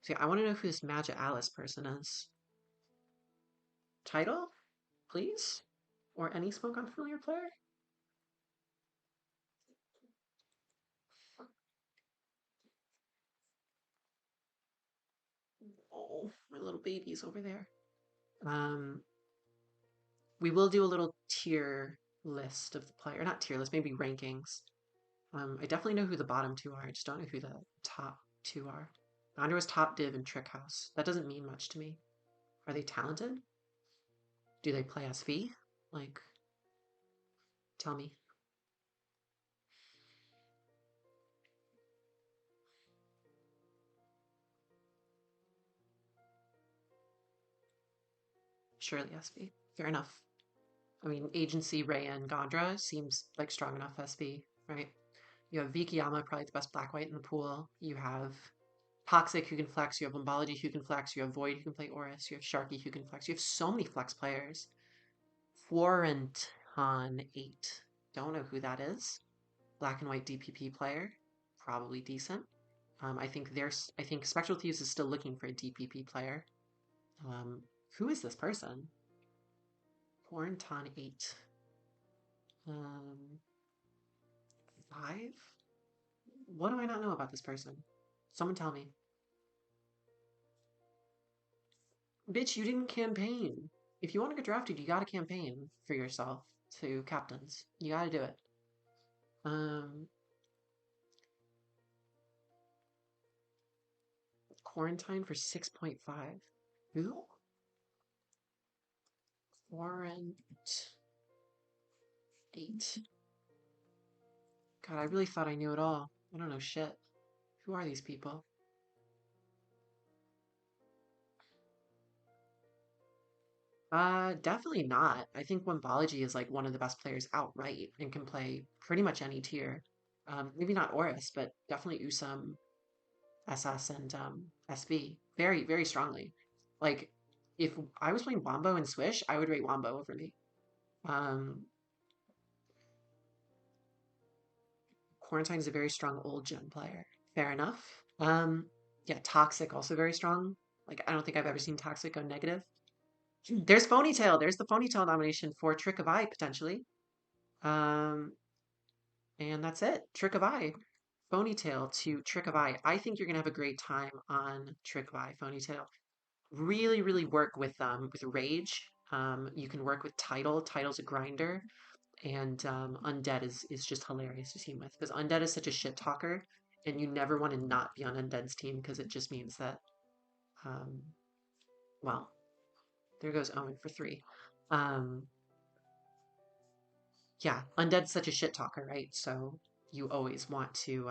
See, I want to know who this Magic Alice person is. Title, please? Or any Smogon familiar player? Oh, my little baby's over there. We will do a little tier list of the player, not tier list, maybe rankings. I definitely know who the bottom 2 are. I just don't know who the top 2 are. Gondra was top div in Trick House. That doesn't mean much to me. Are they talented? Do they play SV? Like, tell me. Surely SV. Fair enough. I mean, Agency, Ray, and Gondra seems like strong enough SV, right? You have Vikiyama, probably the best black-white in the pool. You have Toxic, who can flex. You have Lumbology, who can flex. You have Void, who can play Oris. You have Sharky, who can flex. You have so many flex players. Florenton 8. Don't know who that is. Black and white DPP player. Probably decent. I think Spectral Thieves is still looking for a DPP player. Who is this person? Florenton 8. 5? What do I not know about this person? Someone tell me. Bitch, you didn't campaign. If you want to get drafted, you gotta campaign for yourself to captains. You gotta do it. Quarantine for 6.5. Who? Quarant 8. God, I really thought I knew it all. I don't know shit. Who are these people? Definitely not. I think Wimbology is like one of the best players outright and can play pretty much any tier. Maybe not Oris, but definitely Usum, SS, and SV. Very, very strongly. Like, If I was playing Wombo and Swish, I would rate Wombo over me. Um, Quarantine is a very strong old gen player. Fair enough. Yeah, Toxic also very strong. Like I don't think I've ever seen Toxic go negative. There's Ponytail. There's the Ponytail nomination for Trick of Eye potentially. Um, and that's it. Trick of Eye. Ponytail to Trick of Eye. I think you're gonna have a great time on Trick of Eye, Ponytail. Really, really work with Rage. You can work with Tidal. Tidal's a grinder. And Undead is just hilarious to team with because Undead is such a shit talker, and you never want to not be on Undead's team because it just means that, um, well, there goes Owen for three. Um, yeah, Undead's such a shit talker, right? So you always want to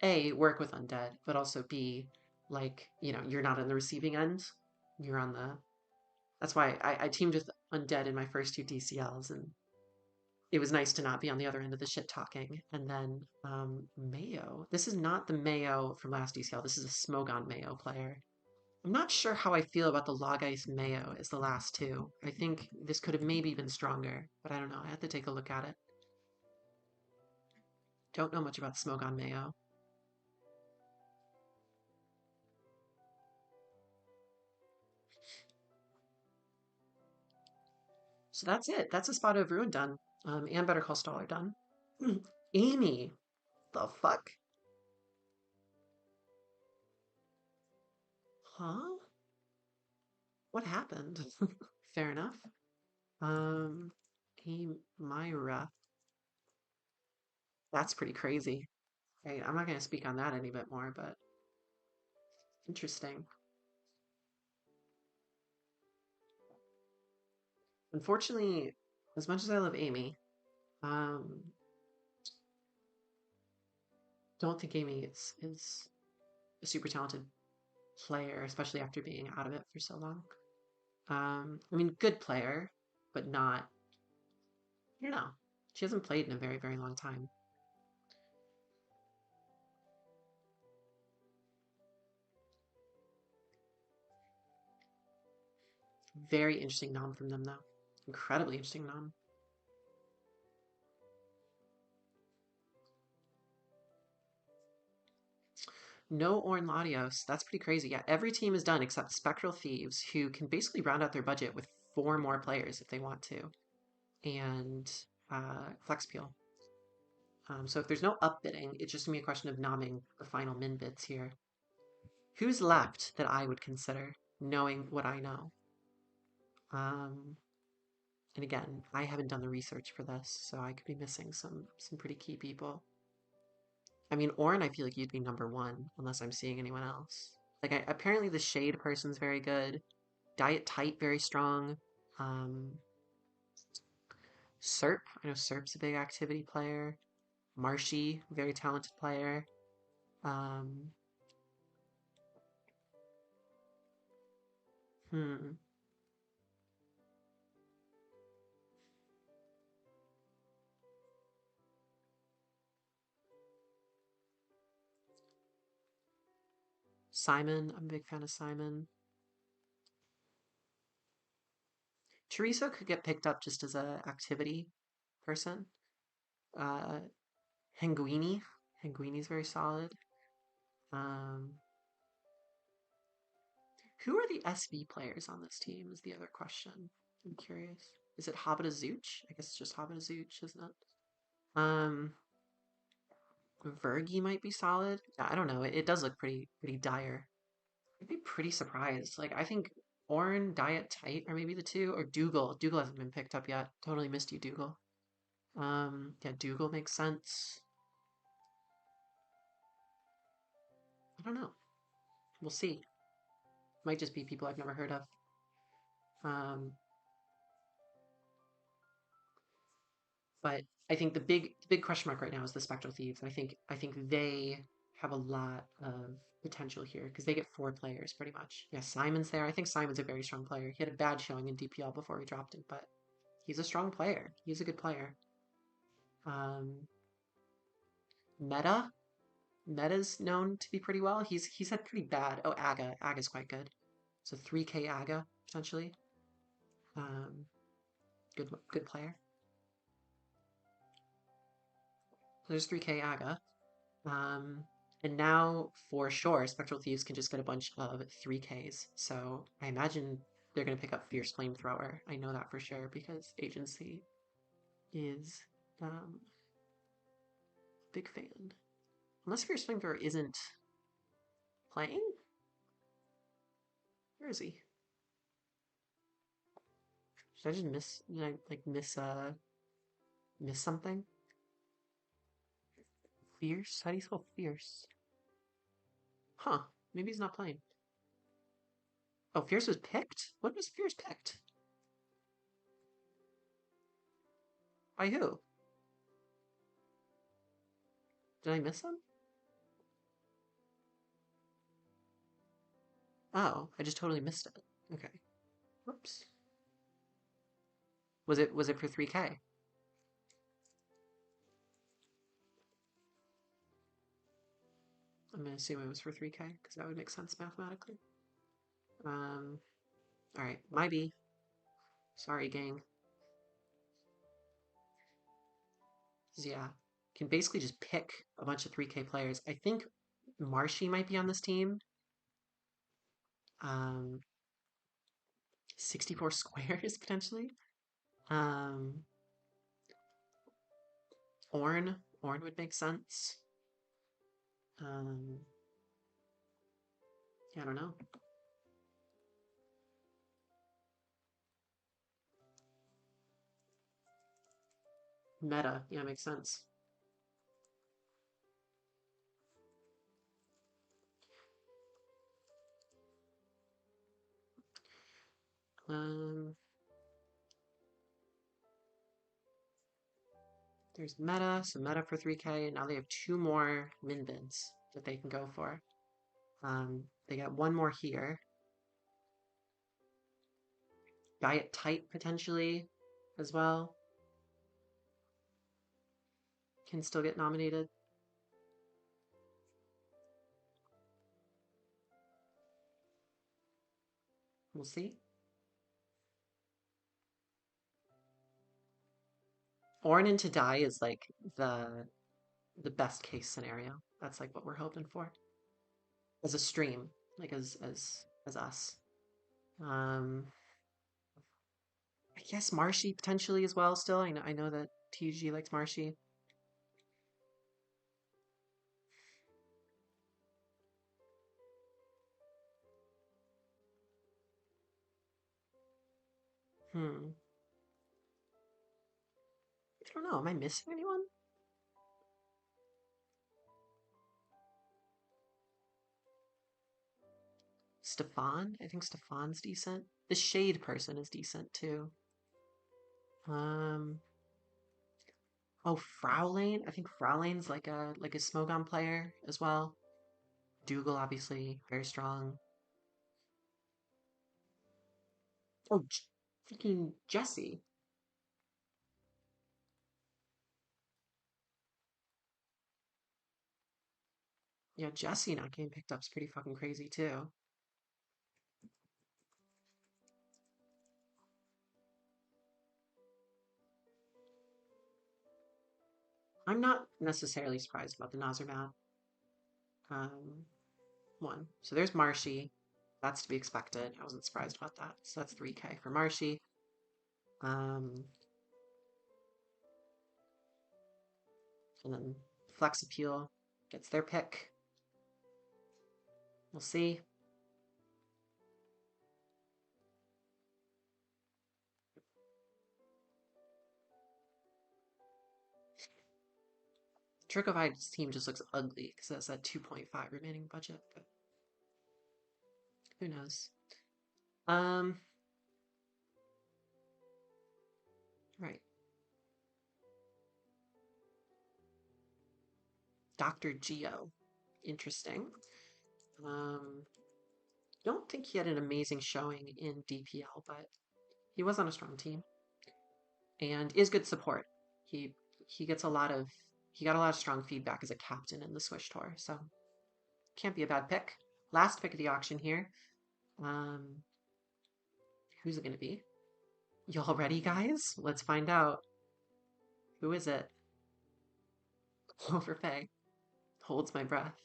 A, work with Undead, but also B, like, you're not on the receiving end. You're on the That's why I teamed with Undead in my first two DCLs, and it was nice to not be on the other end of the shit talking. And then Mayo. This is not the Mayo from last DCL. This is a Smogon Mayo player. I'm not sure how I feel about the Log Ice Mayo as the last two. I think this could have maybe been stronger, but I don't know. I have to take a look at it. Don't know much about Smogon Mayo. So that's it. That's a Spot of Ruin done. And Better Call Saul are done. Amy. The fuck? Huh? What happened? Fair enough. Um, Myra. That's pretty crazy. Right, I'm not going to speak on that any bit more, but interesting. Unfortunately, as much as I love Amy, um, don't think Amy is a super talented player, especially after being out of it for so long. I mean, good player, but not, I don't know. She hasn't played in a very, very long time. Very interesting nom from them, though. Incredibly interesting nom. No Orn Latios. That's pretty crazy. Yeah, every team is done except Spectral Thieves, who can basically round out their budget with four more players if they want to, and Flex Peel. So if there's no upbidding, it's just gonna be a question of nomming the final min bids here. Who's left that I would consider, knowing what I know? Um, and again, I haven't done the research for this, so I could be missing some pretty key people. I mean, Orin, I feel like you'd be number one unless I'm seeing anyone else. Like, apparently the Shade person's very good. Diet Tight, very strong. Um, Serp, I know Serp's a big activity player. Marshy, very talented player. Um, hmm. Simon, I'm a big fan of Simon. Chorizo could get picked up just as a activity person. Uh, Henguini, Henguini's very solid. Um, who are the SV players on this team is the other question. I'm curious. Is it Habita Zooch? I guess it's just Habita Zooch, isn't it? Um, Vergi might be solid. Yeah, I don't know. It does look pretty dire. I'd be pretty surprised. Like I think Orin, Diet Tight are maybe the two, or Dougal. Dougal hasn't been picked up yet. Totally missed you, Dougal. Yeah, Dougal makes sense. I don't know. We'll see. Might just be people I've never heard of. Um, but I think the big question mark right now is the Spectral Thieves. I think they have a lot of potential here because they get four players pretty much. Yeah, Simon's there. I think Simon's a very strong player. He had a bad showing in DPL before he dropped it, but he's a strong player. He's a good player. Um, Meta. Meta's known to be pretty well. He's had pretty bad. Oh, Aga's quite good. So 3K Aga, potentially. Um, good player. So there's 3K Aga. Um, and now for sure, Spectral Thieves can just get a bunch of 3Ks. So I imagine they're going to pick up Fierce Flamethrower. I know that for sure because Agency is big fan. Unless Fierce Flamethrower isn't playing? Where is he? Did I just miss, did I like miss something? Fierce? How do you spell fierce? Huh, maybe he's not playing. Oh, Fierce was picked? When was Fierce picked? By who? Did I miss him? Oh, I just totally missed it. Okay. Whoops. Was it for 3K? I'm gonna assume it was for 3K because that would make sense mathematically. Um, all right, might be. Sorry, gang. Yeah, can basically just pick a bunch of 3K players. I think Marshy might be on this team. 64 squares potentially. Um, Orn would make sense. Um, yeah, I don't know. Meta, yeah, makes sense. Um, there's Meta, so Meta for 3K, and now they have two more min bids that they can go for. They got one more here. Diet Type potentially as well. Can still get nominated. We'll see. Orn into Die is like the best case scenario. That's like what we're hoping for. As a stream, like as us. Um I guess Marshy potentially as well still. I know that TG likes Marshy. Hmm. I don't know. Am I missing anyone? Stefan? I think Stefan's decent. The Shade person is decent too. Um oh, Frowlane. I think Frowlane's like a Smogon player as well. Dougal obviously very strong. Oh, freaking Jesse. Yeah, Jesse not getting picked up is pretty fucking crazy too. I'm not necessarily surprised about the Nazarmat one. So there's Marshy. That's to be expected. I wasn't surprised about that. So that's 3K for Marshy. Um, and then Flex Appeal gets their pick. We'll see. Trickovide's team just looks ugly because it has that 2.5 remaining budget, but who knows? Um, right. Dr. Geo. Interesting. Um, don't think he had an amazing showing in DPL, but he was on a strong team and is good support. He he gets a lot of he got a lot of strong feedback as a captain in the Swish Tour, so can't be a bad pick. Last pick of the auction here. Um, who's it gonna be? Y'all ready, guys? Let's find out. Who is it? Overpay. Holds my breath.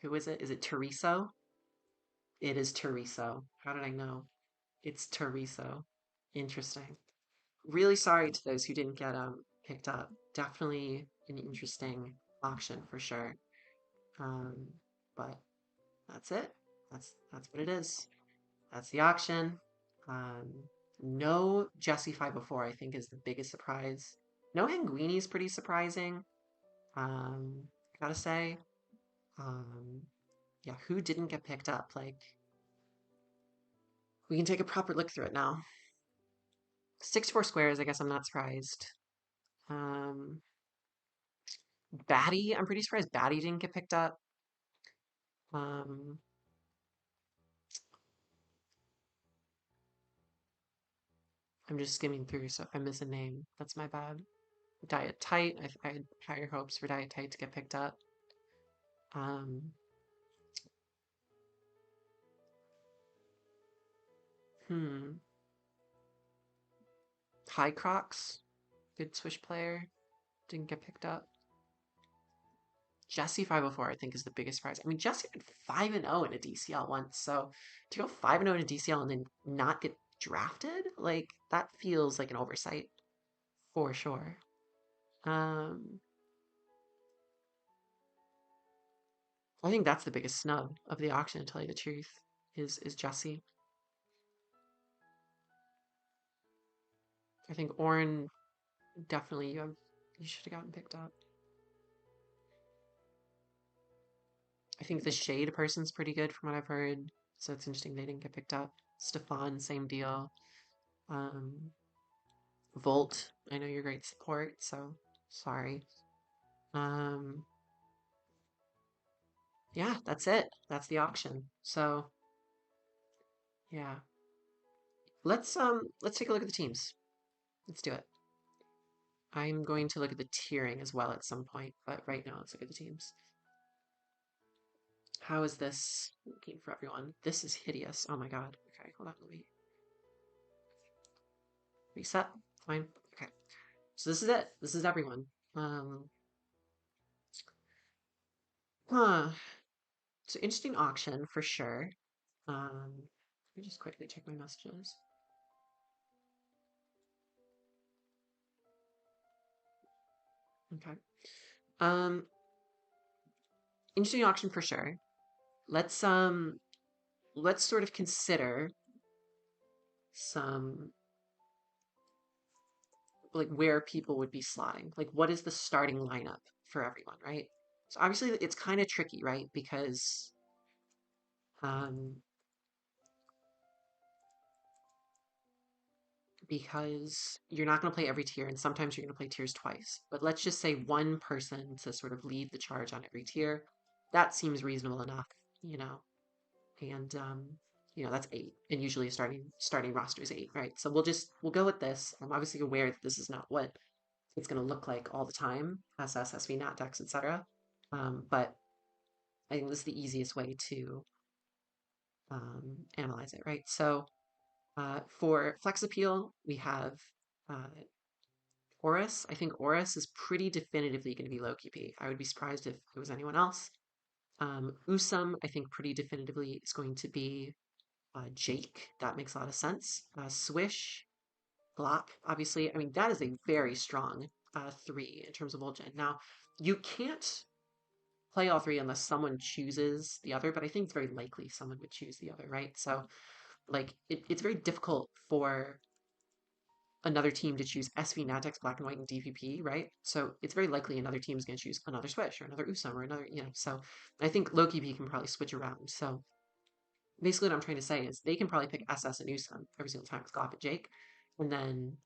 Who is it? Is it Teresa? It is Teresa. How did I know? It's Teresa. Interesting. Really sorry to those who didn't get picked up. Definitely an interesting auction for sure. Um, but that's it. That's what it is. That's the auction. Um, no Jesse 504, I think, is the biggest surprise. No Hanguini's pretty surprising. Gotta say. Um, yeah, who didn't get picked up? Like, we can take a proper look through it now. 64 squares, I guess I'm not surprised. Um, Batty, I'm pretty surprised Batty didn't get picked up. Um, I'm just skimming through, so if I miss a name, that's my bad. Diet Tight, I had higher hopes for Diet Tight to get picked up. Um, hmm. High Crocs, good Swish player, didn't get picked up. Jesse 504, I think, is the biggest surprise. I mean, Jesse went 5 and 0 in a DCL once, so to go 5 and 0 in a DCL and then not get drafted, like that feels like an oversight for sure. Um, I think that's the biggest snub of the auction, to tell you the truth, is Jesse. I think Oren definitely you should have gotten picked up. I think the Shade person's pretty good from what I've heard, so it's interesting they didn't get picked up. Stefan, same deal. Um, Volt, I know you're great support, so sorry. Um, yeah, that's it. That's the auction. So yeah, let's take a look at the teams. Let's do it. I'm going to look at the tiering as well at some point, but right now let's look at the teams. How is this looking for everyone? This is hideous. Oh my god. Okay, hold on. Let me reset. Fine. Okay. So this is it. This is everyone. Um, huh. It's an interesting auction for sure. Let me just quickly check my messages. Okay. Um, interesting auction for sure. Let's let's sort of consider some like where people would be slotting. Like what is the starting lineup for everyone, right? So obviously it's kind of tricky, right? Um because you're not going to play every tier and sometimes you're going to play tiers twice. But let's just say one person to sort of lead the charge on every tier. That seems reasonable enough, you know. And that's 8. And usually a starting roster is 8, right? So we'll go with this. I'm obviously aware that this is not what it's going to look like all the time, SS, SV, NAT decks, etc. But I think this is the easiest way to analyze it, right? So for Flex Appeal, we have uh, Horus. I think Horus is pretty definitively going to be low QP. I would be surprised if it was anyone else. Usum, I think pretty definitively is going to be Jake. That makes a lot of sense. Swish, Glop, obviously. I mean, that is a very strong 3 in terms of old gen. Now, you can't play all 3 unless someone chooses the other, but I think it's very likely someone would choose the other, right? So, like, it's very difficult for another team to choose SV, Natex, Black and White, and DPP, right? So it's very likely another team is going to choose another Swish or another Usum or another, so I think Loki P can probably switch around. So basically what I'm trying to say is they can probably pick SS and Usum every single time with Glop and Jake. And then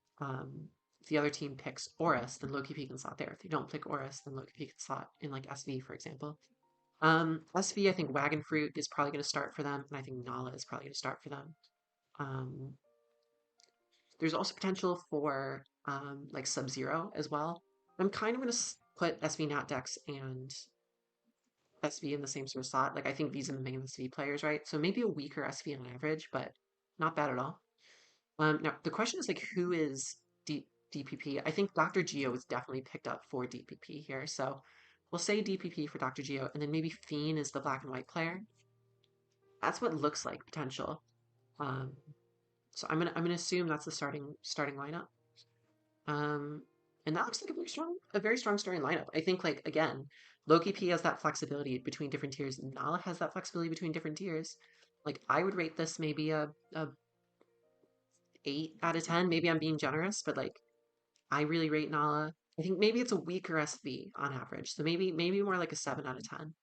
if the other team picks Oris, then Loki P can slot there. If they don't pick Oris, then Loki P can slot in like SV, for example. SV, I think Wagon Fruit is probably going to start for them, and I think Nala is probably going to start for them. Um, there's also potential for like Sub-Zero as well. I'm kind of going to put SV Nat Dex and SV in the same sort of slot. Like I think these are the main SV players, right? So maybe a weaker SV on average, but not bad at all. Now the question is like who is DPP? I think Dr. Geo was definitely picked up for DPP here, so we'll say DPP for Dr. Geo, and then maybe Fiend is the black and white player. That's what looks like potential. Um, so I'm gonna assume that's the starting lineup. Um, and that looks like a very strong starting lineup. I think like again, Loki P has that flexibility between different tiers. Nala has that flexibility between different tiers. Like I would rate this maybe a 8 out of 10. Maybe I'm being generous, but like I really rate Nala. I think maybe it's a weaker SV on average. So maybe more like a 7 out of 10.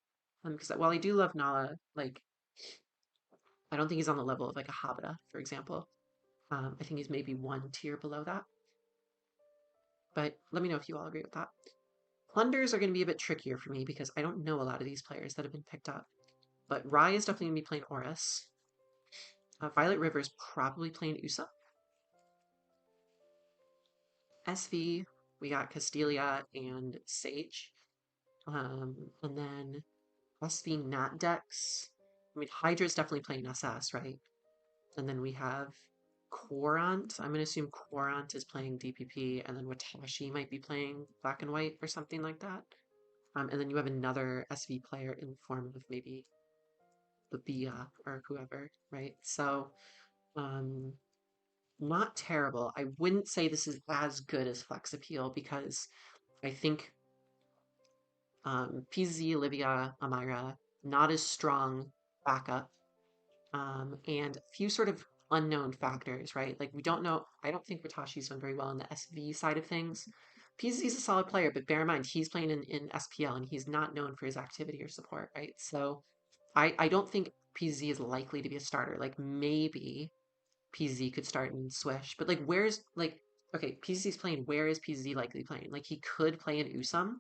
Because while I do love Nala, like I don't think he's on the level of like a Habita, for example. I think he's maybe one tier below that. But let me know if you all agree with that. Plunders are going to be a bit trickier for me because I don't know a lot of these players that have been picked up. But Rai is definitely going to be playing Horus. Violet River is probably playing Usa. SV, we got Castelia and Sage. And then SV Nat Dex. I mean, Hydra's definitely playing SS, right? And then we have Quarant. I'm going to assume Quarant is playing DPP, and then Watashi might be playing Black and White or something like that. And then you have another SV player in the form of maybe Babia or whoever, right? So, um, not terrible. I wouldn't say this is as good as Flex Appeal because I think PZ, Olivia, Amira, not as strong backup, and a few sort of unknown factors, right? Like we don't know. I don't think Watashi's done very well on the SV side of things. PZ's a solid player, but bear in mind he's playing in SPL and he's not known for his activity or support, right? So I don't think PZ is likely to be a starter. Like maybe PZ could start in Swish, but like where's like okay, PZ's playing. Where is PZ likely playing? Like he could play in Usum,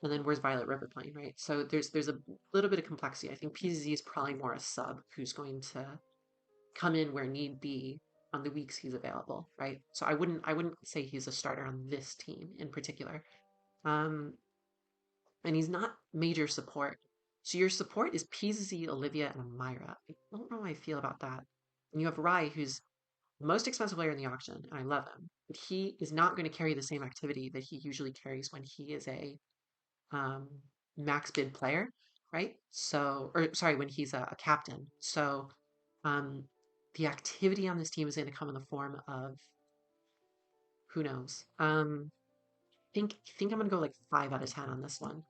and then where's Violet River playing, right? So there's a little bit of complexity. I think PZ is probably more a sub who's going to come in where need be on the weeks he's available, right? So I wouldn't say he's a starter on this team in particular. Um, and he's not major support. So your support is PZ, Olivia, and Amira. I don't know how I feel about that. And you have Rai, who's the most expensive player in the auction, and I love him. But he is not going to carry the same activity that he usually carries when he is a um, max bid player, right? So, or sorry, when he's a captain. So, um, the activity on this team is going to come in the form of who knows. Think I'm going to go like 5 out of 10 on this one.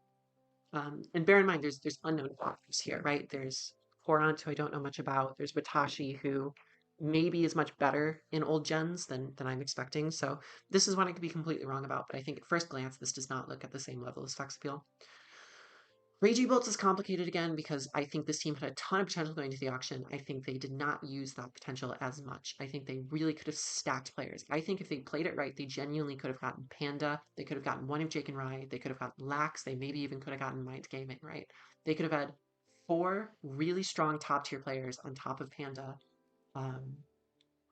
And bear in mind, there's unknown factors here, right? There's Korant, who I don't know much about. There's Watashi, who maybe is much better in old gens than I'm expecting. So this is one I could be completely wrong about, but I think at first glance, this does not look at the same level as Flex Appeal. Ragey Bolts is complicated again because I think this team had a ton of potential going to the auction. I think they did not use that potential as much. I think they really could have stacked players. I think if they played it right, they genuinely could have gotten Panda. They could have gotten one of Jake and Rye. They could have gotten Lax. They maybe even could have gotten Mind Gaming, right? They could have had 4 really strong top tier players on top of Panda um,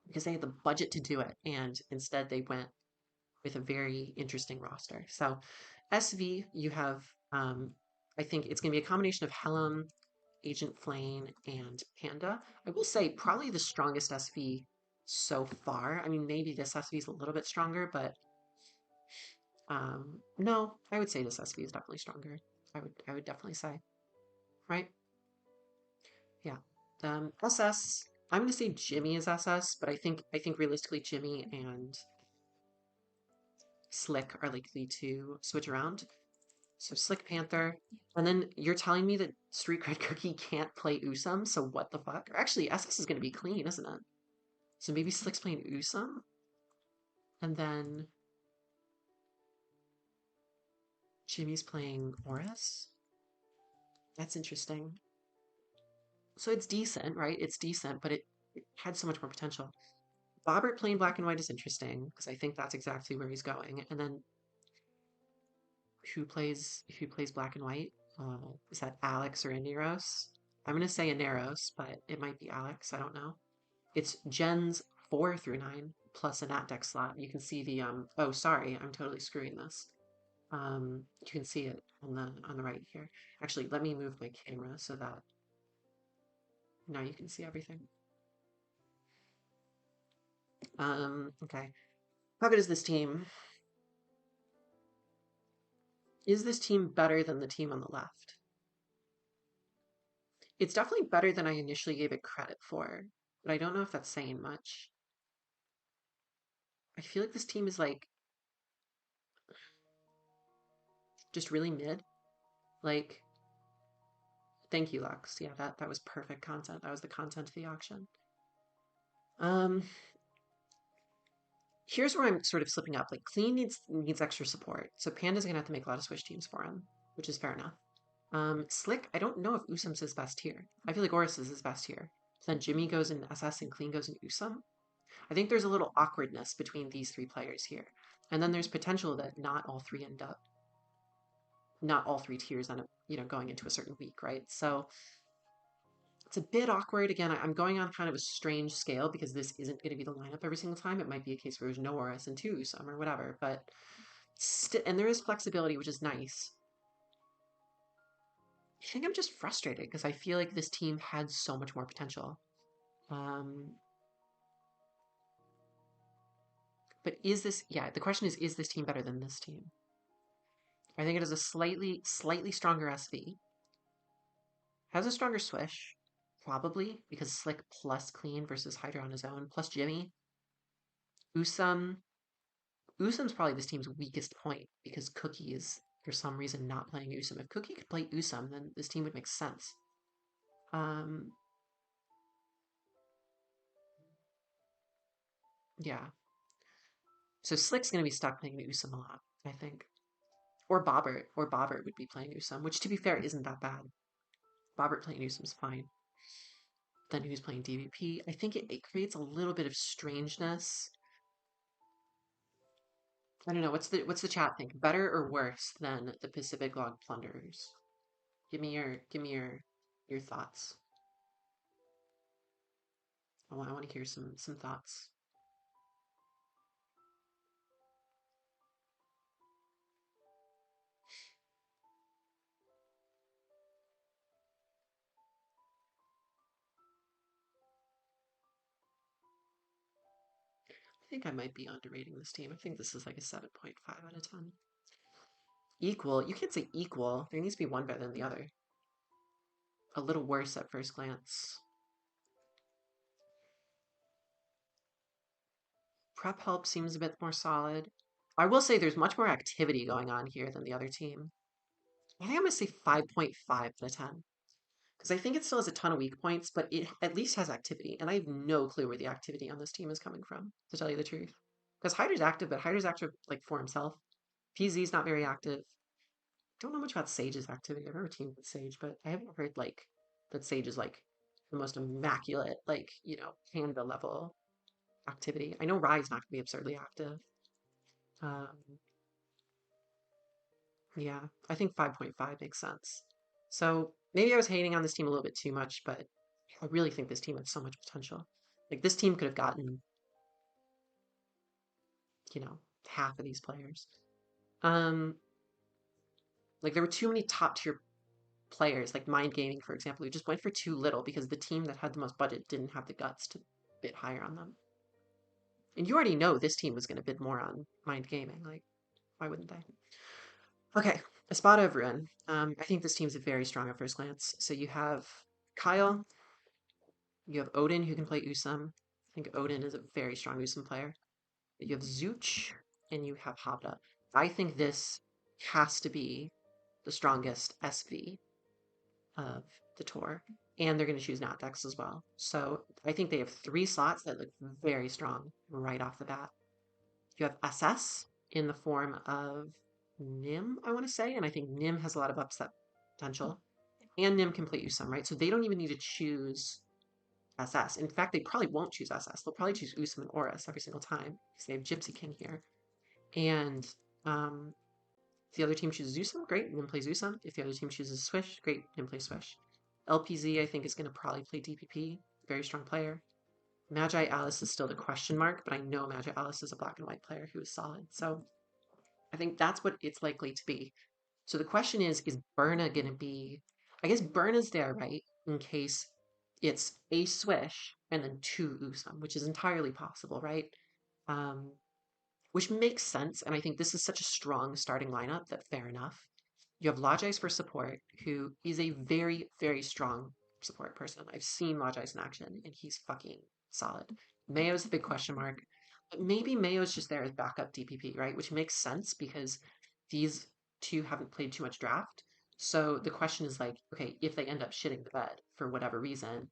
because they had the budget to do it. And instead, they went with a very interesting roster. So SV, you have, I think it's going to be a combination of Helm, Agent Flame, and Panda. I will say probably the strongest SV so far. I mean, maybe this SV is a little bit stronger, but no, I would say this SV is definitely stronger. I would definitely say, right? Yeah. SS. I'm going to say Jimmy is SS, but I think realistically Jimmy and Slick are likely to switch around. So Slick Panther. And then you're telling me that Street Cred Cookie can't play Usum, so what the fuck? Or actually, SS is going to be clean, isn't it? So maybe Slick's playing Usum? And then Jimmy's playing Oris? That's interesting. So it's decent, right? It's decent, but it had so much more potential. Bobbert playing black and white is interesting, because I think that's exactly where he's going. And then who plays black and white? Is that Alex or Aneros? I'm gonna say Aneros, but it might be Alex. I don't know. It's gens 4 through 9 plus a nat deck slot. You can see the oh sorry, I'm totally screwing this. You can see it on the right here. Actually, let me move my camera so that now you can see everything. Okay. How good is this team? Is this team better than the team on the left? It's definitely better than I initially gave it credit for, but I don't know if that's saying much. I feel like this team is like just really mid. Like, thank you, Lux. Yeah, that was perfect content. That was the content of the auction. Um, Here's where I'm sort of slipping up. Like, Clean needs extra support, so Panda's gonna have to make a lot of switch teams for him, which is fair enough. Slick, I don't know if Usam's his best here. I feel like Oris is his best here. Then Jimmy goes in SS and Clean goes in Usam. I think there's a little awkwardness between these three players here. And then there's potential that not all three end up, not all three tiers end up, going into a certain week, right? So it's a bit awkward. Again, I'm going on kind of a strange scale because this isn't going to be the lineup every single time. It might be a case where there's no Oris and two Usam or whatever, but and there is flexibility, which is nice. I think I'm just frustrated because I feel like this team had so much more potential. Um, but the question is this team better than this team? I think it is a slightly stronger SV. Has a stronger Swish, probably, because Slick plus Clean versus Hydra on his own, plus Jimmy. Usam. Usam's probably this team's weakest point because Cookie is, for some reason, not playing Usam. If Cookie could play Usam, then this team would make sense. Um, yeah. So Slick's going to be stuck playing Usam a lot, I think. Or Bobbert. Or Bobbert would be playing Usam, which, to be fair, isn't that bad. Bobbert playing Usam's fine. Then who's playing DVP? I think it creates a little bit of strangeness. I don't know. What's the chat think? Better or worse than the Pacific Log Plunderers? Give me your thoughts. I want to hear some thoughts. I think I might be underrating this team. I think this is like a 7.5 out of 10. Equal? You can't say equal. There needs to be one better than the other. A little worse at first glance. Prep help seems a bit more solid. I will say there's much more activity going on here than the other team. I think I'm going to say 5.5 out of 10. Because I think it still has a ton of weak points, but it at least has activity. And I have no clue where the activity on this team is coming from, to tell you the truth. Because Hydra's active, but Hydra's active like for himself. PZ's not very active. Don't know much about Sage's activity. I've never teamed with Sage, but I haven't heard like that Sage is like the most immaculate, like, Panda level activity. I know Rye's not gonna be absurdly active. Um, yeah, I think 5.5 makes sense. So maybe I was hating on this team a little bit too much, but I really think this team had so much potential. Like this team could have gotten, you know, half of these players. Um, like there were too many top tier players, like Mind Gaming, for example, who just went for too little because the team that had the most budget didn't have the guts to bid higher on them. And you already know this team was going to bid more on Mind Gaming. Like, why wouldn't they? Okay, a spot of ruin. I think this team's very strong at first glance. So you have Kyle, you have Odin who can play Usam. I think Odin is a very strong Usam player. You have Zooch, and you have Habda. I think this has to be the strongest SV of the tour. And they're going to choose Natdex as well. So I think they have three slots that look very strong right off the bat. You have SS in the form of Nim, I want to say, and I think Nim has a lot of upset potential. And Nim can play Usam, right? So they don't even need to choose SS. In fact, they probably won't choose SS. They'll probably choose Usam and Oris every single time because they have Gypsy King here. And if the other team chooses Usam, great, Nim plays Usam. If the other team chooses Swish, great, Nim plays Swish. LPZ, I think, is going to probably play DPP. Very strong player. Magi Alice is still the question mark, but I know Magi Alice is a black and white player who is solid. So I think that's what it's likely to be. So the question is Berna going to be, I guess Berna's there, right? In case it's a Swish and then two Usam, which is entirely possible, right? Um, which makes sense. And I think this is such a strong starting lineup that fair enough. You have Lajais for support, who is a very, very strong support person. I've seen Lajais in action, and he's fucking solid. Mayo's the big question mark. But maybe Mayo's just there as backup DPP, right? Which makes sense because these two haven't played too much draft. So the question is like, okay, if they end up shitting the bed for whatever reason,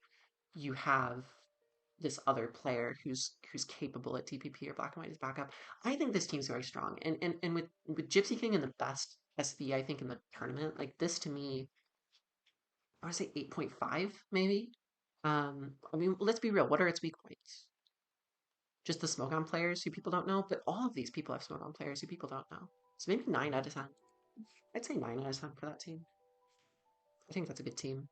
you have this other player who's capable at DPP or Black and White as backup. I think this team's very strong, and with Gypsy King in the best SV I think in the tournament, like this to me, I want to say 8.5 maybe. I mean, let's be real. What are its weak points? Just the Smogon players who people don't know, but all of these people have Smogon players who people don't know. So maybe 9 out of 10. I'd say 9 out of 10 for that team. I think that's a good team.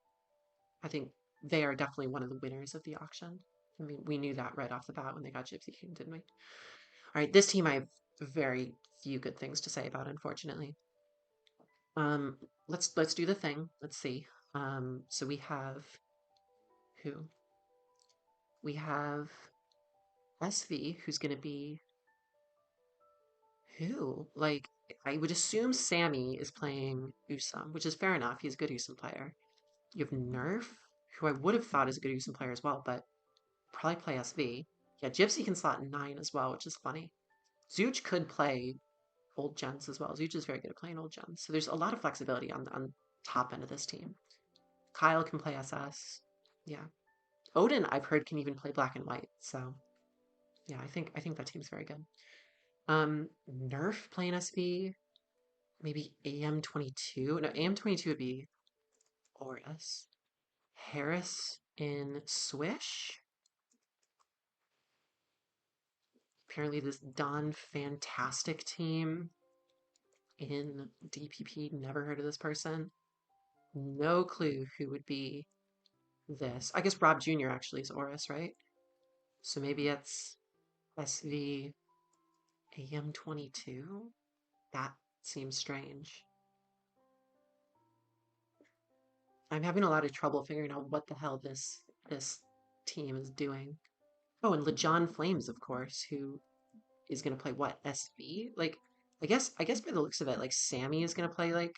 I think they are definitely one of the winners of the auction. I mean, we knew that right off the bat when they got Gypsy King, didn't we? All right, this team I have very few good things to say about, unfortunately. Um, let's do the thing. Let's see. So we have who? We have SV, who's going to be who? Like, I would assume Sammy is playing Usam, which is fair enough. He's a good Usam player. You have Nerf, who I would have thought is a good Usam player as well, but probably play SV. Yeah, Gypsy can slot in 9 as well, which is funny. Zooch could play old gens as well. Zooch is very good at playing old gens. So there's a lot of flexibility on top end of this team. Kyle can play SS. Yeah. Odin, I've heard, can even play black and white. So yeah, I think that team's very good. Nerf playing SV. Maybe AM22. No, AM22 would be Oris. Harris in Swish. Apparently this Don Fantastic team in DPP. Never heard of this person. No clue who would be this. I guess Rob Jr. actually is Oris, right? So maybe it's SV AM22? That seems strange. I'm having a lot of trouble figuring out what the hell this team is doing. Oh, and LeJohn Flames, of course, who is gonna play what, SV? Like, I guess by the looks of it, like Sammy is gonna play like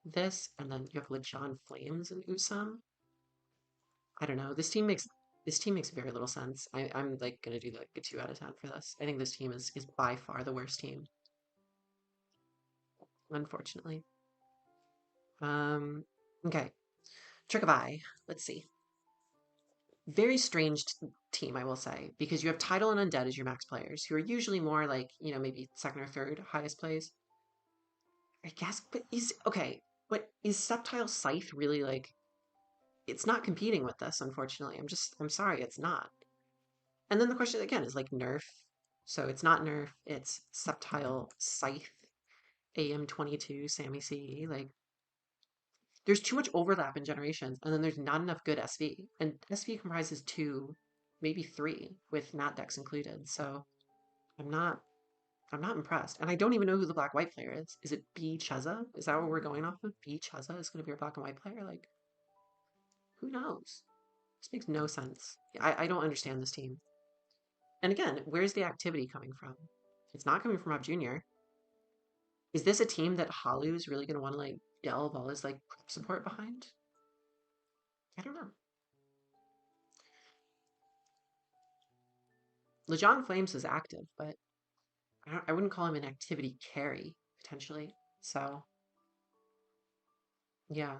this, and then you have LeJohn Flames and Usam. I don't know. This team makes very little sense. I'm like gonna do like a 2 out of 10 for this. I think this team is by far the worst team, unfortunately. Um, okay. Trick of Eye. Let's see. Very strange team, I will say, because you have Tidal and Undead as your max players, who are usually more like, maybe second or third highest plays. I guess, but is okay. But is Subtile Scythe really like? It's not competing with this, unfortunately. I'm sorry, it's not. And then the question again is like Nerf. So it's not Nerf, it's Subtile Scythe, AM22, Sammy CE. Like, there's too much overlap in generations, and then there's not enough good SV. And SV comprises two, maybe three, with Nat decks included. So I'm not I'm not impressed. And I don't even know who the black white player is. Is it B Cheza? Is that what we're going off of? B Cheza is gonna be our black and white player? Like, who knows? This makes no sense. I don't understand this team. And again, where's the activity coming from? It's not coming from Rob Jr. Is this a team that Halu is really gonna want to like delve all his like prep support behind? I don't know. Lejon Flames is active, but I wouldn't call him an activity carry, potentially. So, yeah.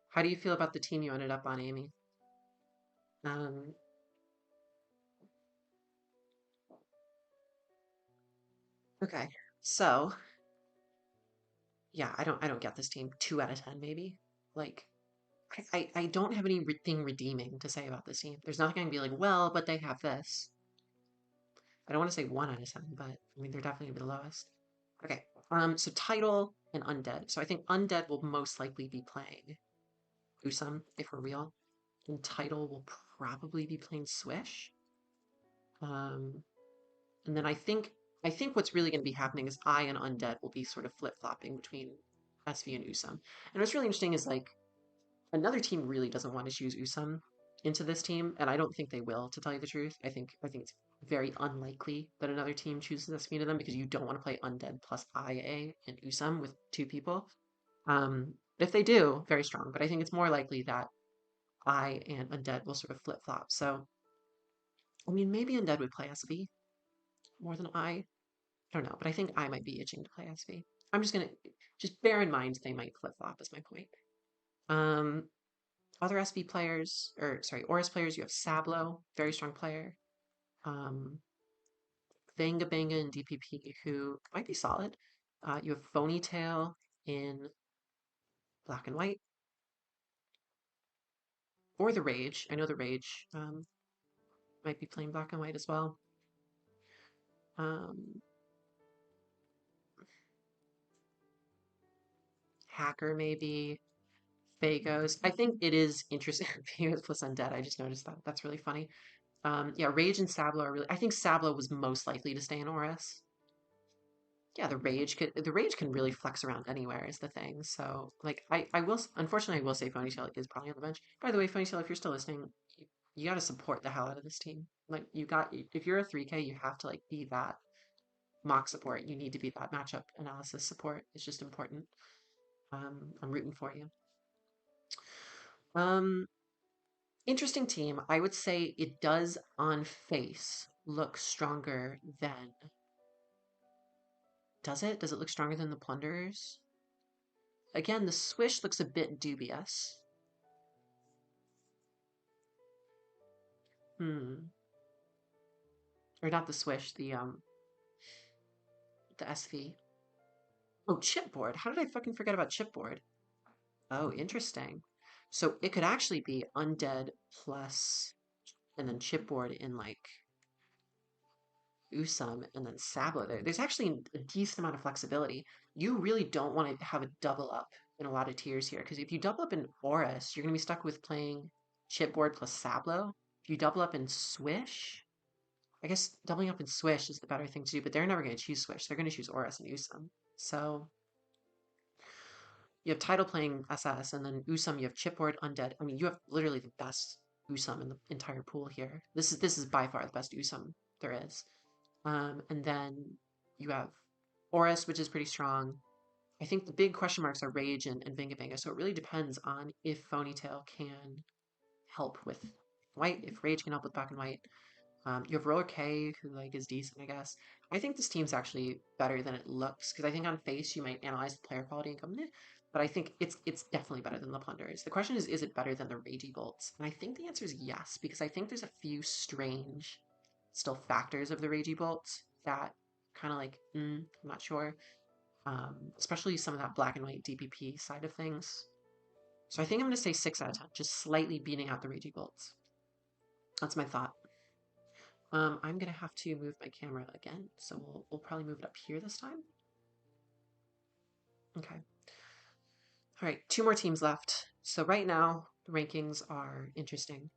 How do you feel about the team you ended up on, Amy? Um, okay. So, yeah, I don't get this team. 2 out of 10, maybe. Like, I don't have anything redeeming to say about this team. There's nothing I can be like, well, but they have this. I don't want to say 1 out of 10, but I mean they're definitely gonna be the lowest. Okay. So Title and Undead. So I think Undead will most likely be playing Usam, if we're real. And Title will probably be playing Swish. Um, and then I think I think what's really going to be happening is I and Undead will be sort of flip-flopping between SV and Usum. And what's really interesting is like another team really doesn't want to choose Usum into this team, and I don't think they will, to tell you the truth. I think it's very unlikely that another team chooses SV into them because you don't want to play Undead plus IA and Usum with two people. If they do, very strong, but I think it's more likely that I and Undead will sort of flip-flop. So, I mean, maybe Undead would play SV more than I. I don't know, but I think I might be itching to play SV. I'm just bear in mind they might flip-flop is my point. Um, Other SV players, or sorry, Oris players, you have Sablo, very strong player. Um, Vanga Banga and DPP, who might be solid. You have Phonytail in black and white, or the Rage. I know the Rage might be playing black and white as well. Um, Hacker maybe. Fagos. I think it is interesting. Fagos plus Undead. I just noticed that. That's really funny. Yeah, Rage and Sablo are really. I think Sablo was most likely to stay in ORS. Yeah, the Rage can really flex around anywhere is the thing. So like I will unfortunately I will say Ponytail is probably on the bench. By the way, Ponytail, if you're still listening, you got to support the hell out of this team. Like you got if you're a 3K, you have to like be that mock support. You need to be that matchup analysis support. It's just important. I'm rooting for you. Um, Interesting team. I would say it does on face look stronger than. Does it? Does it look stronger than the Plunderers? Again, the Swish looks a bit dubious. Hmm. Or not the Swish, the SV. Oh, chipboard. How did I fucking forget about chipboard? Oh, interesting. So it could actually be Undead plus and then chipboard in like Usum and then Sablo there. There's actually a decent amount of flexibility. You really don't want to have a double up in a lot of tiers here, because if you double up in Oris, you're going to be stuck with playing chipboard plus Sablo. If you double up in Swish, I guess doubling up in Swish is the better thing to do, but they're never going to choose Swish. They're going to choose Oris and Usum. So you have Tidal playing SS, and then Usum, you have chipboard, Undead. I mean, you have literally the best Usum in the entire pool here. This is by far the best Usum there is. And then you have Oris, which is pretty strong. I think the big question marks are Rage and Vinga Vinga, so it really depends on if Phonytail can help with white, if Rage can help with black and white. You have Roller K, who like is decent, I guess. I think this team's actually better than it looks, because I think on face you might analyze the player quality and go, meh, but I think it's definitely better than the Plunderers. The question is it better than the Ragey Bolts? And I think the answer is yes, because I think there's a few strange still factors of the Ragey Bolts that kind of like, I'm not sure. Especially some of that black and white DPP side of things. So I think I'm going to say 6 out of 10, just slightly beating out the Ragey Bolts. That's my thought. I'm going to have to move my camera again, so we'll probably move it up here this time. Okay. All right, 2 more teams left. So right now, the rankings are interesting.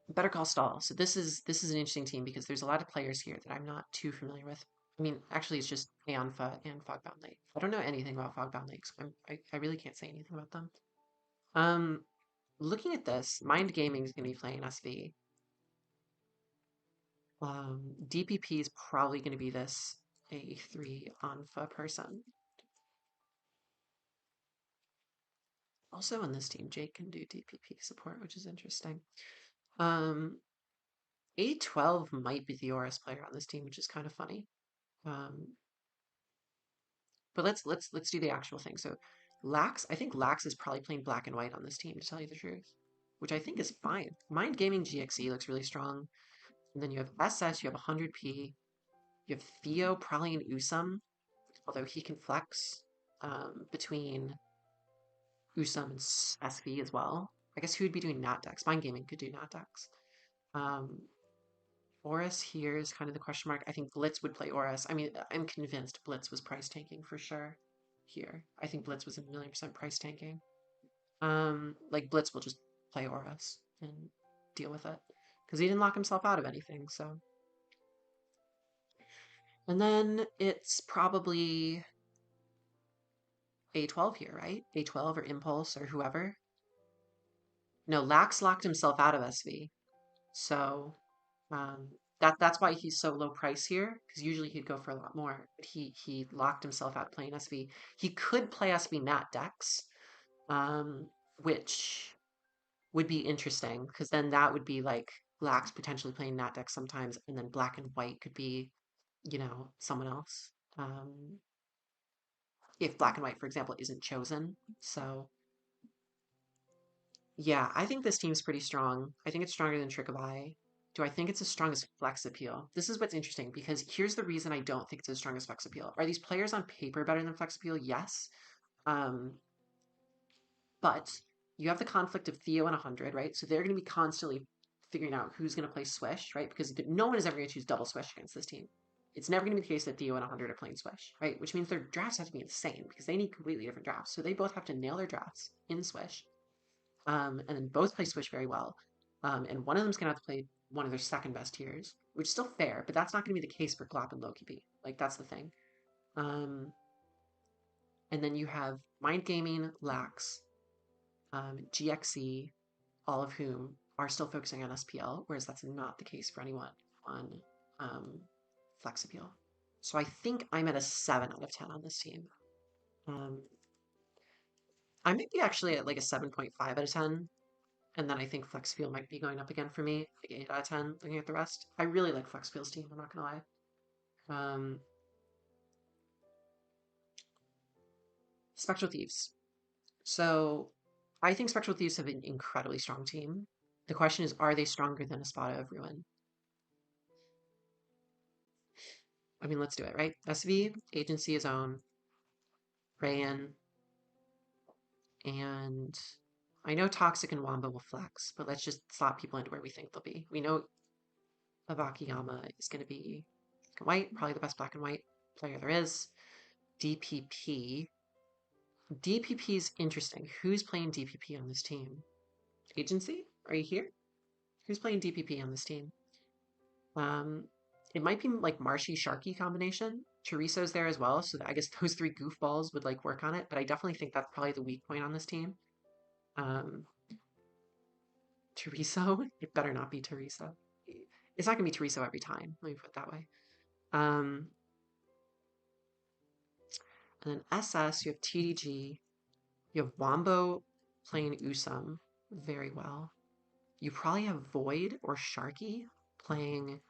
Better Call Saul. So this is an interesting team because there's a lot of players here that I'm not too familiar with. I mean, actually, it's just Aeonfa and Fogbound Lake. I don't know anything about Fogbound Lake, so I really can't say anything about them. Looking at this, Mind Gaming is going to be playing SV. DPP is probably going to be this A3 Anfa person. Also on this team, Jake can do DPP support, which is interesting. A12 might be the Oris player on this team, which is kind of funny. But let's do the actual thing. So Lax, I think Lax is probably playing black and white on this team, to tell you the truth, which I think is fine. Mind Gaming GXE looks really strong. And then you have SS, you have 100p. You have Theo probably in Usum, although he can flex between Usum and SV as well. I guess who would be doing Nat decks? Mind Gaming could do Nat decks. Um, Oris here is kind of the question mark. I think Blitz would play Oris. I mean, I'm convinced Blitz was price tanking for sure here. I think Blitz was a 1,000,000% price tanking. Like Blitz will just play Oris and deal with it because he didn't lock himself out of anything. So And then it's probably A12 here, right? A12 or Impulse or whoever. No, Lax locked himself out of SV. So um, that's why he's so low price here, because usually he'd go for a lot more. But he locked himself out playing SV. He could play SV Nat decks, which would be interesting, because then that would be like Lax potentially playing Nat decks sometimes, and then Black and White could be, someone else. If Black and White, for example, isn't chosen. So yeah, I think this team's pretty strong. I think it's stronger than Trick of Eye. Do I think it's as strong as Flex Appeal? This is what's interesting because here's the reason I don't think it's as strong as Flex Appeal. Are these players on paper better than Flex Appeal? Yes. Um, but you have the conflict of Theo and 100, right? So they're going to be constantly figuring out who's going to play Swish, right? Because no one is ever going to choose double Swish against this team. It's never going to be the case that Theo and 100 are playing Swish, right? Which means their drafts have to be insane because they need completely different drafts. So they both have to nail their drafts in Swish, and then both play Swish very well. And one of them's gonna have to play one of their second best tiers, which is still fair, but that's not gonna be the case for Glop and Loki B. Like that's the thing. Um, and then you have Mind Gaming, Lax, GXE, all of whom are still focusing on SPL, whereas that's not the case for anyone on um, Flex Appeal. So I think I'm at a 7 out of 10 on this team. Um, I might be actually at like a 7.5 out of 10. And then I think Flexfield might be going up again for me, like 8 out of 10, looking at the rest. I really like Flexfield's team, I'm not going to lie. Spectral Thieves. So I think Spectral Thieves have an incredibly strong team. The question is, are they stronger than Espada of Ruin? I mean, let's do it, right? SV, Agency is own, Rayan, and I know Toxic and Wamba will flex, but let's just slot people into where we think they'll be. We know Abakiyama is going to be black and white, probably the best black and white player there is. DPP. DPP is interesting. Who's playing DPP on this team? Agency? Are you here? Who's playing DPP on this team? Um, it might be like Marshy Sharky combination. Chorizo's there as well, so I guess those three goofballs would like work on it. But I definitely think that's probably the weak point on this team. Um, Chorizo, it better not be Chorizo. It's not gonna be Chorizo every time. Let me put it that way. Um, and then SS, you have TDG, you have Wombo playing Usum very well. You probably have Void or Sharky playing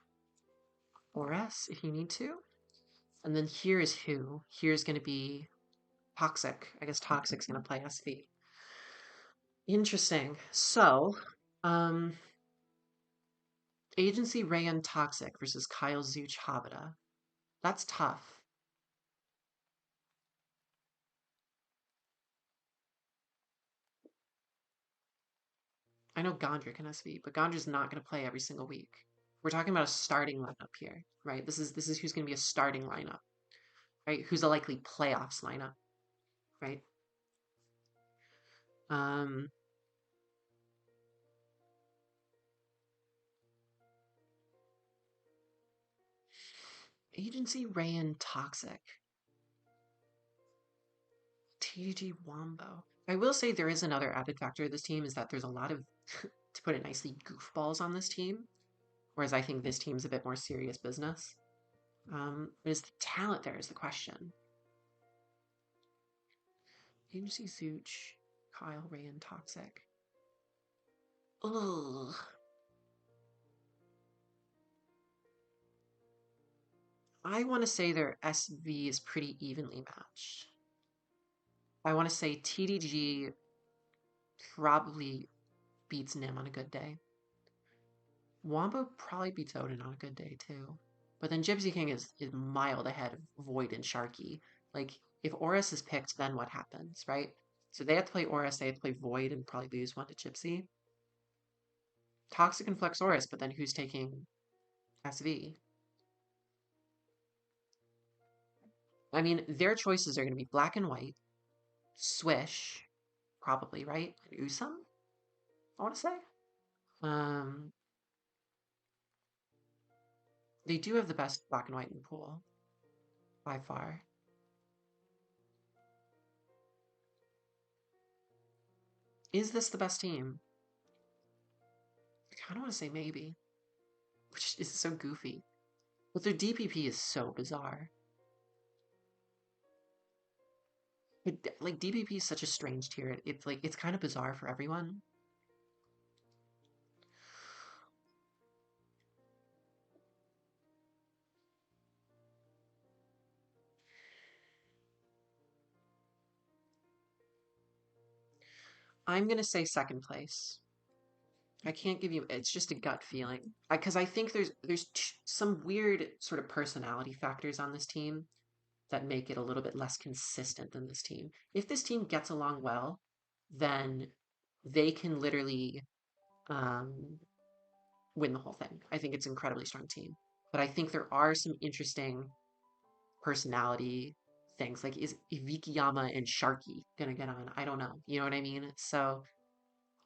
Oris if you need to. And then here is who. Here's going to be Toxic. I guess Toxic's going to play SV. Interesting. So, um, Agency Ray and Toxic versus Kyle Zuch Habita. That's tough. I know Gondry can SV, but Gondry's not going to play every single week. We're talking about a starting lineup here, right? This is who's going to be a starting lineup, right? Who's a likely playoffs lineup, right? Um, Agency Ray and Toxic. TG Wombo. I will say there is another added factor of this team is that there's a lot of, to put it nicely, goofballs on this team. Whereas I think this team's a bit more serious business. But is the talent there is the question. Agency Such, Kyle Ray and Toxic. Ugh. I want to say their SV is pretty evenly matched. I want to say TDG probably beats Nim on a good day. Wombo probably beats Odin on a good day too. But then Gypsy King is mild ahead of Void and Sharky. Like, if Oris is picked, then what happens, right? So they have to play Oris, they have to play Void, and probably lose one to Gypsy. Toxic and Flex Oris, but then who's taking SV? I mean, their choices are going to be Black and White, Swish, probably, right? And Usum, I want to say. Um, they do have the best Black and White in the pool. by far. Is this the best team? I kind of want to say maybe, which is so goofy. But their DPP is so bizarre. Like DPP is such a strange tier. It's like it's kind of bizarre for everyone. I'm gonna say second place. I can't give you. It's just a gut feeling. Because I think some weird sort of personality factors on this team that make it a little bit less consistent than this team. If this team gets along well, then they can literally um, win the whole thing. I think it's an incredibly strong team. But I think there are some interesting personality things. Like, is Ivikiyama and Sharky gonna get on? I don't know. You know what I mean? So,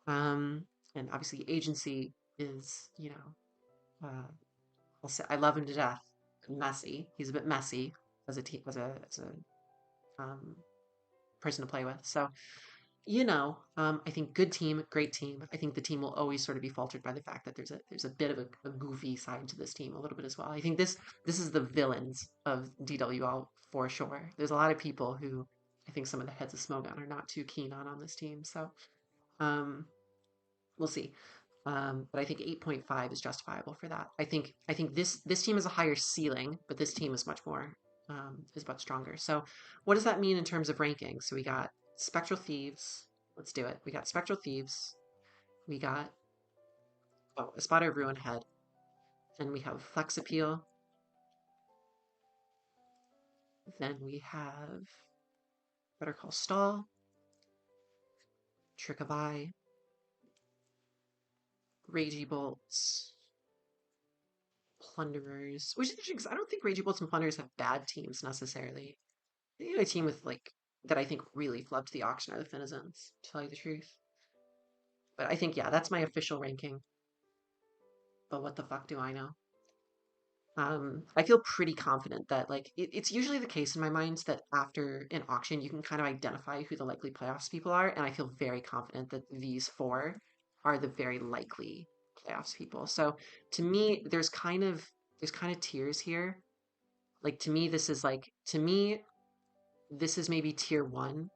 um, and obviously agency is, I'll say I love him to death. Messy. He's a bit messy as a team, as a person to play with. So, I think good team, great team. I think the team will always sort of be faltered by the fact that there's a bit of a goofy side to this team a little bit as well. I think this is the villains of DWL for sure. There's a lot of people who I think some of the heads of Smogon are not too keen on this team. So um, we'll see. But I think 8.5 is justifiable for that. I think this team has a higher ceiling, but this team is much stronger. So what does that mean in terms of ranking? So we got Spectral Thieves. Let's do it. We got Spectral Thieves. We got a Spotter of Ruin Head. Then we have Flex Appeal. Then we have Better Call Stall, Trick of Eye, Ragey Bolts, Plunderers. Which is interesting because I don't think Ragey Bolts and Plunderers have bad teams necessarily. The only team with like that I think really flubbed the auction are the Finizens, to tell you the truth. But I think yeah, that's my official ranking. But what the fuck do I know? I feel pretty confident that like it's usually the case in my mind that after an auction you can kind of identify who the likely playoffs people are, and I feel very confident that these four are the very likely playoffs people. So to me, there's kind of tiers here. Like to me this is maybe tier one,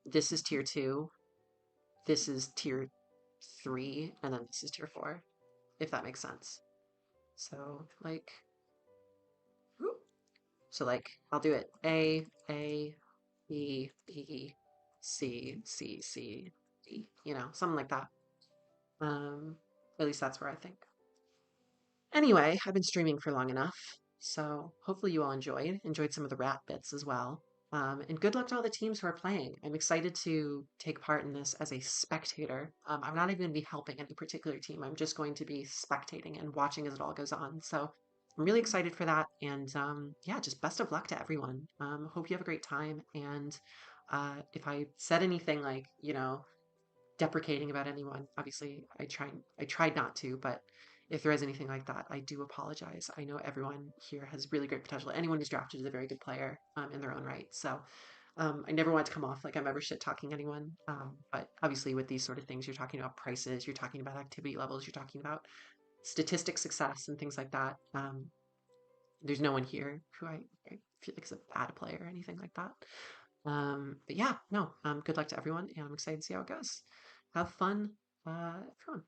this is tier two, this is tier three, and then this is tier four, if that makes sense. So like So like I'll do it A B B C C C D, something like that. Um, at least that's where I think. Anyway, I've been streaming for long enough, so hopefully you all enjoyed some of the rap bits as well. And good luck to all the teams who are playing. I'm excited to take part in this as a spectator. I'm not even going to be helping any particular team. I'm just going to be spectating and watching as it all goes on. So I'm really excited for that. And yeah, just best of luck to everyone. Hope you have a great time. And if I said anything like, deprecating about anyone. Obviously, I tried not to, but if there is anything like that, I do apologize. I know everyone here has really great potential. Anyone who's drafted is a very good player in their own right. So I never want to come off like I'm ever shit talking anyone. But obviously, with these sort of things, you're talking about prices, you're talking about activity levels, you're talking about statistic success and things like that. There's no one here who I feel like is a bad player or anything like that. But yeah, no, good luck to everyone, and I'm excited to see how it goes. Have fun, everyone.